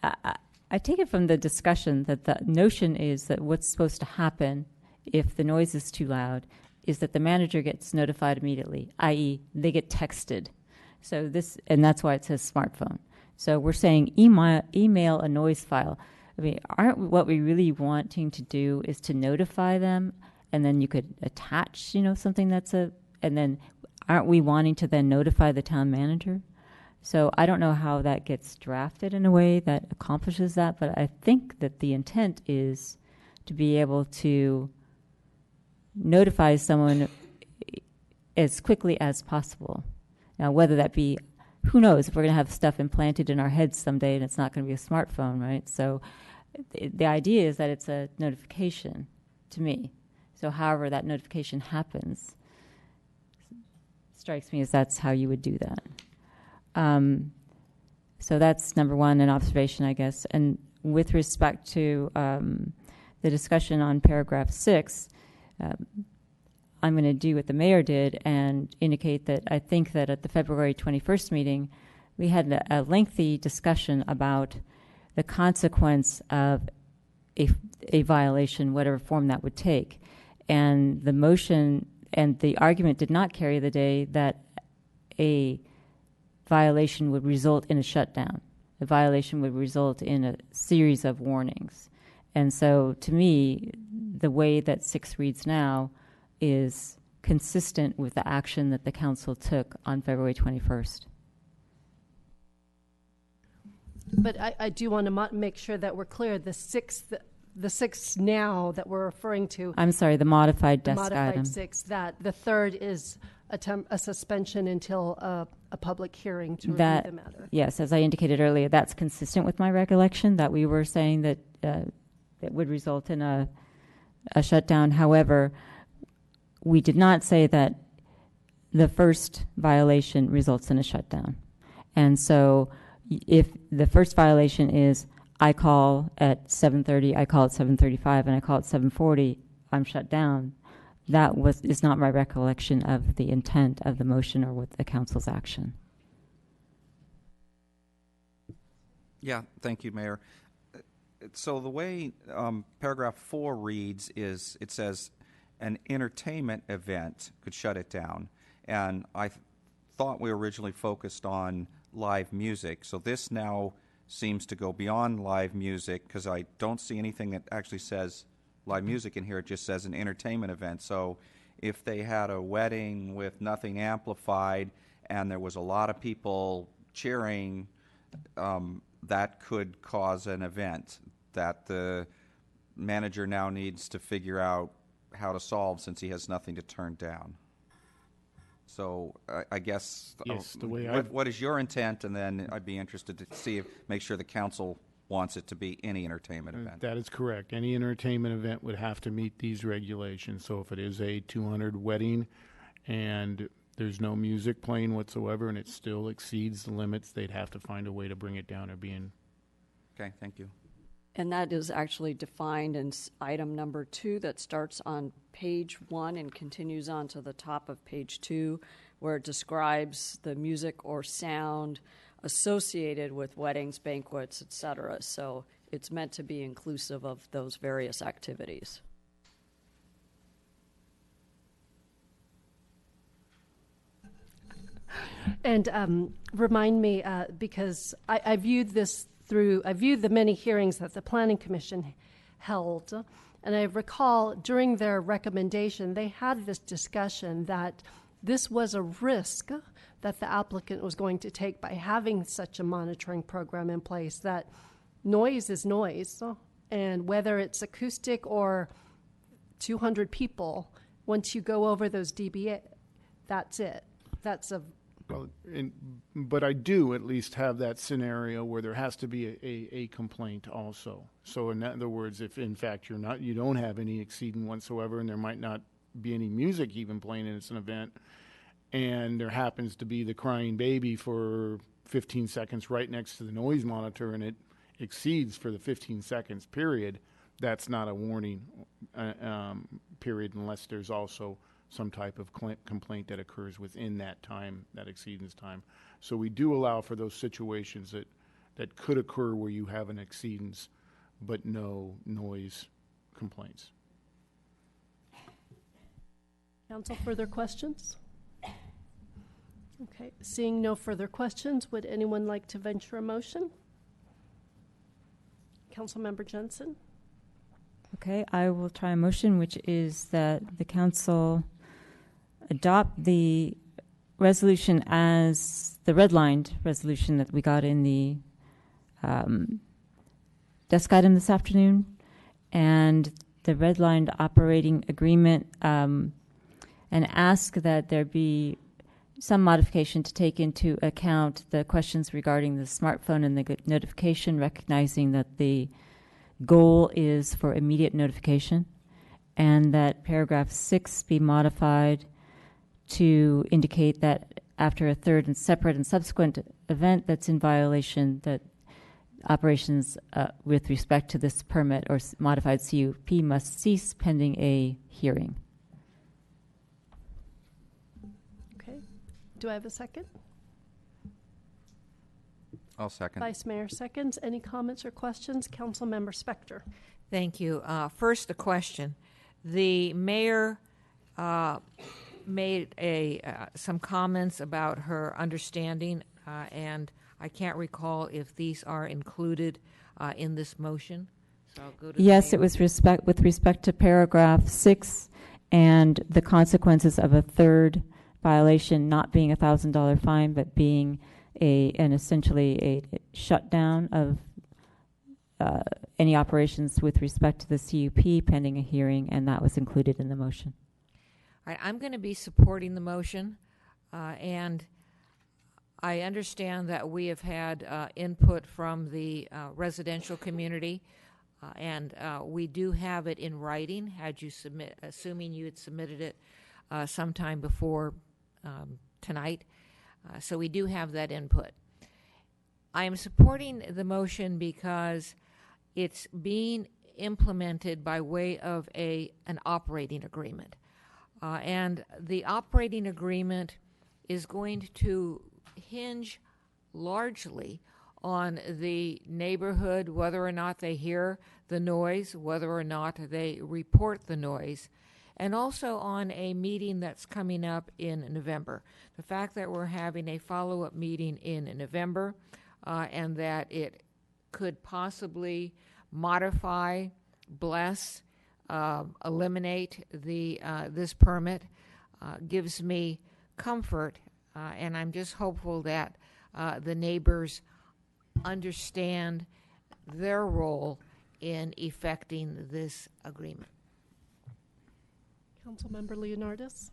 I take it from the discussion that the notion is that what's supposed to happen if the noise is too loud is that the manager gets notified immediately, i.e., they get texted. So and that's why it says smartphone. So we're saying email a noise file. I mean, aren't what we really wanting to do is to notify them, and then you could attach, something and then aren't we wanting to then notify the town manager? So I don't know how that gets drafted in a way that accomplishes that, but I think that the intent is to be able to notify someone as quickly as possible. Now, whether that be, who knows, if we're going to have stuff implanted in our heads someday and it's not going to be a smartphone, right? So the idea is that it's a notification to me. So however that notification happens, strikes me as that's how you would do that. So that's number one, an observation, I guess. And with respect to the discussion on paragraph 6, I'm going to do what the mayor did and indicate that I think that at the February 21st meeting, we had a lengthy discussion about the consequence of a violation, whatever form that would take. And the motion and the argument did not carry the day that a violation would result in a shutdown. A violation would result in a series of warnings. And so to me, the way that 6 reads now is consistent with the action that the council took on February 21st. But I do want to make sure that we're clear. The six now that we're referring to. I'm sorry, the modified desk modified item. 6. That the third is a suspension until a public hearing to review the matter. Yes, as I indicated earlier, that's consistent with my recollection that we were saying that it would result in a shutdown. However, we did not say that the first violation results in a shutdown. And so if the first violation is I call at 7:30, I call at 7:35, and I call at 7:40, I'm shut down, that is not my recollection of the intent of the motion or with the council's action. Yeah, thank you, Mayor. So the way paragraph 4 reads is it says an entertainment event could shut it down. And I thought we originally focused on live music. So this now seems to go beyond live music because I don't see anything that actually says live music in here. It just says an entertainment event. So if they had a wedding with nothing amplified and there was a lot of people cheering, that could cause an event that the manager now needs to figure out how to solve since he has nothing to turn down. So I guess Yes, the way what is your intent? And then I'd be interested to see make sure the council wants it to be any entertainment event. That is correct. Any entertainment event would have to meet these regulations. So if it is a 200 wedding and there's no music playing whatsoever and it still exceeds the limits, they'd have to find a way to bring it down or be in. Okay, thank you. And that is actually defined in item number 2 that starts on page 1 and continues on to the top of page 2, where it describes the music or sound associated with weddings, banquets, etc. So it's meant to be inclusive of those various activities. And remind me, because I viewed this I viewed the many hearings that the Planning Commission held, and I recall during their recommendation, they had this discussion that this was a risk that the applicant was going to take by having such a monitoring program in place, that noise is noise, and whether it's acoustic or 200 people, once you go over those dBA, that's it. That's a Well, but I do at least have that scenario where there has to be a complaint also. So in other words, if in fact you don't have any exceeding whatsoever, and there might not be any music even playing and it's an event, and there happens to be the crying baby for 15 seconds right next to the noise monitor, and it exceeds for the 15 seconds period, that's not a warning period unless there's also some type of complaint that occurs within that time, that exceedance time. So we do allow for those situations that could occur where you have an exceedance but no noise complaints. Council, further questions? Okay, seeing no further questions, would anyone like to venture a motion? Councilmember Jensen? Okay, I will try a motion, which is that the council adopt the resolution as the redlined resolution that we got in the desk item this afternoon, and the redlined operating agreement, and ask that there be some modification to take into account the questions regarding the smartphone and the notification, recognizing that the goal is for immediate notification, and that paragraph 6 be modified to indicate that after a third and separate and subsequent event that's in violation, that operations with respect to this permit or modified CUP must cease pending a hearing. Okay. Do I have a second? I'll second. Vice Mayor seconds. Any comments or questions? Councilmember Spector. Thank you. First, a question. The mayor made some comments about her understanding, and I can't recall if these are included in this motion. So I'll go to yes, it was with respect to paragraph 6 and the consequences of a third violation not being a $1,000 fine, but being essentially a shutdown of any operations with respect to the CUP pending a hearing, and that was included in the motion. I'm going to be supporting the motion, and I understand that we have had input from the residential community, and we do have it in writing, assuming you had submitted it sometime before tonight. So we do have that input. I am supporting the motion because it's being implemented by way of an operating agreement. And the operating agreement is going to hinge largely on the neighborhood, whether or not they hear the noise, whether or not they report the noise, and also on a meeting that's coming up in November. The fact that we're having a follow-up meeting in November and that it could possibly modify, bless, eliminate this permit gives me comfort, and I'm just hopeful that the neighbors understand their role in effecting this agreement. Councilmember Leonardis.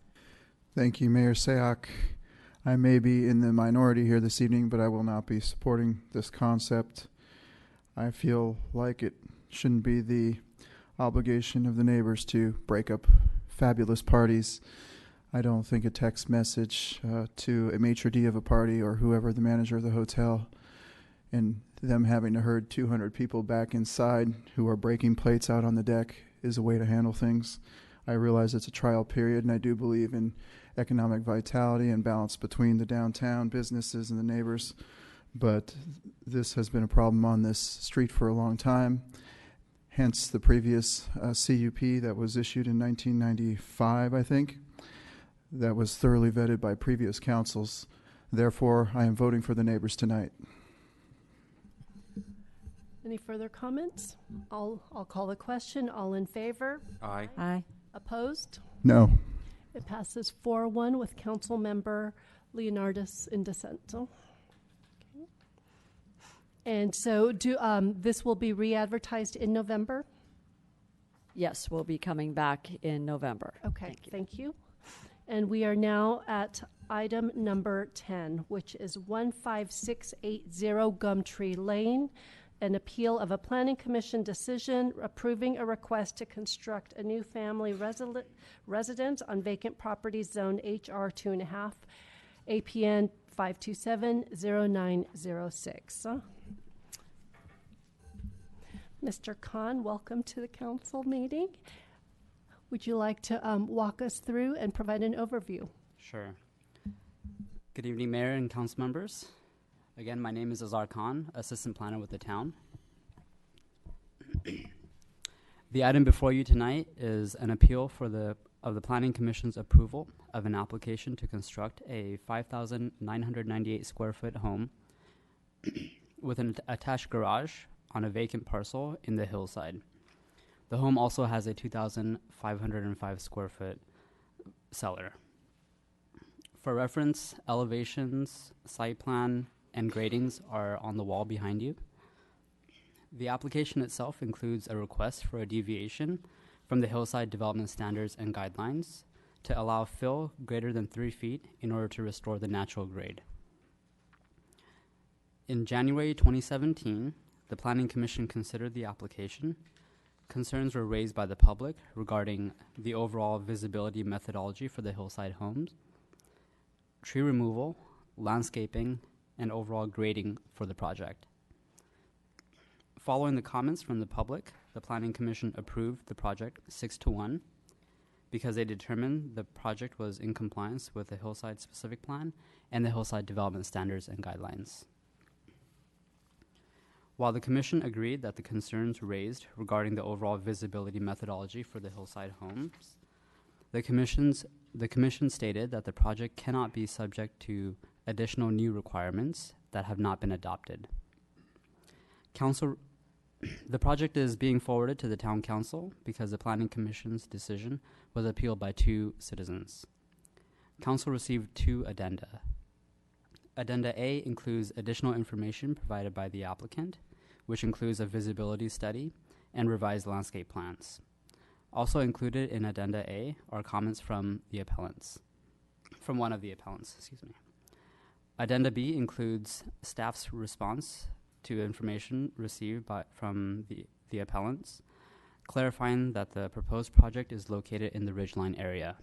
Thank you, Mayor Sayoc. I may be in the minority here this evening, but I will not be supporting this concept. I feel like it shouldn't be the obligation of the neighbors to break up fabulous parties. I don't think a text message to a maitre d' of a party or whoever the manager of the hotel and them having to herd 200 people back inside who are breaking plates out on the deck is a way to handle things. I realize it's a trial period, and I do believe in economic vitality and balance between the downtown businesses and the neighbors, but this has been a problem on this street for a long time, hence the previous CUP that was issued in 1995, I think, that was thoroughly vetted by previous councils. Therefore, I am voting for the neighbors tonight. Any further comments? I'll call the question. All in favor? Aye. Aye. Opposed? No. It passes 4-1 with Councilmember Leonardis in dissent. Okay. And so this will be re-advertised in November? Yes, we'll be coming back in November. Okay, thank you. And we are now at item number 10, which is 15680 Gumtree Lane, an appeal of a planning commission decision approving a request to construct a new family residence on vacant property zone HR 2.5, APN 5270906. Mr. Khan, welcome to the council meeting. Would you like to walk us through and provide an overview? Sure. Good evening, Mayor and council members. Again, my name is Azar Khan, Assistant Planner with the town. The item before you tonight is an appeal for the of the Planning Commission's approval of an application to construct a 5,998 square foot home with an attached garage on a vacant parcel in the hillside. The home also has a 2,505 square foot cellar. For reference, elevations, site plan, and gradings are on the wall behind you. The application itself includes a request for a deviation from the hillside development standards and guidelines to allow fill greater than 3 feet in order to restore the natural grade. In January 2017, the Planning Commission considered the application. Concerns were raised by the public regarding the overall visibility methodology for the hillside homes, tree removal, landscaping, and overall grading for the project. Following the comments from the public, the Planning Commission approved the project 6-1 because they determined the project was in compliance with the hillside specific plan and the hillside development standards and guidelines. While the Commission agreed that the concerns raised regarding the overall visibility methodology for the hillside homes, the Commission stated that the project cannot be subject to additional new requirements that have not been adopted. The project is being forwarded to the Town Council because the Planning Commission's decision was appealed by 2 citizens. Council received 2 addenda. Addenda A includes additional information provided by the applicant, which includes a visibility study and revised landscape plans. Also included in Addenda A are comments from one of the appellants, Addenda B includes staff's response to information received from the appellants, clarifying that the proposed project is located in the Ridgeline area.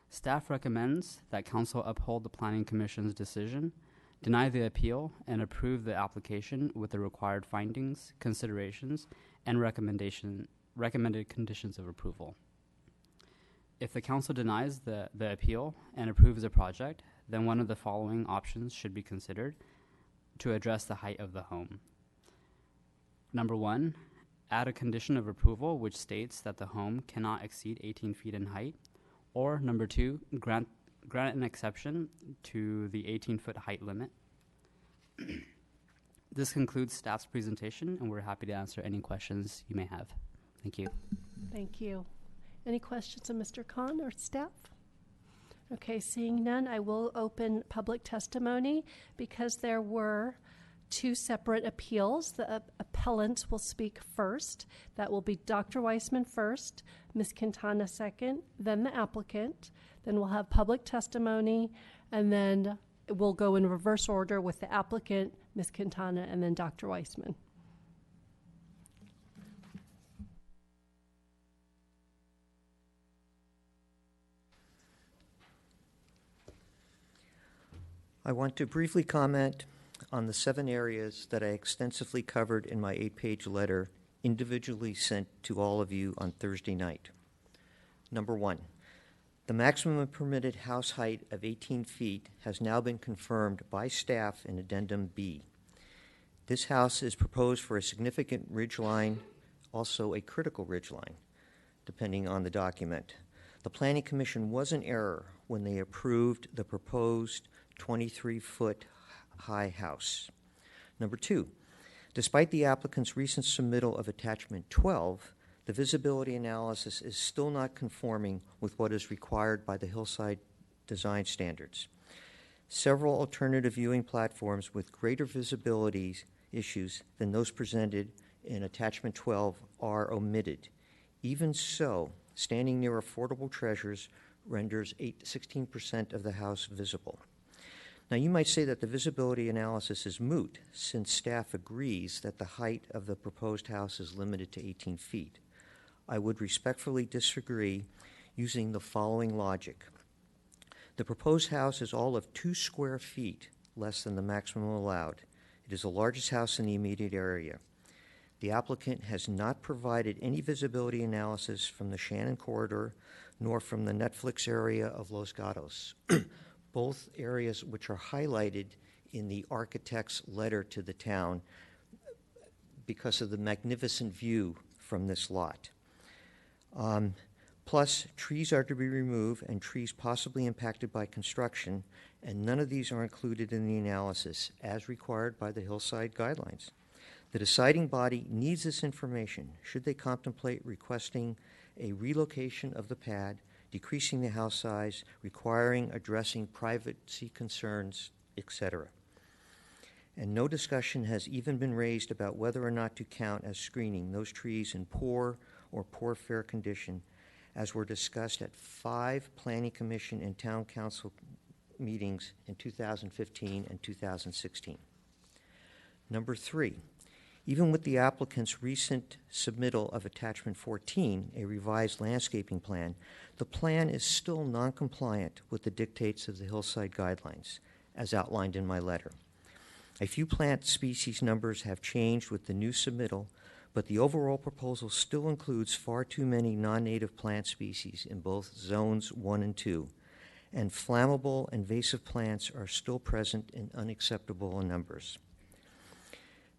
Staff recommends that Council uphold the Planning Commission's decision, deny the appeal, and approve the application with the required findings, considerations, and recommended conditions of approval. If the Council denies the appeal and approves the project, then one of the following options should be considered to address the height of the home. Number 1, add a condition of approval which states that the home cannot exceed 18 feet in height, or number 2, grant an exception to the 18-foot height limit. This concludes staff's presentation, and we're happy to answer any questions you may have. Thank you. Thank you. Any questions of Mr. Khan or staff? Okay, seeing none, I will open public testimony. Because there were 2 separate appeals, the appellants will speak first. That will be Dr. Weissman first, Ms. Quintana second, then the applicant. Then we'll have public testimony, and then we'll go in reverse order with the applicant, Ms. Quintana, and then Dr. Weissman. I want to briefly comment on the 7 areas that I extensively covered in my 8-page letter individually sent to all of you on Thursday night. Number 1, the maximum permitted house height of 18 feet has now been confirmed by staff in Addendum B. This house is proposed for a significant ridgeline, also a critical ridgeline, depending on the document. The Planning Commission was in error when they approved the proposed 23-foot high house. Number 2, despite the applicant's recent submittal of Attachment 12, the visibility analysis is still not conforming with what is required by the hillside design standards. Several alternative viewing platforms with greater visibility issues than those presented in Attachment 12 are omitted. Even so, standing near affordable treasures renders 16% of the house visible. Now, you might say that the visibility analysis is moot, since staff agrees that the height of the proposed house is limited to 18 feet. I would respectfully disagree using the following logic. The proposed house is all of 2 square feet less than the maximum allowed. It is the largest house in the immediate area. The applicant has not provided any visibility analysis from the Shannon Corridor nor from the Netflix area of Los Gatos. Both areas which are highlighted in the architect's letter to the town because of the magnificent view from this lot. Plus, trees are to be removed and trees possibly impacted by construction, and none of these are included in the analysis as required by the Hillside Guidelines. The deciding body needs this information should they contemplate requesting a relocation of the pad, decreasing the house size, requiring addressing privacy concerns, etc. And no discussion has even been raised about whether or not to count as screening those trees in poor or poor fair condition, as were discussed at 5 Planning Commission and Town Council meetings in 2015 and 2016. Number 3, even with the applicant's recent submittal of Attachment 14, a revised landscaping plan, the plan is still non-compliant with the dictates of the Hillside Guidelines, as outlined in my letter. A few plant species numbers have changed with the new submittal, but the overall proposal still includes far too many non-native plant species in both zones 1 and 2, and flammable invasive plants are still present in unacceptable numbers.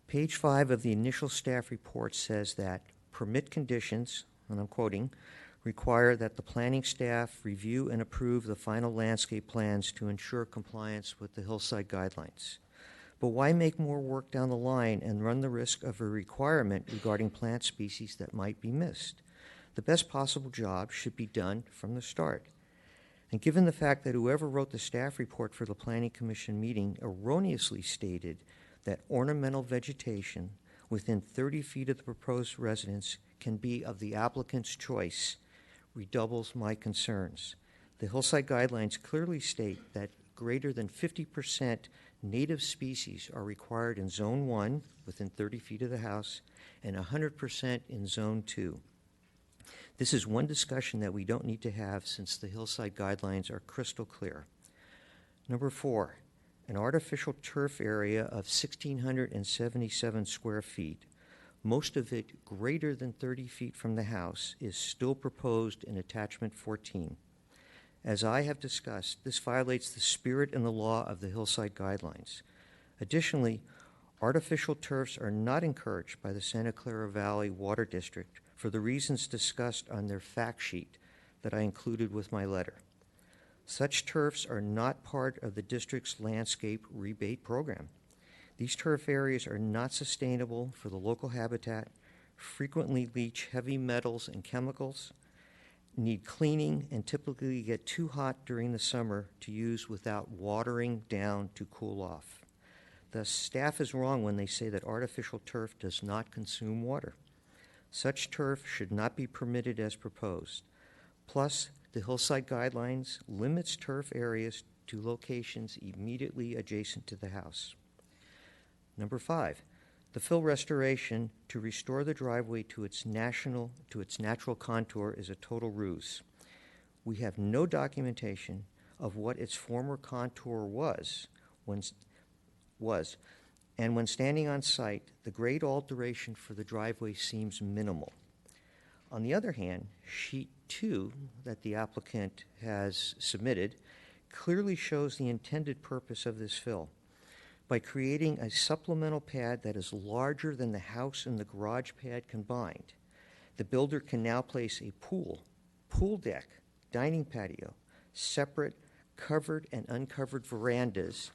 Page 5 of the initial staff report says that permit conditions, and I'm quoting, require that the planning staff review and approve the final landscape plans to ensure compliance with the Hillside Guidelines. But why make more work down the line and run the risk of a requirement regarding plant species that might be missed? The best possible job should be done from the start. And given the fact that whoever wrote the staff report for the Planning Commission meeting erroneously stated that ornamental vegetation within 30 feet of the proposed residence can be of the applicant's choice, redoubles my concerns. The Hillside Guidelines clearly state that greater than 50% native species are required in Zone 1, within 30 feet of the house, and 100% in Zone 2. This is one discussion that we don't need to have since the Hillside Guidelines are crystal clear. Number 4, an artificial turf area of 1,677 square feet, most of it greater than 30 feet from the house, is still proposed in Attachment 14. As I have discussed, this violates the spirit and the law of the Hillside Guidelines. Additionally, artificial turfs are not encouraged by the Santa Clara Valley Water District for the reasons discussed on their fact sheet that I included with my letter. Such turfs are not part of the district's landscape rebate program. These turf areas are not sustainable for the local habitat, frequently leach heavy metals and chemicals, need cleaning, and typically get too hot during the summer to use without watering down to cool off. Thus, staff is wrong when they say that artificial turf does not consume water. Such turf should not be permitted as proposed. Plus, the Hillside Guidelines limits turf areas to locations immediately adjacent to the house. Number 5, the fill restoration to restore the driveway to its natural contour is a total ruse. We have no documentation of what its former contour was, and when standing on site, the grade alteration for the driveway seems minimal. On the other hand, sheet 2 that the applicant has submitted clearly shows the intended purpose of this fill. By creating a supplemental pad that is larger than the house and the garage pad combined, the builder can now place a pool deck, dining patio, separate covered and uncovered verandas,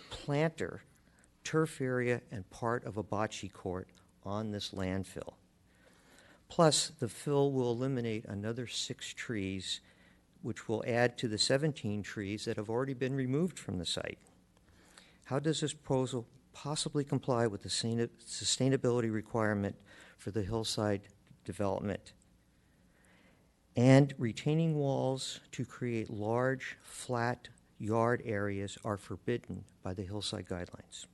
planter, turf area, and part of a bocce court on this landfill. Plus, the fill will eliminate another 6 trees, which will add to the 17 trees that have already been removed from the site. How does this proposal possibly comply with the sustainability requirement for the hillside development? And retaining walls to create large, flat yard areas are forbidden by the Hillside Guidelines.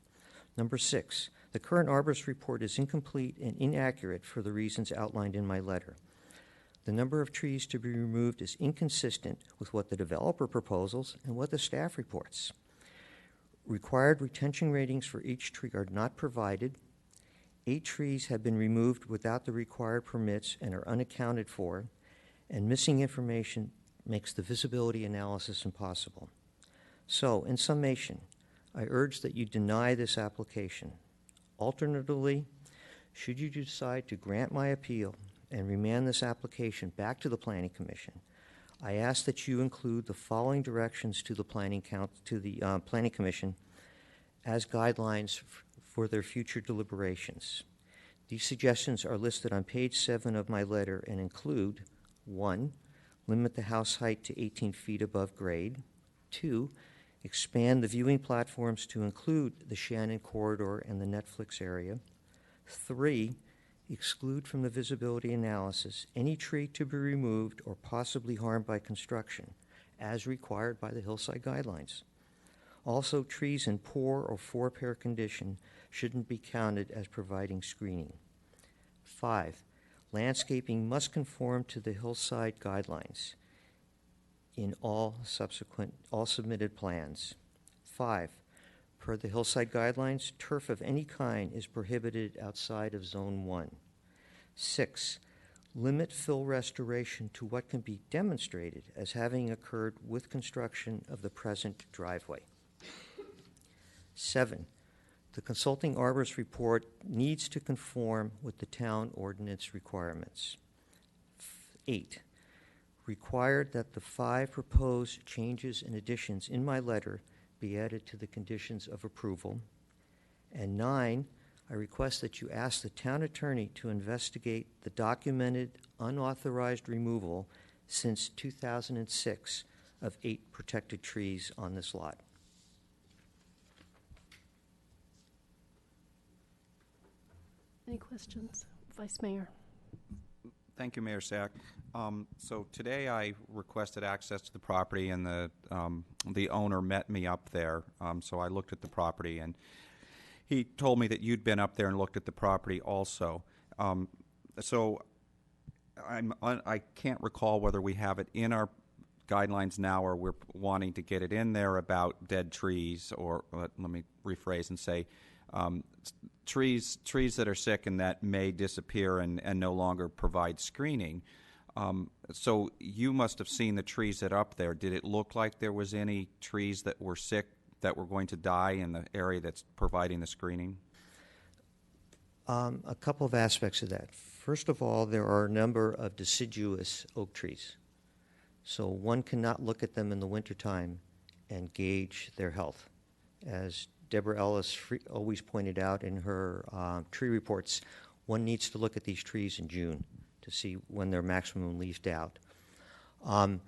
Number 6, the current arborist report is incomplete and inaccurate for the reasons outlined in my letter. The number of trees to be removed is inconsistent with what the developer proposals and what the staff reports. Required retention ratings for each tree are not provided. 8 trees have been removed without the required permits and are unaccounted for, and missing information makes the visibility analysis impossible. So, in summation, I urge that you deny this application. Alternatively, should you decide to grant my appeal, and remand this application back to the Planning Commission, I ask that you include the following directions to the Planning Commission as guidelines for their future deliberations. These suggestions are listed on page 7 of my letter and include: 1, limit the house height to 18 feet above grade; 2, expand the viewing platforms to include the Shannon Corridor and the Netflix area; 3, exclude from the visibility analysis any tree to be removed or possibly harmed by construction, as required by the hillside guidelines. Also, trees in poor or forepair condition shouldn't be counted as providing screening. 5, landscaping must conform to the hillside guidelines in all submitted plans. 5, per the hillside guidelines, turf of any kind is prohibited outside of Zone 1. 6, limit fill restoration to what can be demonstrated as having occurred with construction of the present driveway. 7, the consulting arborist report needs to conform with the town ordinance requirements. 8, required that the 5 proposed changes and additions in my letter be added to the conditions of approval. And 9, I request that you ask the town attorney to investigate the documented unauthorized removal since 2006 of 8 protected trees on this lot. Any questions? Vice Mayor. Thank you, Mayor Sack. So today I requested access to the property, and the owner met me up there. So I looked at the property, and he told me that you'd been up there and looked at the property also. So I can't recall whether we have it in our guidelines now or we're wanting to get it in there about dead trees, or let me rephrase and say trees that are sick and that may disappear and no longer provide screening. So you must have seen the trees that are up there. Did it look like there was any trees that were sick that were going to die in the area that's providing the screening? A couple of aspects of that. First of all, there are a number of deciduous oak trees. So one cannot look at them in the wintertime and gauge their health. As Deborah Ellis always pointed out in her tree reports, one needs to look at these trees in June to see when they're maximum leafed out. I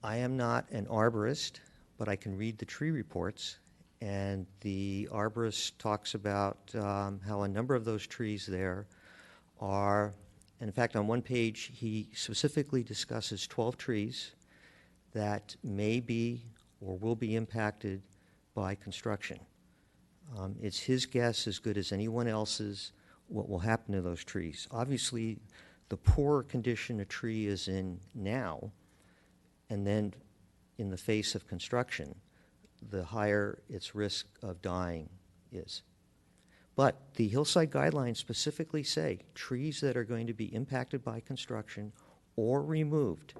am not an arborist, but I can read the tree reports, and the arborist talks about how a number of those trees there are, and in fact, on one page, he specifically discusses 12 trees that may be or will be impacted by construction. It's his guess, as good as anyone else's, what will happen to those trees. Obviously, the poorer condition a tree is in now, and then in the face of construction, the higher its risk of dying is. But the hillside guidelines specifically say trees that are going to be impacted by construction or removed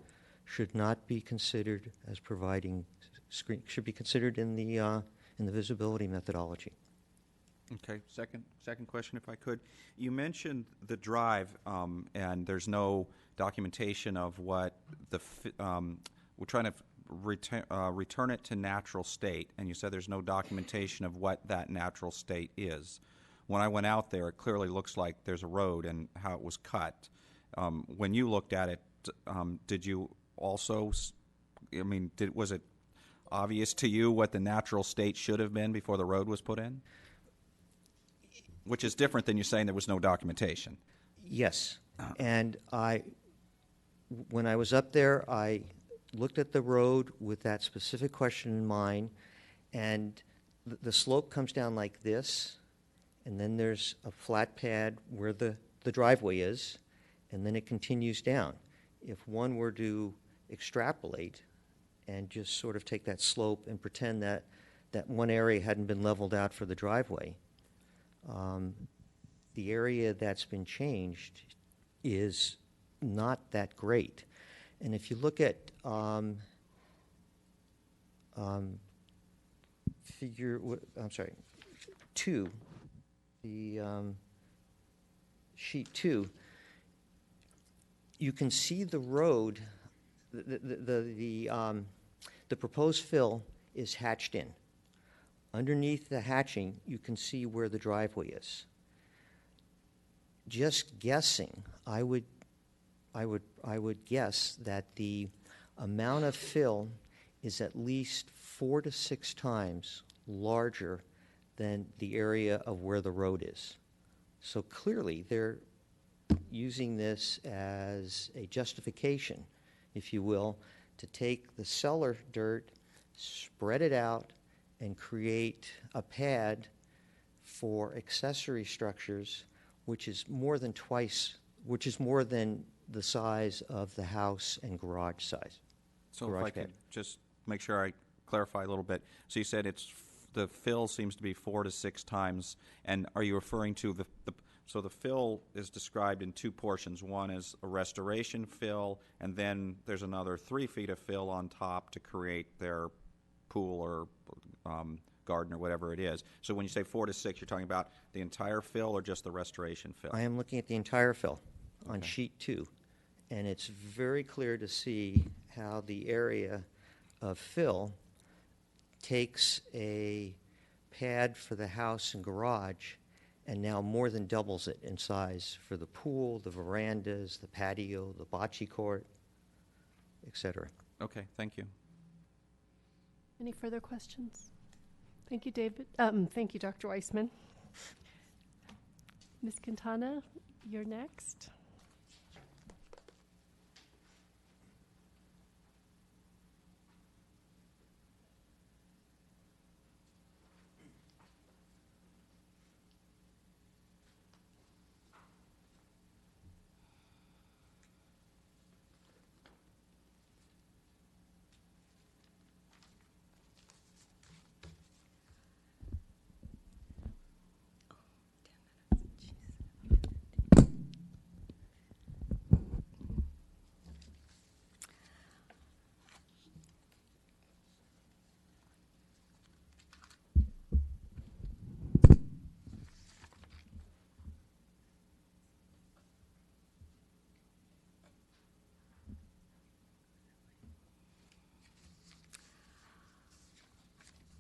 should not be considered as providing screen, should be considered in the visibility methodology. Okay, second question, if I could. You mentioned the drive, and there's no documentation of what we're trying to return it to natural state, and you said there's no documentation of what that natural state is. When I went out there, it clearly looks like there's a road and how it was cut. When you looked at it, did you also, was it obvious to you what the natural state should have been before the road was put in? Which is different than you saying there was no documentation. Yes, and when I was up there, I looked at the road with that specific question in mind, and the slope comes down like this, and then there's a flat pad where the driveway is, and then it continues down. If one were to extrapolate and just sort of take that slope and pretend that one area hadn't been leveled out for the driveway, the area that's been changed is not that great. And if you look at sheet 2, you can see the road, the proposed fill is hatched in. Underneath the hatching, you can see where the driveway is. Just guessing, I would guess that the amount of fill is at least 4 to 6 times larger than the area of where the road is. So clearly, they're using this as a justification, if you will, to take the cellar dirt, spread it out, and create a pad for accessory structures, which is more than the size of the house and garage size. So garage if I pad. could just make sure I clarify a little bit. So you said the fill seems to be 4 to 6 times, and are you referring to so the fill is described in 2 portions. One is a restoration fill, and then there's another 3 feet of fill on top to create their pool or garden or whatever it is. So when you say 4 to 6, you're talking about the entire fill or just the restoration fill? I am looking at the entire fill on sheet 2, and it's very clear to see how the area of fill takes a pad for the house and garage and now more than doubles it in size for the pool, the verandas, the patio, the bocce court, etc. Okay, thank you. Any further questions? Thank you, David. Thank you, Dr. Weissman. Ms. Quintana, you're next.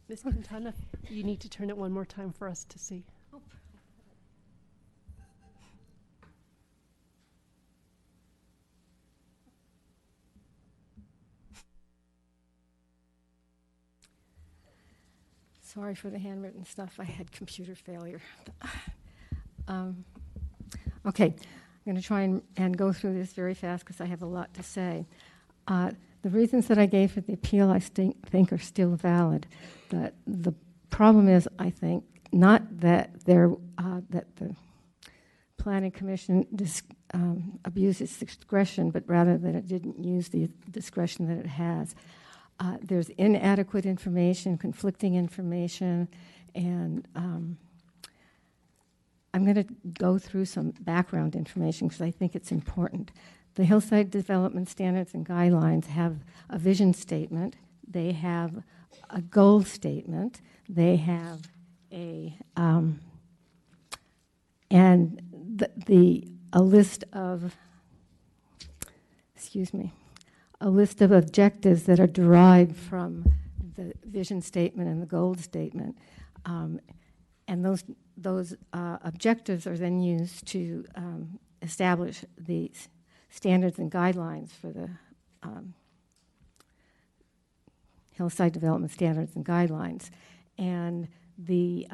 Ms. Quintana, you need to turn it one more time for us to see. Sorry for the handwritten stuff. I had computer failure. Okay, I'm going to try and go through this very fast because I have a lot to say. The reasons that I gave for the appeal I think are still valid. The problem is, I think, not that that the Planning Commission abused its discretion, but rather that it didn't use the discretion that it has. There's inadequate information, conflicting information, and I'm going to go through some background information because I think it's important. The Hillside Development Standards and Guidelines have a vision statement. They have a goal statement. They have a list of a list of objectives that are derived from the vision statement and the goal statement, and those objectives are then used to establish the standards and guidelines for the Hillside Development Standards and Guidelines. And the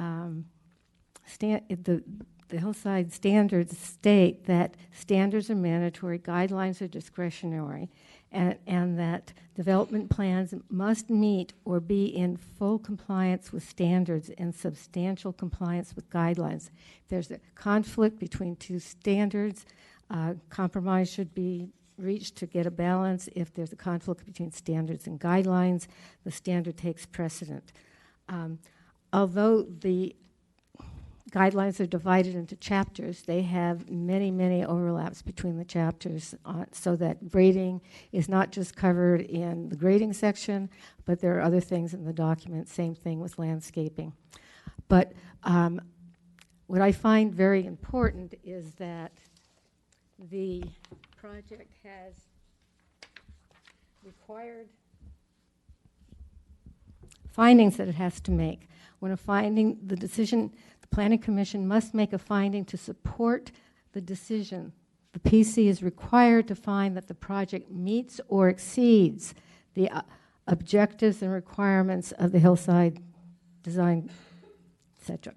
Hillside standards state that standards are mandatory, guidelines are discretionary, and that development plans must meet or be in full compliance with standards and substantial compliance with guidelines. If there's a conflict between 2 standards, compromise should be reached to get a balance. If there's a conflict between standards and guidelines, the standard takes precedent. Although the guidelines are divided into chapters, they have many, many overlaps between the chapters, so that grading is not just covered in the grading section, but there are other things in the document, same thing with landscaping. But what I find very important is that the project has required findings that it has to make. When a finding, the Planning Commission must make a finding to support the decision. The PC is required to find that the project meets or exceeds the objectives and requirements of the hillside design, etc.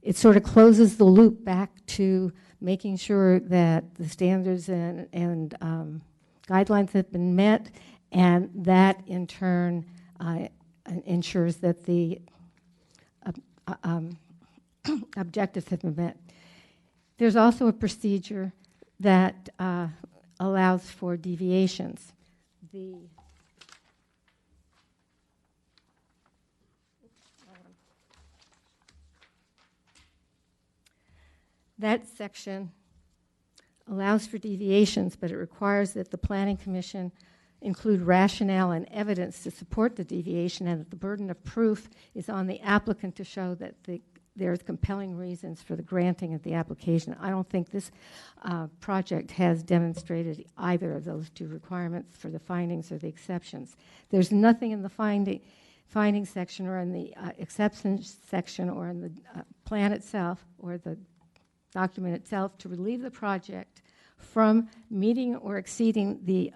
It sort of closes the loop back to making sure that the standards and guidelines have been met, and that in turn ensures that the objectives have been met. There's also a procedure that allows for deviations. That section allows for deviations, but it requires that the Planning Commission include rationale and evidence to support the deviation, and that the burden of proof is on the applicant to show that there's compelling reasons for the granting of the application. I don't think this project has demonstrated either of those two requirements for the findings or the exceptions. There's nothing in the finding section or in the exceptions section or in the plan itself or the document itself to relieve the project from meeting or exceeding the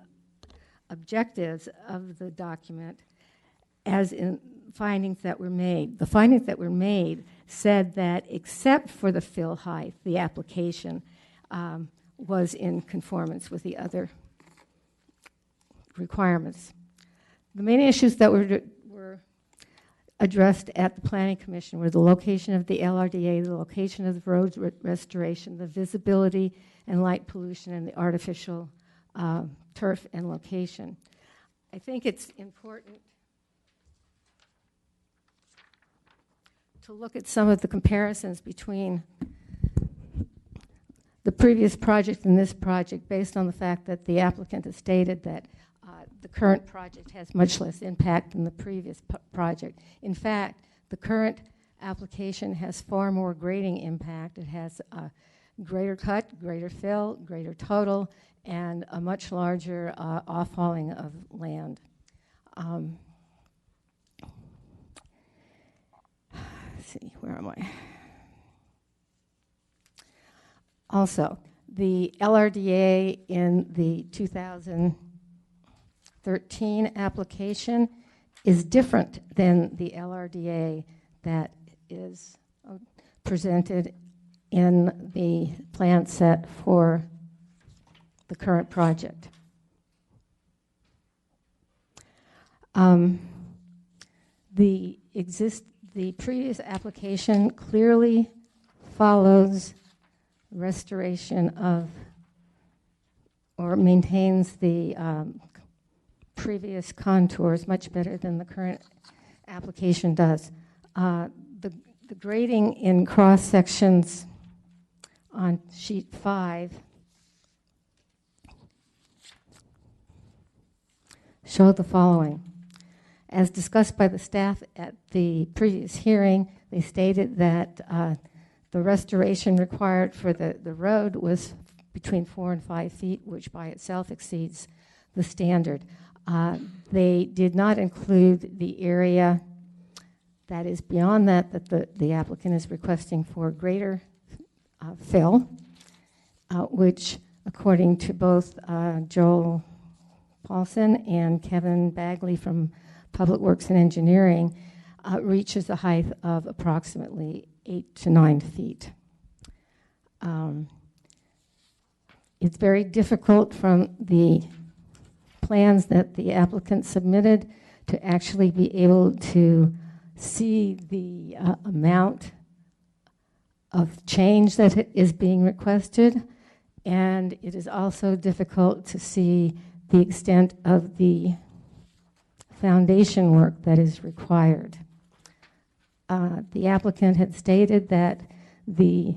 objectives of the document as in findings that were made. The findings that were made said that except for the fill height, the application was in conformance with the other requirements. The main issues that were addressed at the Planning Commission were the location of the LRDA, the location of the road restoration, the visibility and light pollution, and the artificial turf and location. I think it's important to look at some of the comparisons between the previous project and this project based on the fact that the applicant has stated that the current project has much less impact than the previous project. In fact, the current application has far more grading impact. It has a greater cut, greater fill, greater total, and a much larger off-hauling of land. Let's see, where am I? Also, the LRDA in the 2013 application is different than the LRDA that is presented in the plan set for the current project. The previous application clearly follows restoration of or maintains the previous contours much better than the current application does. The grading in cross sections on sheet 5 show the following. As discussed by the staff at the previous hearing, they stated that the restoration required for the road was between 4 and 5 feet, which by itself exceeds the standard. They did not include the area that is beyond that the applicant is requesting for greater fill, which according to both Joel Paulson and Kevin Bagley from Public Works and Engineering, reaches a height of approximately 8 to 9 feet. It's very difficult from the plans that the applicant submitted to actually be able to see the amount of change that is being requested, and it is also difficult to see the extent of the foundation work that is required. The applicant had stated that excuse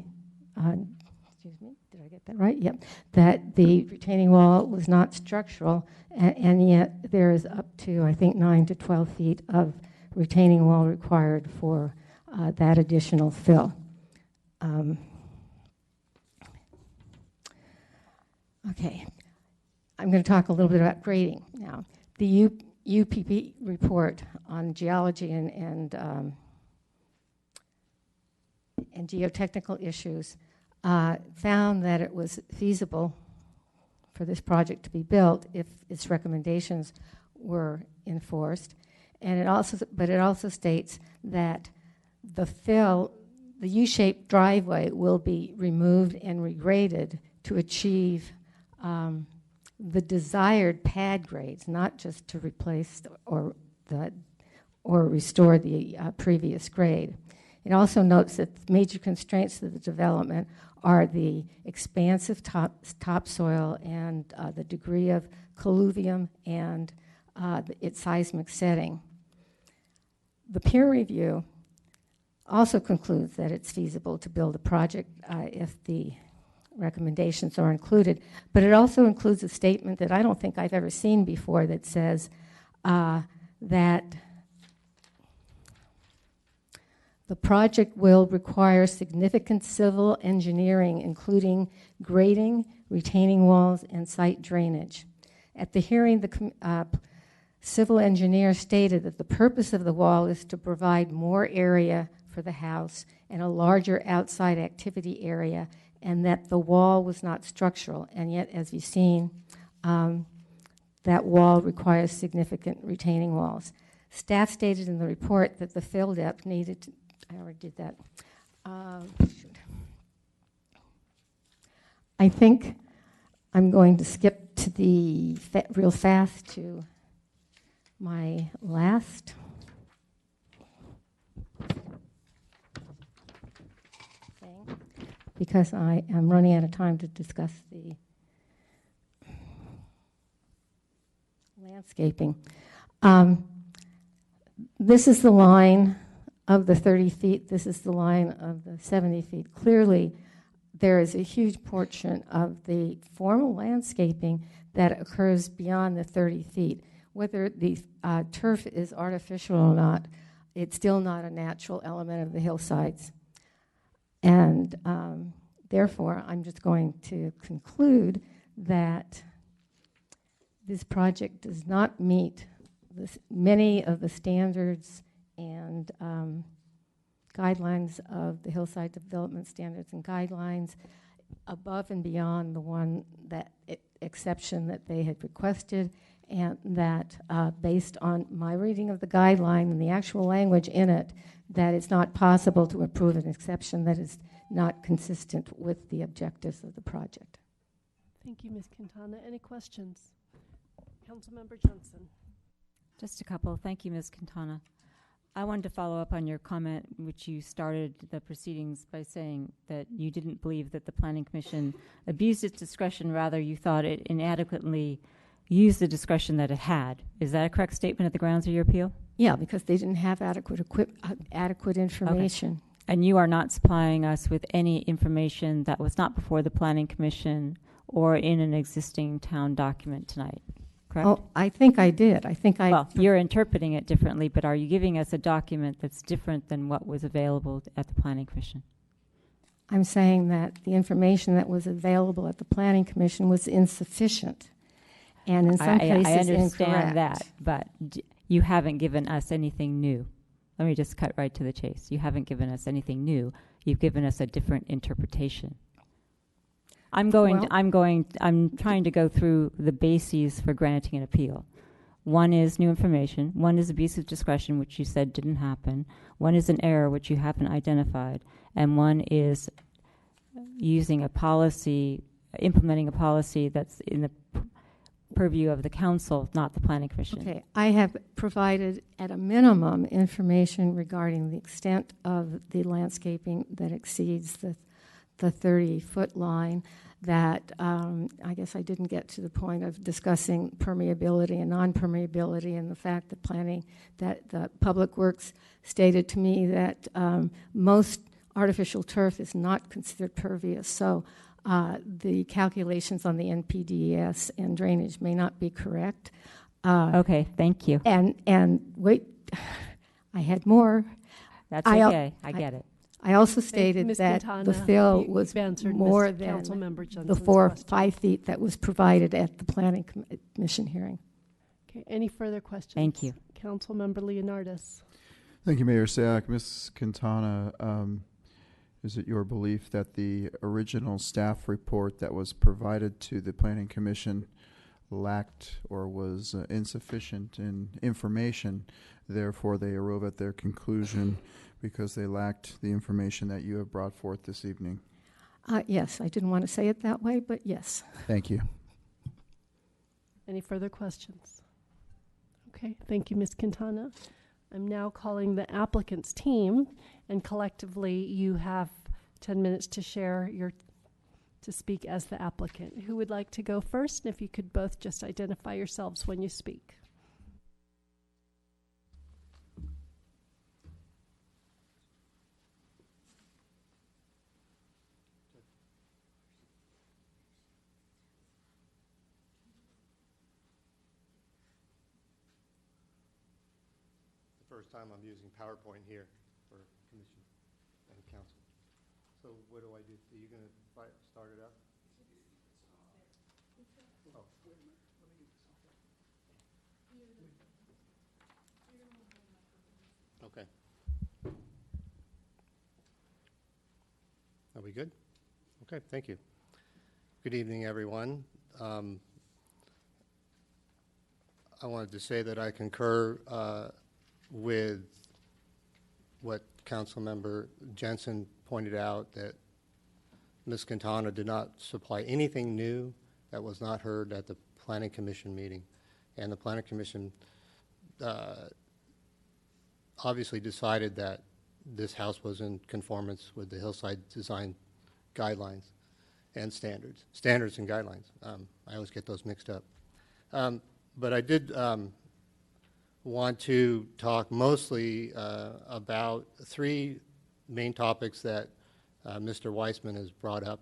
me, did I get that right? Yep. That the retaining wall was not structural, and yet there is up to, I think, 9 to 12 feet of retaining wall required for that additional fill. Okay, I'm going to talk a little bit about grading now. The UPP report on geology and geotechnical issues found that it was feasible for this project to be built if its recommendations were enforced, and it also states that the U-shaped driveway will be removed and regraded to achieve the desired pad grades, not just to replace or restore the previous grade. It also notes that major constraints to the development are the expansive topsoil and the degree of colluvium and its seismic setting. The peer review also concludes that it's feasible to build a project if the recommendations are included, but it also includes a statement that I don't think I've ever seen before that says that the project will require significant civil engineering, including grading, retaining walls, and site drainage. At the hearing, the civil engineer stated that the purpose of the wall is to provide more area for the house and a larger outside activity area, and that the wall was not structural. And yet, as you've seen, that wall requires significant retaining walls. Staff stated in the report that the fill depth needed to, I already did that. I think I'm going to skip to the real fast to my last thing, because I am running out of time to discuss the landscaping. This is the line of the 30 feet. This is the line of the 70 feet. Clearly, there is a huge portion of the formal landscaping that occurs beyond the 30 feet. Whether the turf is artificial or not, it's still not a natural element of the hillsides. And therefore, I'm just going to conclude that this project does not meet many of the standards and guidelines of the Hillside Development Standards and Guidelines, above and beyond the one that exception that they had requested, and that based on my reading of the guideline and the actual language in it, that it's not possible to approve an exception that is not consistent with the objectives of the project. Thank you, Ms. Quintana. Any questions? Councilmember Johnson. Just a couple. Thank you, Ms. Quintana. I wanted to follow up on your comment, which you started the proceedings by saying that you didn't believe that the Planning Commission abused its discretion, rather you thought it inadequately used the discretion that it had. Is that a correct statement of the grounds of your appeal? Yeah, because they didn't have adequate information. Okay. And you are not supplying us with any information that was not before the Planning Commission or in an existing town document tonight, correct? Oh, I think I did. Well, you're interpreting it differently, but are you giving us a document that's different than what was available at the Planning Commission? I'm saying that the information that was available at the Planning Commission was insufficient, and in some cases I understand incorrect. that, but you haven't given us anything new. Let me just cut right to the chase. You haven't given us anything new. You've given us a different interpretation. I'm trying to go through the bases for granting an appeal. One is new information. One is abuse of discretion, which you said didn't happen. One is an error, which you haven't identified. And one is using a policy, implementing a policy that's in the purview of the council, not the Planning Commission. Okay, I have provided at a minimum information regarding the extent of the landscaping that exceeds the 30-foot line. That I guess I didn't get to the point of discussing permeability and non-permeability, and the fact that the Public Works stated to me that most artificial turf is not considered pervious. So the calculations on the NPDES and drainage may not be correct. Okay, thank you. And wait, I had more. That's okay. I get it. I also Thank you, stated Ms. that Quintana. the fill You've was answered more Ms. than Councilmember the Johnson's 4 or question. 5 feet that was provided at the Planning Commission hearing. Okay, any further questions? Thank you. Councilmember Leonardis. Thank you, Mayor Sack. Ms. Quintana, is it your belief that the original staff report that was provided to the Planning Commission lacked or was insufficient in information, therefore they arrive at their conclusion because they lacked the information that you have brought forth this evening? Yes, I didn't want to say it that way, but yes. Thank you. Any further questions? Okay, thank you, Ms. Quintana. I'm now calling the applicant's team, and collectively you have 10 minutes to share to speak as the applicant. Who would like to go first? And if you could both just identify yourselves when you speak. First time I'm using PowerPoint here for commission and council. So what do I do? Are you going to start it up? Oh. Okay. Are we good? Okay, thank you. Good evening, everyone. I wanted to say that I concur with what Councilmember Jensen pointed out, that Ms. Quintana did not supply anything new that was not heard at the Planning Commission meeting. And the Planning Commission obviously decided that this house was in conformance with the Hillside Design Guidelines and standards and guidelines. I always get those mixed up. But I did want to talk mostly about 3 main topics that Mr. Weissman has brought up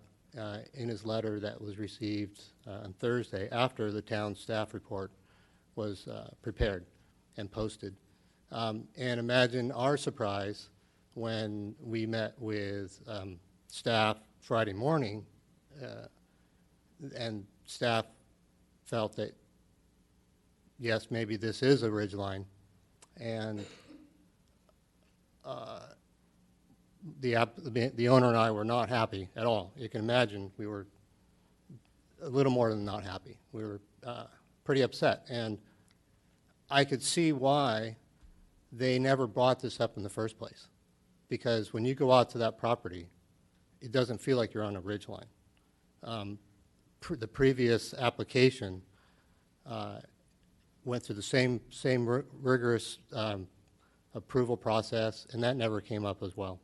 in his letter that was received on Thursday after the town staff report was prepared and posted. And imagine our surprise when we met with staff Friday morning and staff felt that yes, maybe this is a ridgeline, and the owner and I were not happy at all. You can imagine we were a little more than not happy. We were pretty upset, and I could see why they never brought this up in the first place, because when you go out to that property, it doesn't feel like you're on a ridgeline. The previous application went through the same rigorous approval process, and that never came up as well.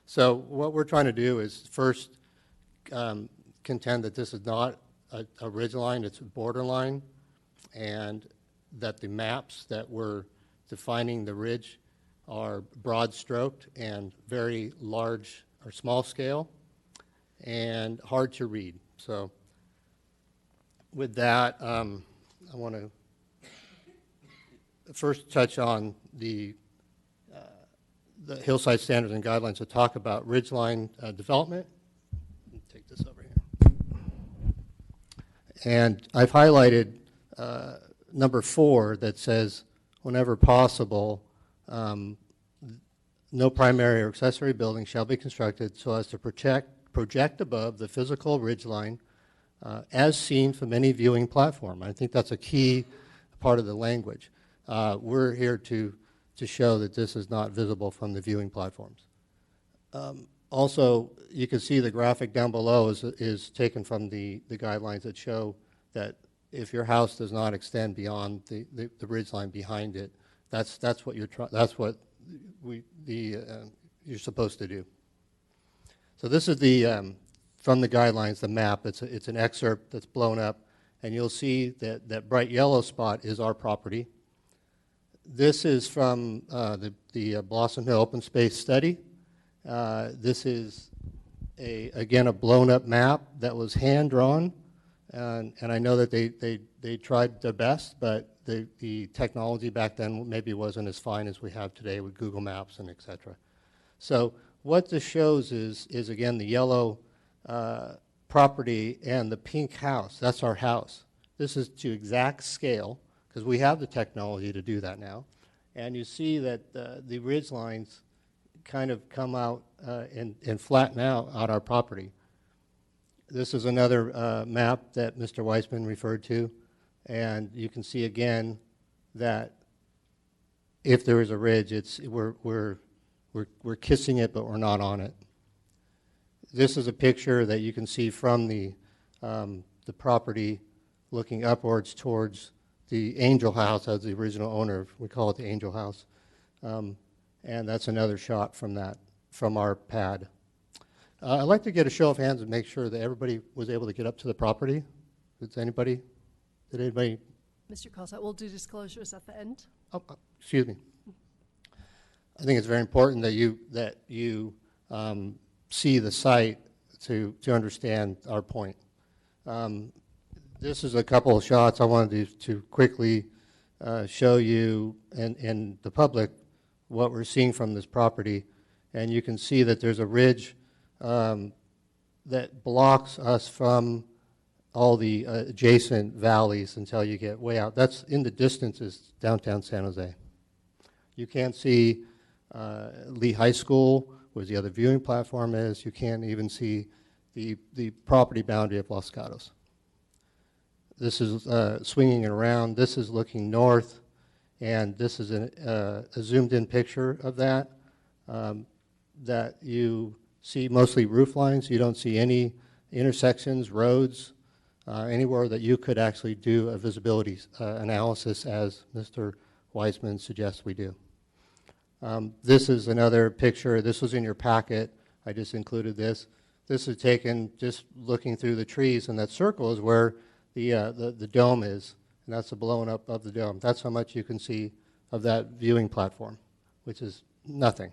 So what we're trying to do is first contend that this is not a ridgeline, it's a borderline, and that the maps that were defining the ridge are broad stroked and very large or small scale and hard to read. So with that, I want to first touch on the Hillside Standards and Guidelines to talk about ridgeline development. Let me take this over here. And I've highlighted number 4 that says, whenever possible, no primary or accessory building shall be constructed so as to project above the physical ridgeline as seen from any viewing platform. I think that's a key part of the language. We're here to show that this is not visible from the viewing platforms. Also, you can see the graphic down below is taken from the guidelines that show that if your house does not extend beyond the ridgeline behind it, that's what you're you're supposed to do. So this is the from the guidelines, the map. It's an excerpt that's blown up, and you'll see that bright yellow spot is our property. This is from the Blossom Hill Open Space Study. This is again a blown up map that was hand drawn, and I know that they tried their best, but the technology back then maybe wasn't as fine as we have today with Google Maps and etc. So what this shows is again, the yellow property and the pink house. That's our house. This is to exact scale, because we have the technology to do that now. And you see that the ridge lines kind of come out and flatten out on our property. This is another map that Mr. Weissman referred to, and you can see again that if there is a ridge, we're kissing it, but we're not on it. This is a picture that you can see from the property looking upwards towards the Angel House as the original owner. We call it the Angel House. And that's another shot from our pad. I'd like to get a show of hands and make sure that everybody was able to get up to the property. Did anybody? Mr. Colsett, we'll do disclosures at the end. Oh, excuse me. I think it's very important that you see the site to understand our point. This is a couple of shots I wanted to quickly show you and the public what we're seeing from this property. And you can see that there's a ridge that blocks us from all the adjacent valleys until you get way out. That's in the distance is downtown San Jose. You can't see Lee High School, where the other viewing platform is. You can't even see the property boundary of Los Gatos. This is swinging it around. This is looking north, and this is a zoomed-in picture of that. That you see mostly roof lines. You don't see any intersections, roads, anywhere that you could actually do a visibility analysis as Mr. Weissman suggests we do. This is another picture. This was in your packet. I just included this. This is taken just looking through the trees, and that circle is where the dome is, and that's the blowing up of the dome. That's how much you can see of that viewing platform, which is nothing.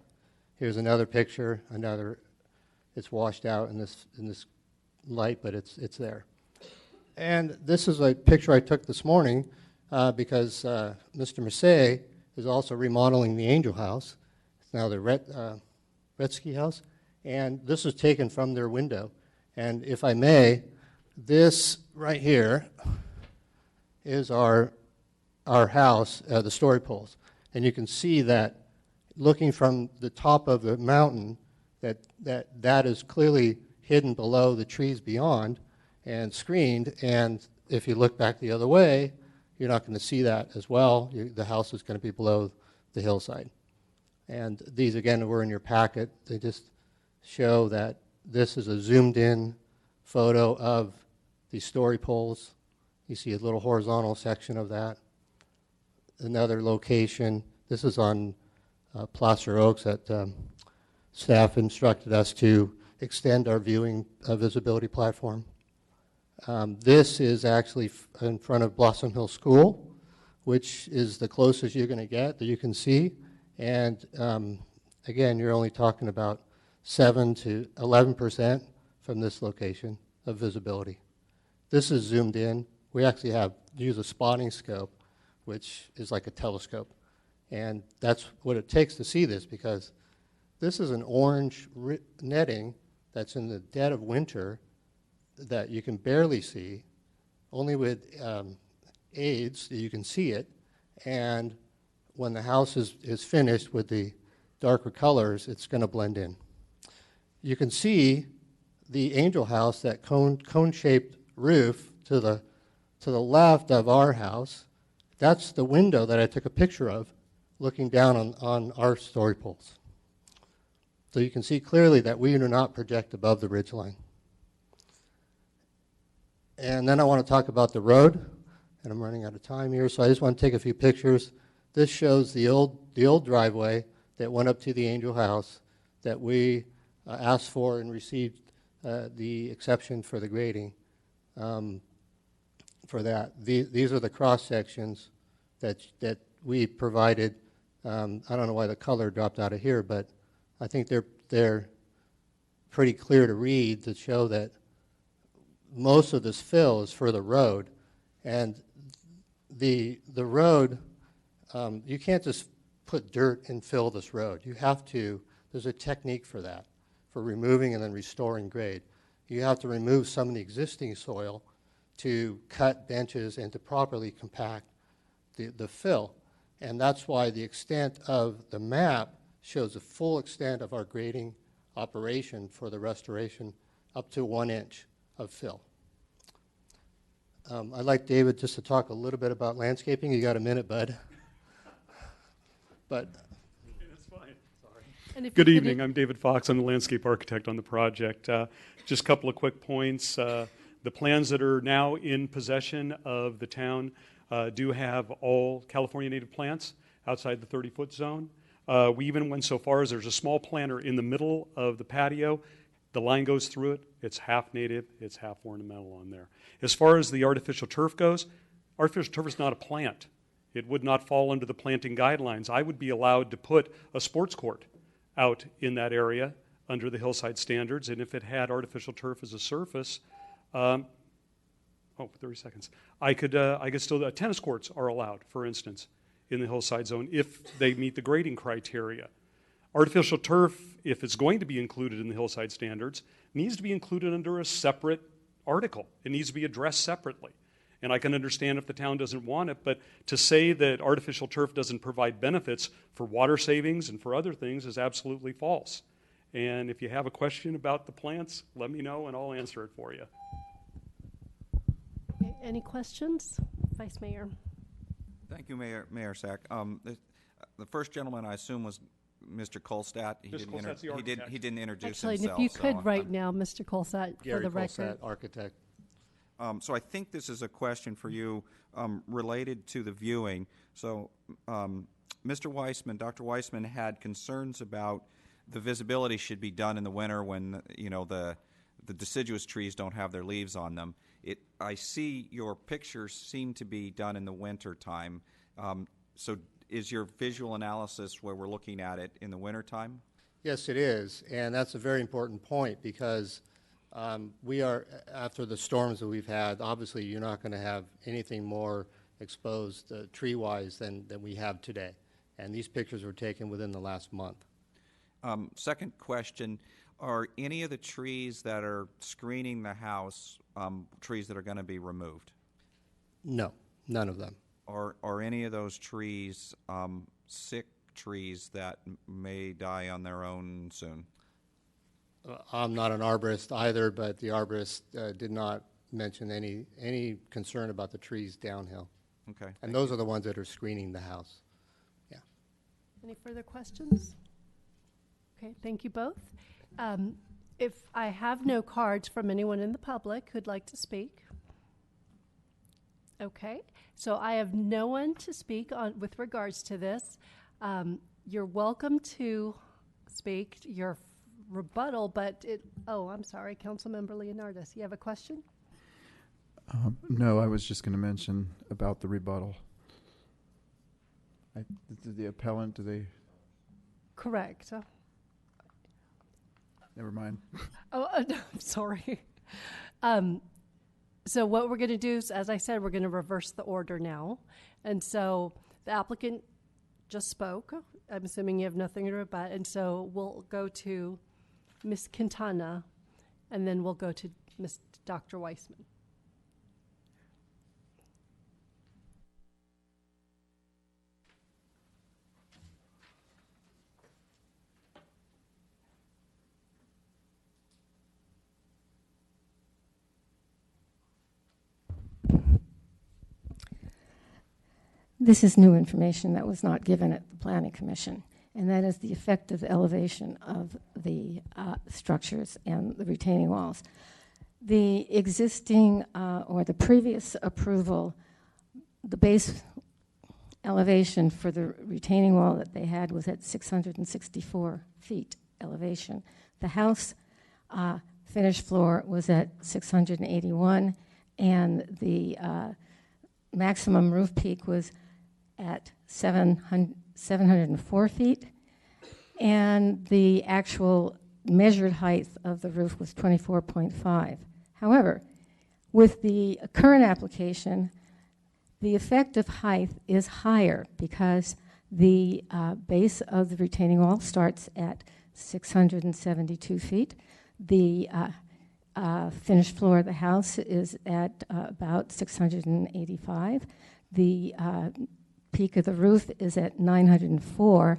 Here's another picture. It's washed out in this light, but it's there. And this is a picture I took this morning because Mr. Massey is also remodeling the Angel House. It's now the Retsky House. And this was taken from their window. And if I may, this right here is our house, the story poles. And you can see that looking from the top of the mountain, that is clearly hidden below the trees beyond and screened. And if you look back the other way, you're not going to see that as well. The house is going to be below the hillside. And these, again, were in your packet. They just show that this is a zoomed-in photo of the story poles. You see a little horizontal section of that. Another location. This is on Placer Oaks that staff instructed us to extend our viewing visibility platform. This is actually in front of Blossom Hill School, which is the closest you're going to get that you can see. And again, you're only talking about 7 to 11% from this location of visibility. This is zoomed in. We actually use a spotting scope, which is like a telescope. And that's what it takes to see this, because this is an orange netting that's in the dead of winter that you can barely see. Only with aids you can see it. And when the house is finished with the darker colors, it's going to blend in. You can see the Angel House, that cone-shaped roof to the left of our house. That's the window that I took a picture of, looking down on our story poles. So you can see clearly that we do not project above the ridgeline. And then I want to talk about the road, and I'm running out of time here, so I just want to take a few pictures. This shows the old driveway that went up to the Angel House that we asked for and received the exception for the grading for that. These are the cross sections that we provided. I don't know why the color dropped out of here, but I think they're pretty clear to read to show that most of this fill is for the road. And the road, you can't just put dirt and fill this road. You have to, there's a technique for that, for removing and then restoring grade. You have to remove some of the existing soil to cut benches and to properly compact the fill. And that's why the extent of the map shows the full extent of our grading operation for the restoration up to 1 inch of fill. I'd like David just to talk a little bit about landscaping. You got a minute, bud? But that's fine. Good evening. I'm David Fox. I'm the landscape architect on the project. Just a couple of quick points. The plans that are now in possession of the town do have all California native plants outside the 30-foot zone. We even went so far as there's a small planter in the middle of the patio. The line goes through it. It's half native, it's half ornamental on there. As far as the artificial turf goes, artificial turf is not a plant. It would not fall under the planting guidelines. I would be allowed to put a sports court out in that area under the hillside standards, and if it had artificial turf as a surface, 30 seconds. I could still, tennis courts are allowed, for instance, in the hillside zone if they meet the grading criteria. Artificial turf, if it's going to be included in the hillside standards, needs to be included under a separate article. It needs to be addressed separately. And I can understand if the town doesn't want it, but to say that artificial turf doesn't provide benefits for water savings and for other things is absolutely false. And if you have a question about the plants, let me know and I'll answer it for you. Okay, any questions? Vice Mayor. Thank you, Mayor Sack. The first gentleman, I assume, was Mr. Kolstad. He didn't introduce Actually, himself. if you could right now, Mr. Kolstad, for the record. Gary Kolstad, architect. So I think this is a question for you related to the viewing. So Mr. Weissman, Dr. Weissman had concerns about the visibility should be done in the winter when the deciduous trees don't have their leaves on them. I see your pictures seem to be done in the winter time. So is your visual analysis where we're looking at it in the winter time? Yes, it is, and that's a very important point because we are, after the storms that we've had, obviously you're not going to have anything more exposed tree-wise than we have today. And these pictures were taken within the last month. Second question, are any of the trees that are screening the house trees that are going to be removed? No, none of them. Are any of those trees sick trees that may die on their own soon? I'm not an arborist either, but the arborist did not mention any concern about the trees downhill. Okay. And those are the ones that are screening the house. Yeah. Any further questions? Okay, thank you both. If I have no cards from anyone in the public who'd like to speak. Okay, so I have no one to speak on with regards to this. You're welcome to speak your rebuttal, but I'm sorry, Councilmember Leonardis, you have a question? No, I was just going to mention about the rebuttal. The appellant, do they? Correct. Never mind. I'm sorry. So what we're going to do is, as I said, we're going to reverse the order now. And so the applicant just spoke. I'm assuming you have nothing to rebut. And so we'll go to Ms. Quintana, and then we'll go to Dr. Weissman. This is new information that was not given at the Planning Commission, and that is the effective elevation of the structures and the retaining walls. The existing or the previous approval, the base elevation for the retaining wall that they had was at 664 feet elevation. The house finished floor was at 681, and the maximum roof peak was at 704 feet, and the actual measured height of the roof was 24.5. However, with the current application, the effective height is higher because the base of the retaining wall starts at 672 feet. The finished floor of the house is at about 685. The peak of the roof is at 904,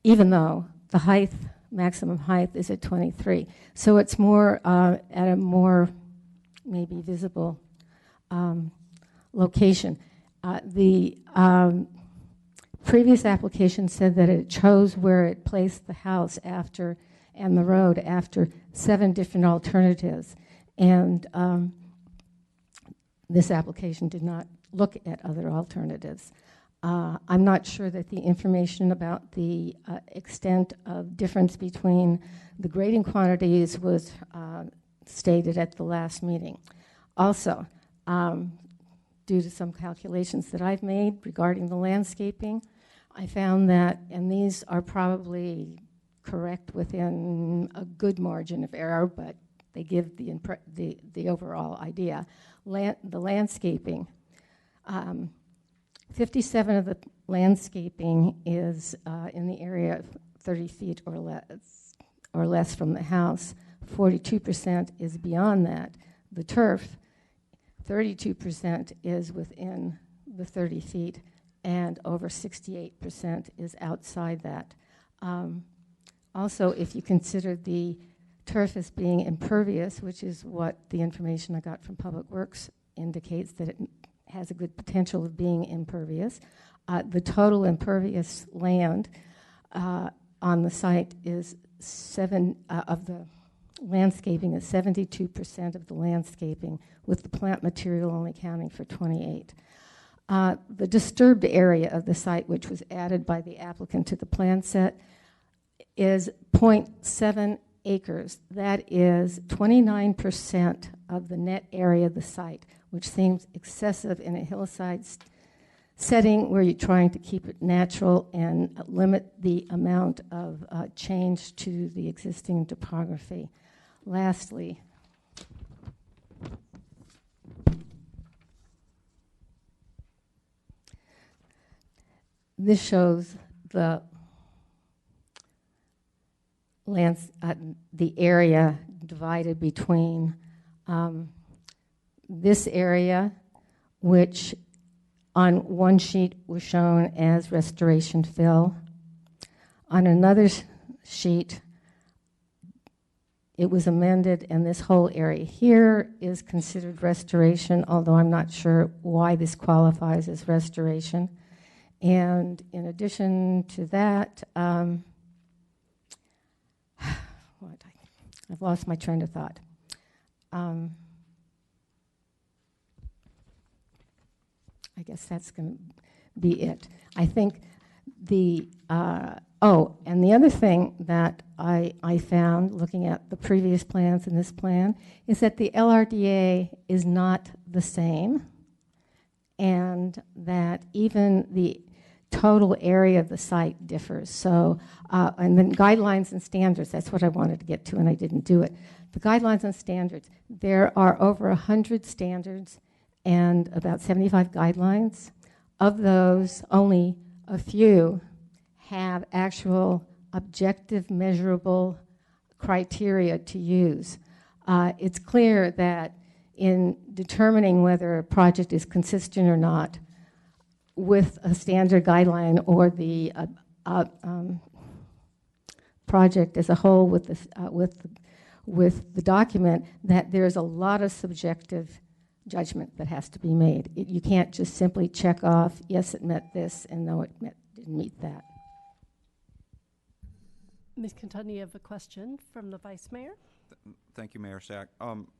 even though the maximum height is at 23. So it's more at a more maybe visible location. The previous application said that it chose where it placed the house after and the road after 7 different alternatives. And this application did not look at other alternatives. I'm not sure that the information about the extent of difference between the grading quantities was stated at the last meeting. Also, due to some calculations that I've made regarding the landscaping, I found that, and these are probably correct within a good margin of error, but they give the overall idea. The landscaping, 57 of the landscaping is in the area of 30 feet or less from the house. 42% is beyond that. The turf, 32% is within the 30 feet, and over 68% is outside that. Also, if you consider the turf as being impervious, which is what the information I got from Public Works indicates, that it has a good potential of being impervious. The total impervious land on the site is of the landscaping is 72% of the landscaping, with the plant material only accounting for 28. The disturbed area of the site, which was added by the applicant to the plan set, is 0.7 acres. That is 29% of the net area of the site, which seems excessive in a hillside setting where you're trying to keep it natural and limit the amount of change to the existing topography. Lastly, this shows the the area divided between this area, which on one sheet was shown as restoration fill. On another sheet, it was amended, and this whole area here is considered restoration, although I'm not sure why this qualifies as restoration. And in addition to that, I've lost my train of thought. I guess that's going to be it. I think the, and the other thing that I found looking at the previous plans and this plan is that the LRDA is not the same, and that even the total area of the site differs. So, and then guidelines and standards, that's what I wanted to get to, and I didn't do it. The guidelines and standards, there are over 100 standards and about 75 guidelines. Of those, only a few have actual objective, measurable criteria to use. It's clear that in determining whether a project is consistent or not with a standard guideline or the project as a whole with the document, that there's a lot of subjective judgment that has to be made. You can't just simply check off, yes, it met this, and no, it didn't meet that. Ms. Quintana, you have a question from the Vice Mayor? Thank you, Mayor Sack.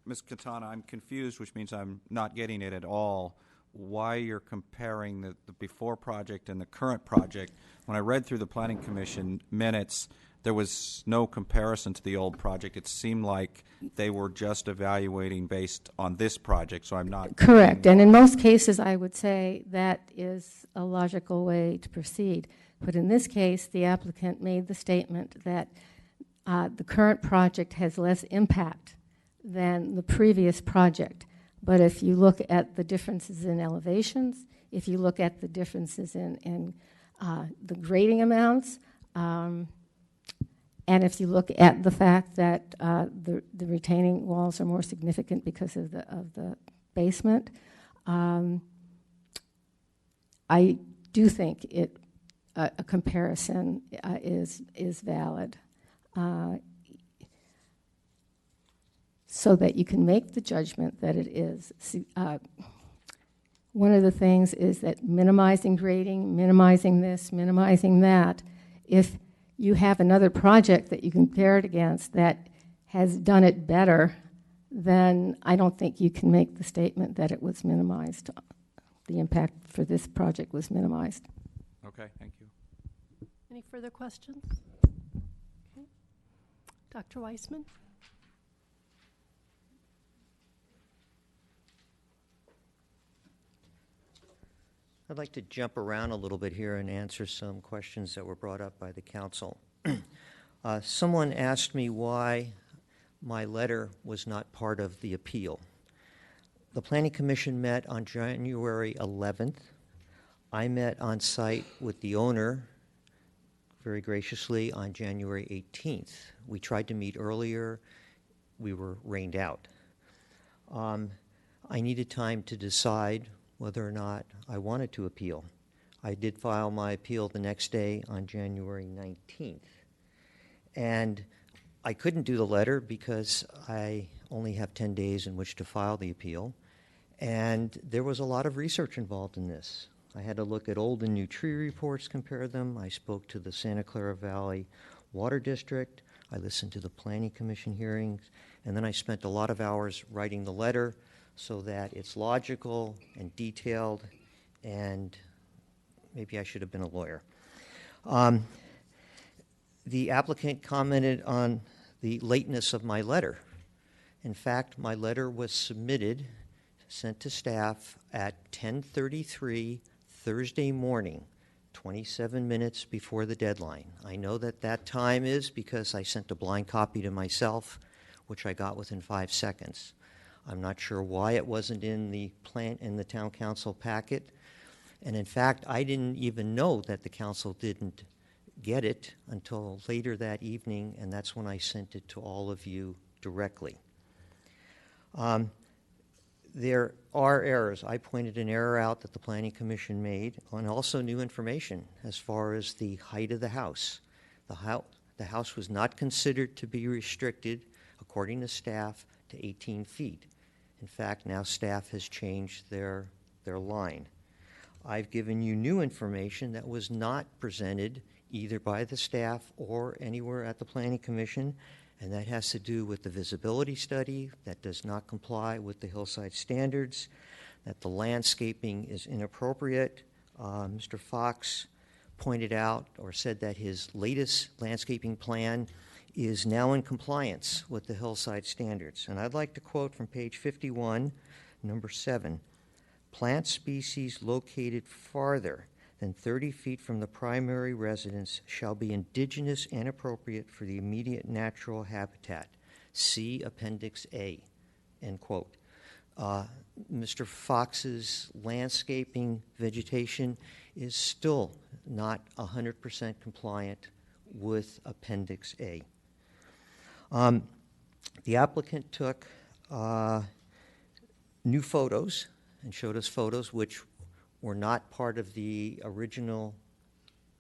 Ms. Quintana, I'm confused, which means I'm not getting it at all, why you're comparing the before project and the current project. When I read through the Planning Commission minutes, there was no comparison to the old project. It seemed like they were just evaluating based on this project, so I'm not... Correct, and in most cases I would say that is a logical way to proceed. But in this case, the applicant made the statement that the current project has less impact than the previous project. But if you look at the differences in elevations, if you look at the differences in the grading amounts, And if you look at the fact that the retaining walls are more significant because of the basement, I do think a comparison is valid, so that you can make the judgment that it is. One of the things is that minimizing grading, minimizing this, minimizing that, if you have another project that you compare it against that has done it better, then I don't think you can make the statement that it was minimized. The impact for this project was minimized. Okay, thank you. Any further questions? Okay. Dr. Weissman? I'd like to jump around a little bit here and answer some questions that were brought up by the council. Someone asked me why my letter was not part of the appeal. The Planning Commission met on January 11th. I met on site with the owner very graciously on January 18th. We tried to meet earlier. We were rained out. I needed time to decide whether or not I wanted to appeal. I did file my appeal the next day on January 19th. And I couldn't do the letter because I only have 10 days in which to file the appeal. And there was a lot of research involved in this. I had to look at old and new tree reports, compare them. I spoke to the Santa Clara Valley Water District. I listened to the Planning Commission hearings. And then I spent a lot of hours writing the letter so that it's logical and detailed, and maybe I should have been a lawyer. The applicant commented on the lateness of my letter. In fact, my letter was sent to staff at 10:33 Thursday morning, 27 minutes before the deadline. I know that time is because I sent a blind copy to myself, which I got within 5 seconds. I'm not sure why it wasn't in the town council packet. And in fact, I didn't even know that the council didn't get it until later that evening, and that's when I sent it to all of you directly. There are errors. I pointed an error out that the Planning Commission made, and also new information as far as the height of the house. The house was not considered to be restricted, according to staff, to 18 feet. In fact, now staff has changed their line. I've given you new information that was not presented either by the staff or anywhere at the Planning Commission, and that has to do with the visibility study that does not comply with the hillside standards, that the landscaping is inappropriate. Mr. Fox pointed out or said that his latest landscaping plan is now in compliance with the hillside standards. And I'd like to quote from page 51, number 7. Plant species located farther than 30 feet from the primary residence shall be indigenous and appropriate for the immediate natural habitat. See Appendix A, end quote. Mr. Fox's landscaping vegetation is still not 100% compliant with Appendix A. The applicant took new photos and showed us photos which were not part of the original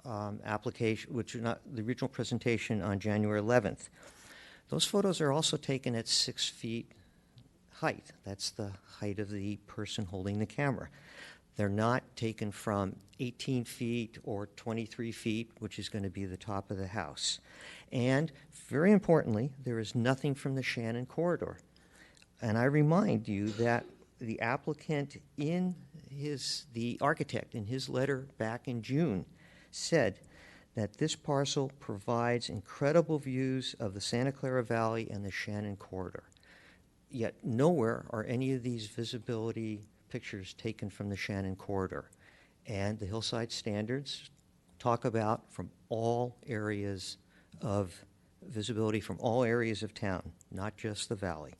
application, which are not the original presentation on January 11th. Those photos are also taken at 6 feet height. That's the height of the person holding the camera. They're not taken from 18 feet or 23 feet, which is going to be the top of the house. And very importantly, there is nothing from the Shannon corridor. And I remind you that the applicant the architect in his letter back in June said that this parcel provides incredible views of the Santa Clara Valley and the Shannon corridor. Yet nowhere are any of these visibility pictures taken from the Shannon corridor. And the hillside standards talk about from all areas of visibility from all areas of town, not just the valley.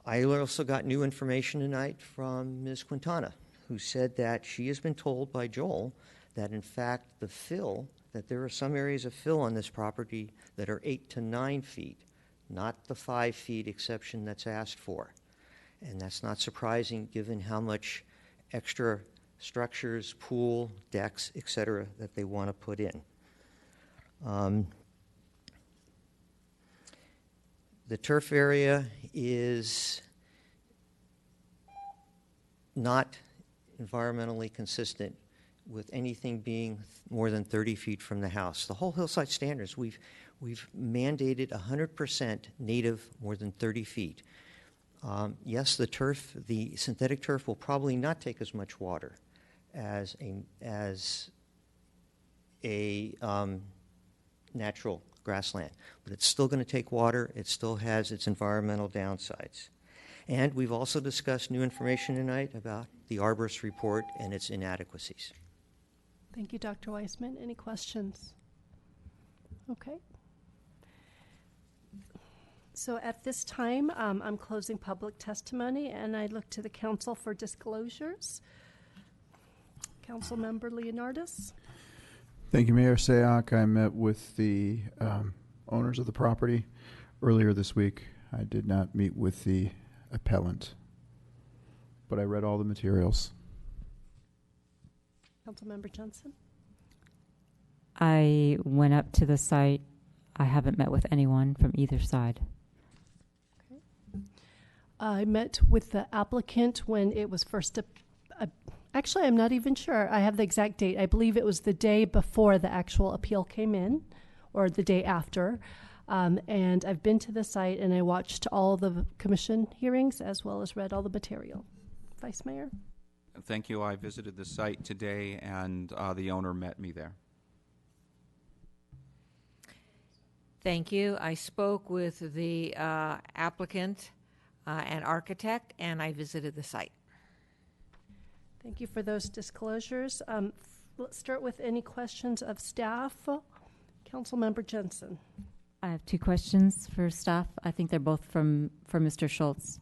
I also got new information tonight from Ms. Quintana, who said that she has been told by Joel that in fact the fill, that there are some areas of fill on this property that are 8 to 9 feet, not the 5 feet exception that's asked for. And that's not surprising given how much extra structures, pool, decks, etc., that they want to put in. The turf area is not environmentally consistent with anything being more than 30 feet from the house. The whole hillside standards, we've mandated 100% native more than 30 feet. Yes, the synthetic turf will probably not take as much water as a natural grassland, but it's still going to take water. It still has its environmental downsides. And we've also discussed new information tonight about the arborist report and its inadequacies. Thank you, Dr. Weissman. Any questions? Okay. So at this time, I'm closing public testimony, and I look to the council for disclosures. Councilmember Leonardis. Thank you, Mayor Sayoc. I met with the owners of the property earlier this week. I did not meet with the appellant, but I read all the materials. Councilmember Johnson. I went up to the site. I haven't met with anyone from either side. I met with the applicant when it was first, actually, I'm not even sure. I have the exact date. I believe it was the day before the actual appeal came in, or the day after. And I've been to the site, and I watched all the commission hearings as well as read all the material. Vice Mayor? Thank you. I visited the site today, and the owner met me there. Thank you. I spoke with the applicant and architect, and I visited the site. Thank you for those disclosures. Let's start with any questions of staff. Councilmember Jensen. I have two questions for staff. I think they're both from Mr. Schultz.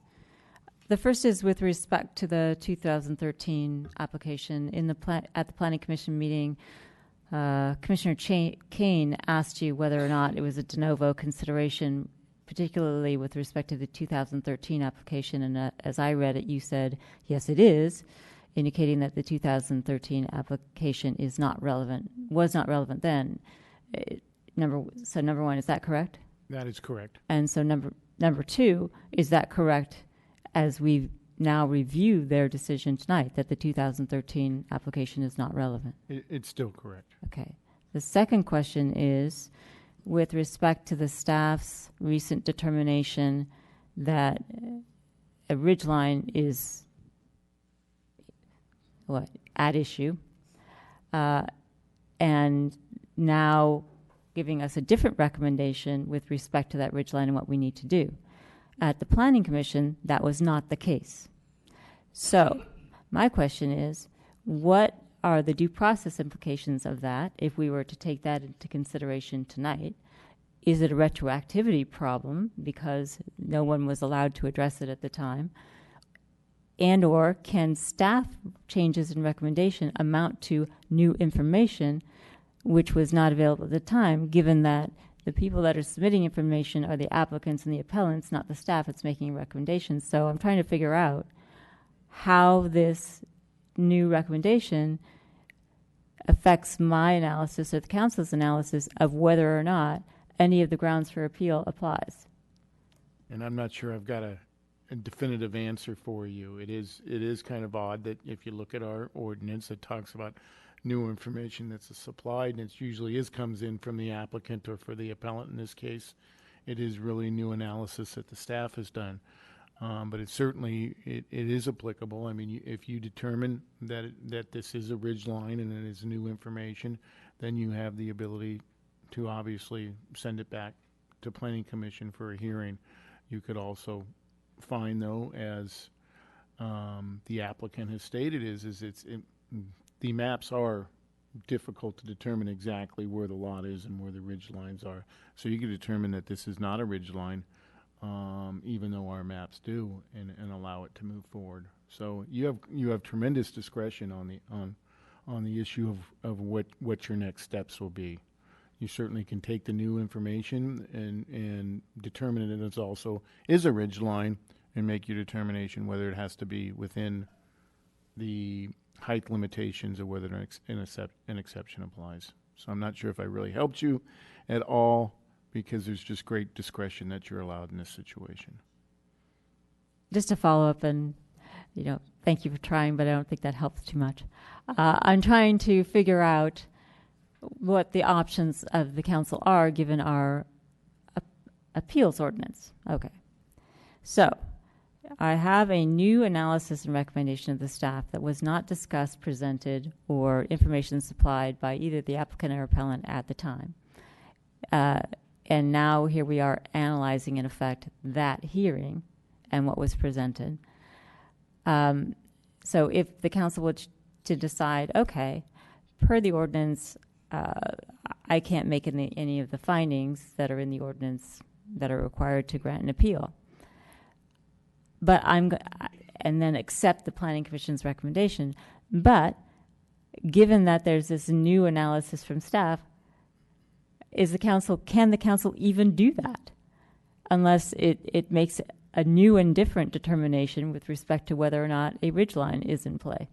The first is with respect to the 2013 application. At the Planning Commission meeting, Commissioner Kane asked you whether or not it was a de novo consideration, particularly with respect to the 2013 application. And as I read it, you said, yes, it is, indicating that the 2013 application was not relevant then. Number one, is that correct? That is correct. And so number two, is that correct as we now review their decision tonight that the 2013 application is not relevant? It's still correct. Okay. The second question is with respect to the staff's recent determination that a ridgeline is at issue, and now giving us a different recommendation with respect to that ridgeline and what we need to do. At the Planning Commission, that was not the case. So my question is, what are the due process implications of that if we were to take that into consideration tonight? Is it a retroactivity problem because no one was allowed to address it at the time? And or can staff changes in recommendation amount to new information which was not available at the time, given that the people that are submitting information are the applicants and the appellants, not the staff that's making recommendations. So I'm trying to figure out how this new recommendation affects my analysis or the council's analysis of whether or not any of the grounds for appeal applies. And I'm not sure I've got a definitive answer for you. It is kind of odd that if you look at our ordinance, it talks about new information that's supplied, and it usually comes in from the applicant or for the appellant in this case. It is really new analysis that the staff has done. But it certainly is applicable. I mean, if you determine that this is a ridge line and it is new information, then you have the ability to obviously send it back to Planning Commission for a hearing. You could also find, though, as the applicant has stated, the maps are difficult to determine exactly where the lot is and where the ridge lines are. So you can determine that this is not a ridge line, even though our maps do, and allow it to move forward. So you have tremendous discretion on the issue of what your next steps will be. You certainly can take the new information and determine it as also is a ridge line and make your determination whether it has to be within the height limitations or whether an exception applies. So I'm not sure if I really helped you at all, because there's just great discretion that you're allowed in this situation. Just to follow up, and thank you for trying, but I don't think that helps too much. I'm trying to figure out what the options of the council are given our appeals ordinance. Okay. So I have a new analysis and recommendation of the staff that was not discussed, presented, or information supplied by either the applicant or appellant at the time. And now here we are analyzing, in effect, that hearing and what was presented. So if the council were to decide, okay, per the ordinance, I can't make any of the findings that are in the ordinance that are required to grant an appeal, but and then accept the Planning Commission's recommendation. But given that there's this new analysis from staff, can the council even do that unless it makes a new and different determination with respect to whether or not a ridgeline is in play?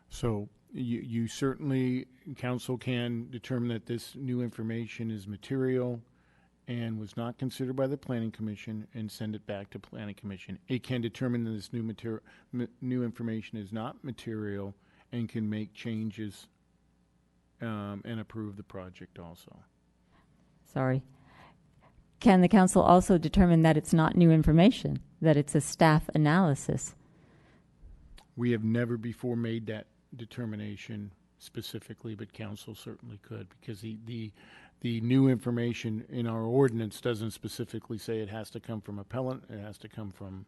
So you certainly, council can determine that this new information is material and was not considered by the Planning Commission and send it back to Planning Commission. It can determine that this new information is not material and can make changes and approve the project also. Sorry. Can the council also determine that it's not new information, that it's a staff analysis? We have never before made that determination specifically, but council certainly could, because the new information in our ordinance doesn't specifically say it has to come from appellant, it has to come from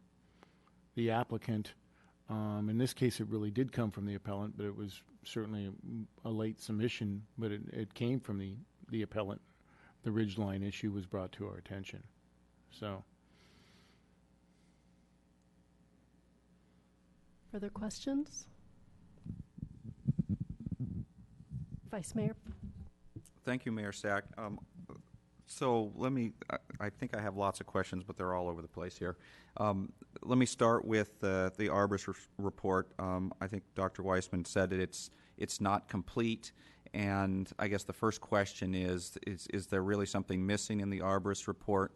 the applicant. In this case, it really did come from the appellant, but it was certainly a late submission, but it came from the appellant. The ridgeline issue was brought to our attention. So. Further questions? Vice Mayor. Thank you, Mayor Sack. So I think I have lots of questions, but they're all over the place here. Let me start with the Arborist report. I think Dr. Weissman said that it's not complete. And I guess the first question is there really something missing in the Arborist report?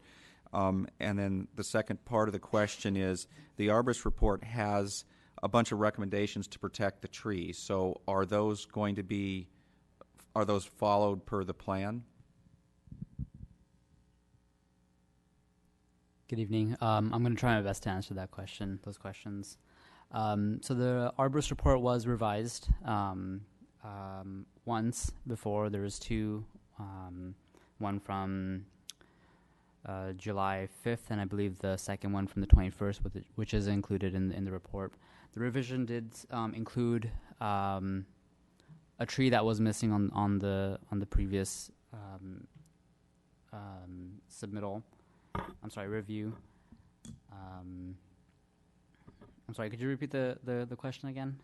And then the second part of the question is, the Arborist report has a bunch of recommendations to protect the trees. So are those followed per the plan? Good evening. I'm going to try my best to answer those questions. So the Arborist report was revised once before. There was two, one from July 5th, and I believe the second one from the 21st, which is included in the report. The revision did include a tree that was missing on the previous submittal. I'm sorry, review. I'm sorry, could you repeat the question again?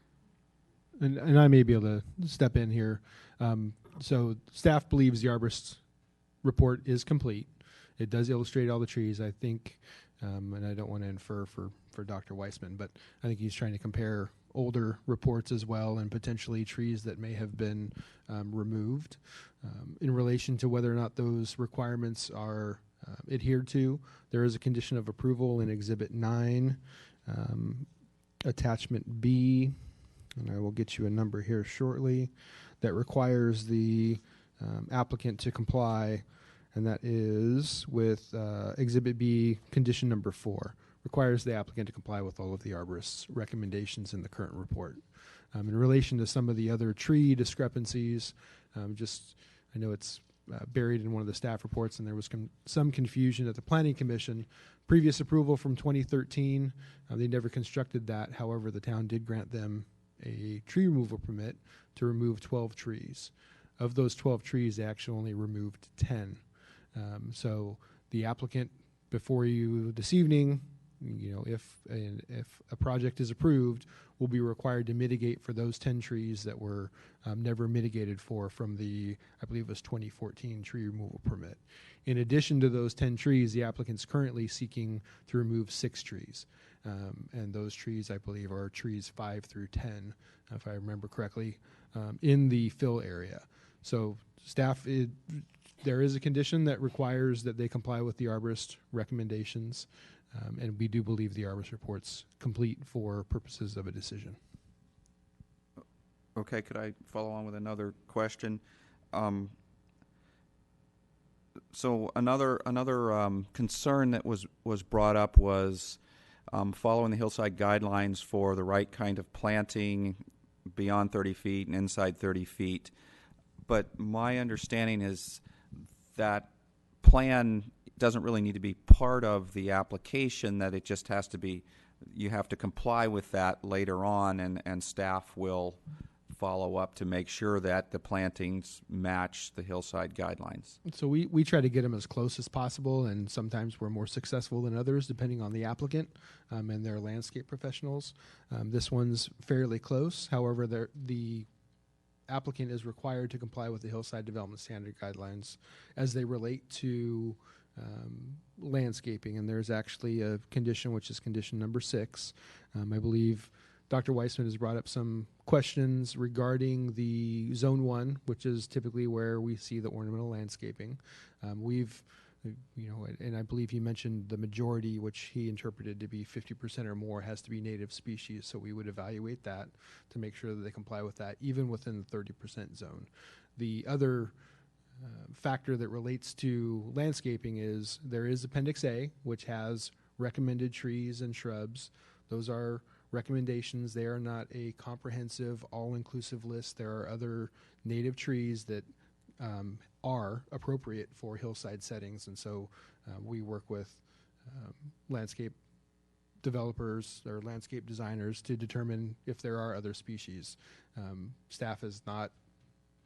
And I may be able to step in here. So staff believes the Arborist report is complete. It does illustrate all the trees, I think, and I don't want to infer for Dr. Weissman, but I think he's trying to compare older reports as well and potentially trees that may have been removed. In relation to whether or not those requirements are adhered to, there is a condition of approval in Exhibit 9, Attachment B, and I will get you a number here shortly, that requires the applicant to comply, and that is with Exhibit B, Condition number 4. Requires the applicant to comply with all of the arborist's recommendations in the current report. In relation to some of the other tree discrepancies, I know it's buried in one of the staff reports, and there was some confusion at the Planning Commission. Previous approval from 2013, they never constructed that. However, the town did grant them a tree removal permit to remove 12 trees. Of those 12 trees, they actually only removed 10. So the applicant before you this evening, if a project is approved, will be required to mitigate for those 10 trees that were never mitigated for from the, I believe it was 2014 tree removal permit. In addition to those 10 trees, the applicant's currently seeking to remove 6 trees. And those trees, I believe, are trees 5 through 10, if I remember correctly, in the fill area. So staff, there is a condition that requires that they comply with the arborist recommendations, and we do believe the arborist report's complete for purposes of a decision. Okay, could I follow on with another question? So another concern that was brought up was following the hillside guidelines for the right kind of planting beyond 30 feet and inside 30 feet. But my understanding is that plan doesn't really need to be part of the application, that it just has to be, you have to comply with that later on, and staff will follow up to make sure that the plantings match the hillside guidelines. So we try to get them as close as possible, and sometimes we're more successful than others depending on the applicant and their landscape professionals. This one's fairly close. However, the applicant is required to comply with the Hillside Development Standard Guidelines as they relate to landscaping, and there's actually a condition, which is condition number 6. I believe Dr. Weissman has brought up some questions regarding the Zone 1, which is typically where we see the ornamental landscaping. And I believe he mentioned the majority, which he interpreted to be 50% or more, has to be native species, so we would evaluate that to make sure that they comply with that, even within the 30% zone. The other factor that relates to landscaping is there is Appendix A, which has recommended trees and shrubs. Those are recommendations. They are not a comprehensive, all-inclusive list. There are other native trees that are appropriate for hillside settings, and so we work with landscape developers or landscape designers to determine if there are other species. Staff has not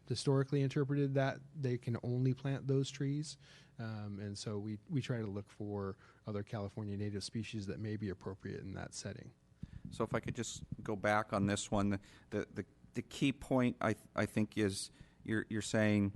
historically interpreted that they can only plant those trees, and so we try to look for other California native species that may be appropriate in that setting. So if I could just go back on this one, the key point I think is you're saying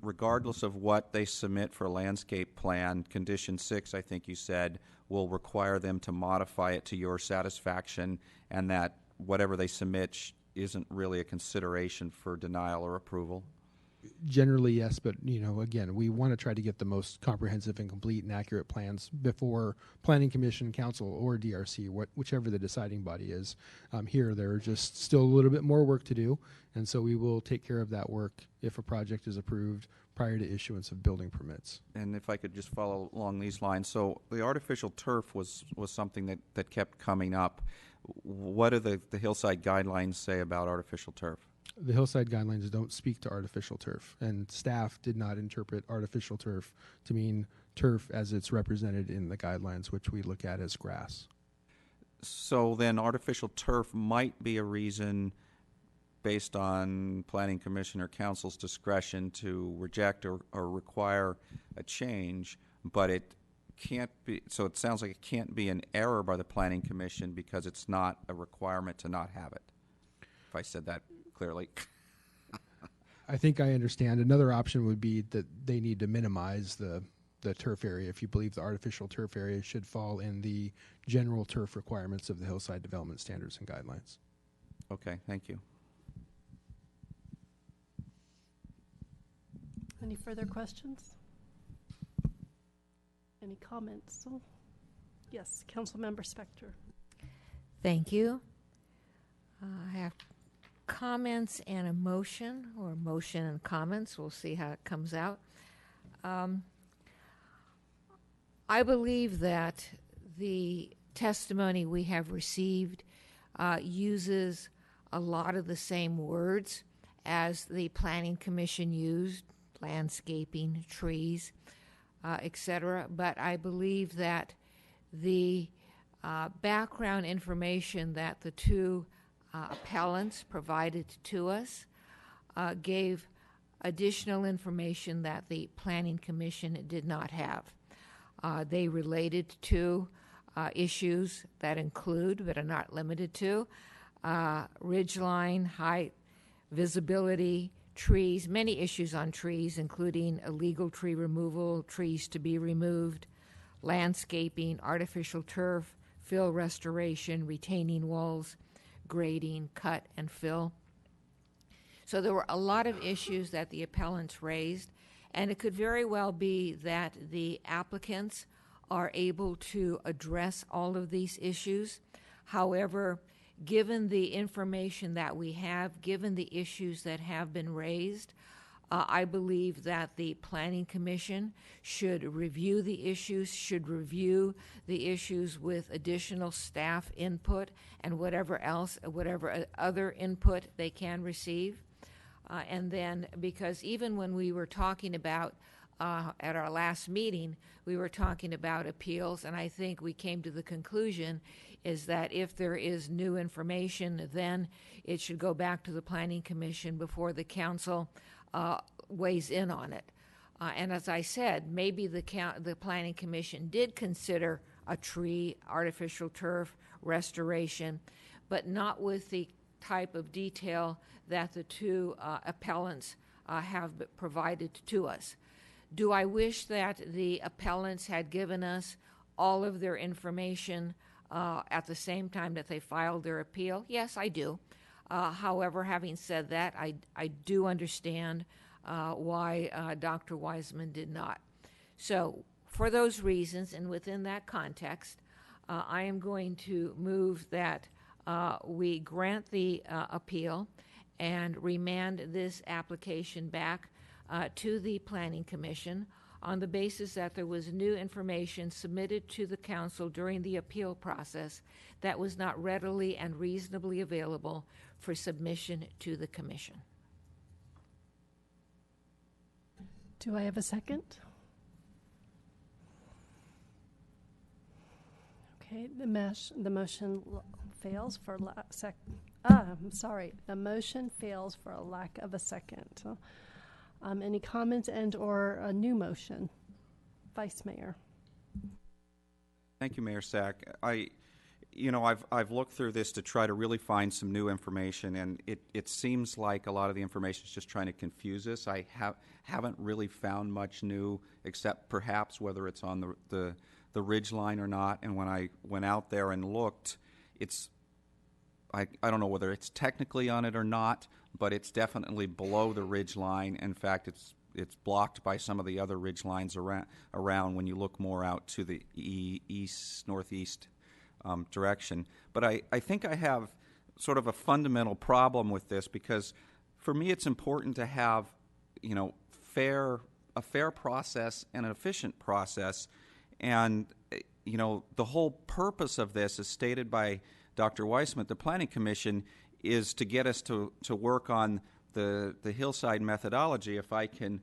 regardless of what they submit for a landscape plan, condition 6, I think you said, will require them to modify it to your satisfaction, and that whatever they submit isn't really a consideration for denial or approval? Generally, yes, but again, we want to try to get the most comprehensive and complete and accurate plans before Planning Commission, Council, or DRC, whichever the deciding body is. Here, there are just still a little bit more work to do, and so we will take care of that work if a project is approved prior to issuance of building permits. And if I could just follow along these lines, so the artificial turf was something that kept coming up. What do the hillside guidelines say about artificial turf? The hillside guidelines don't speak to artificial turf, and staff did not interpret artificial turf to mean turf as it's represented in the guidelines, which we look at as grass. So then artificial turf might be a reason, based on Planning Commission or Council's discretion, to reject or require a change, but it can't be, so it sounds like it can't be an error by the Planning Commission because it's not a requirement to not have it, if I said that clearly. I think I understand. Another option would be that they need to minimize the turf area if you believe the artificial turf area should fall in the general turf requirements of the Hillside Development Standards and Guidelines. Okay, thank you. Any further questions? Any comments? Oh. Yes, Councilmember Spector. Thank you. I have comments and a motion, or motion and comments. We'll see how it comes out. I believe that the testimony we have received uses a lot of the same words as the Planning Commission used: landscaping, trees, etc. But I believe that the background information that the two appellants provided to us gave additional information that the Planning Commission did not have. They related to issues that include, but are not limited to, ridgeline, height, visibility, trees, many issues on trees, including illegal tree removal, trees to be removed, landscaping, artificial turf, fill restoration, retaining walls, grading, cut, and fill. So there were a lot of issues that the appellants raised, and it could very well be that the applicants are able to address all of these issues. However, given the information that we have, given the issues that have been raised, I believe that the Planning Commission should review the issues with additional staff input and whatever other input they can receive. And then, because even when we were talking about, at our last meeting, we were talking about appeals, and I think we came to the conclusion is that if there is new information, then it should go back to the Planning Commission before the council weighs in on it. And as I said, maybe the Planning Commission did consider a tree, artificial turf, restoration, but not with the type of detail that the two appellants have provided to us. Do I wish that the appellants had given us all of their information at the same time that they filed their appeal? Yes, I do. However, having said that, I do understand why Dr. Wiseman did not. So for those reasons and within that context, I am going to move that we grant the appeal and remand this application back to the Planning Commission on the basis that there was new information submitted to the council during the appeal process that was not readily and reasonably available for submission to the commission. Do I have a second? Okay, the motion fails for the motion fails for a lack of a second. So, any comments and or a new motion? Vice Mayor. Thank you, Mayor Sack. I've looked through this to try to really find some new information, and it seems like a lot of the information is just trying to confuse us. I haven't really found much new, except perhaps whether it's on the ridge line or not. And when I went out there and looked, I don't know whether it's technically on it or not, but it's definitely below the ridge line. In fact, it's blocked by some of the other ridge lines around when you look more out to the northeast direction. But I think I have sort of a fundamental problem with this, because for me it's important to have a fair process and an efficient process. And the whole purpose of this, as stated by Dr. Weissman at the Planning Commission, is to get us to work on the hillside methodology. If I can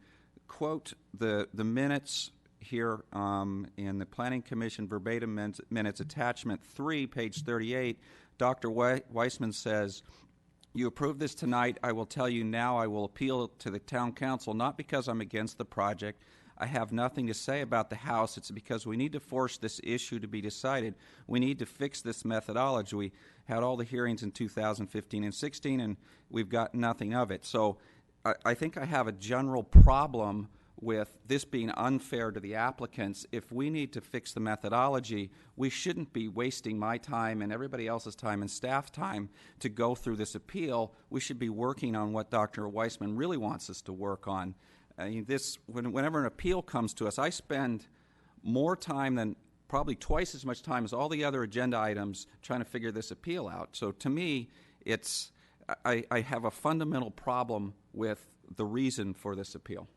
quote the minutes here in the Planning Commission verbatim minutes, attachment 3, page 38, Dr. Weissman says, "You approve this tonight. I will tell you now I will appeal to the town council, not because I'm against the project. I have nothing to say about the house. It's because we need to force this issue to be decided. We need to fix this methodology. We had all the hearings in 2015 and 16, and we've got nothing of it." So I think I have a general problem with this being unfair to the applicants. If we need to fix the methodology, we shouldn't be wasting my time and everybody else's time and staff time to go through this appeal. We should be working on what Dr. Weissman really wants us to work on. Whenever an appeal comes to us, I spend more time than probably twice as much time as all the other agenda items trying to figure this appeal out. So to me, I have a fundamental problem with the reason for this appeal.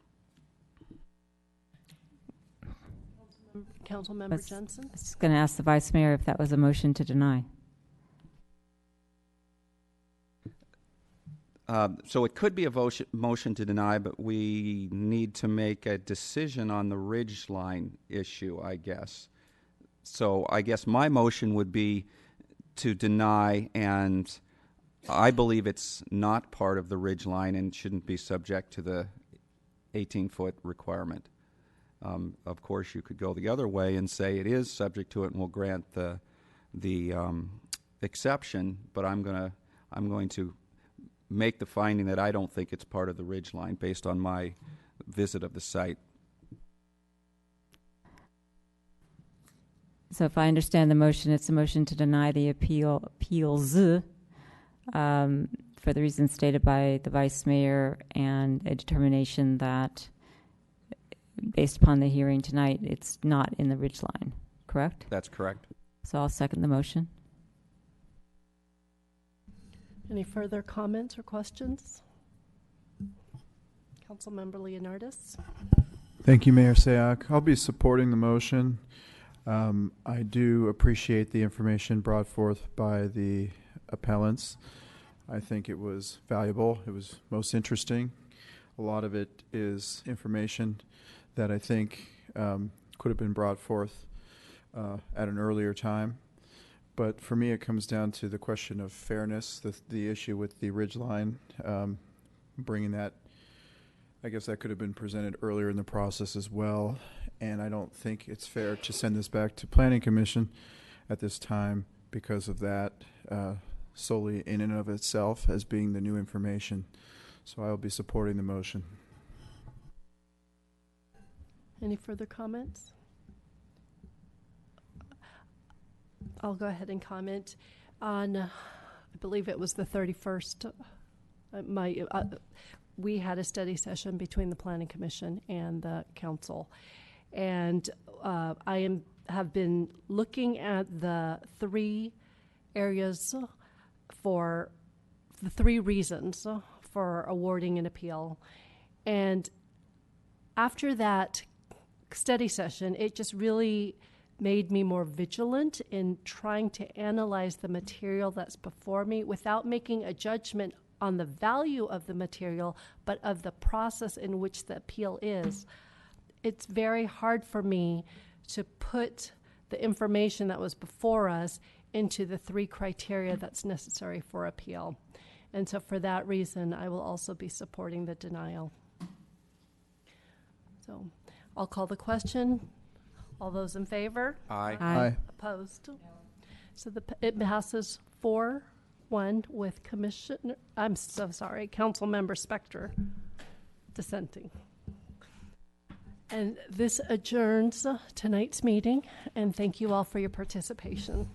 Councilmember Jensen. I was just going to ask the Vice Mayor if that was a motion to deny. So it could be a motion to deny, but we need to make a decision on the ridge line issue, I guess. So I guess my motion would be to deny, and I believe it's not part of the ridge line and shouldn't be subject to the 18-foot requirement. Of course, you could go the other way and say it is subject to it, and we'll grant the exception. But I'm going to make the finding that I don't think it's part of the ridge line based on my visit of the site. So if I understand the motion, it's a motion to deny the appeals for the reasons stated by the Vice Mayor, and a determination that, based upon the hearing tonight, it's not in the ridge line, correct? That's correct. So I'll second the motion. Any further comments or questions? Councilmember Leonardis. Thank you, Mayor Sayak. I'll be supporting the motion. I do appreciate the information brought forth by the appellants. I think it was valuable. It was most interesting. A lot of it is information that I think could have been brought forth at an earlier time. But for me, it comes down to the question of fairness, the issue with the ridgeline, bringing that. I guess that could have been presented earlier in the process as well. And I don't think it's fair to send this back to Planning Commission at this time because of that, solely in and of itself as being the new information. So I will be supporting the motion. Any further comments? I'll go ahead and comment on, I believe it was the 31st. We had a study session between the Planning Commission and the Council. And I have been looking at the three areas for the three reasons for awarding an appeal. And after that study session, it just really made me more vigilant in trying to analyze the material that's before me without making a judgment on the value of the material, but of the process in which the appeal is. It's very hard for me to put the information that was before us into the three criteria that's necessary for appeal. And so for that reason, I will also be supporting the denial. So I'll call the question. All those in favor? Aye. Aye. Opposed? So it passes 4-1 with Councilmember Spector dissenting. And this adjourns tonight's meeting, and thank you all for your participation.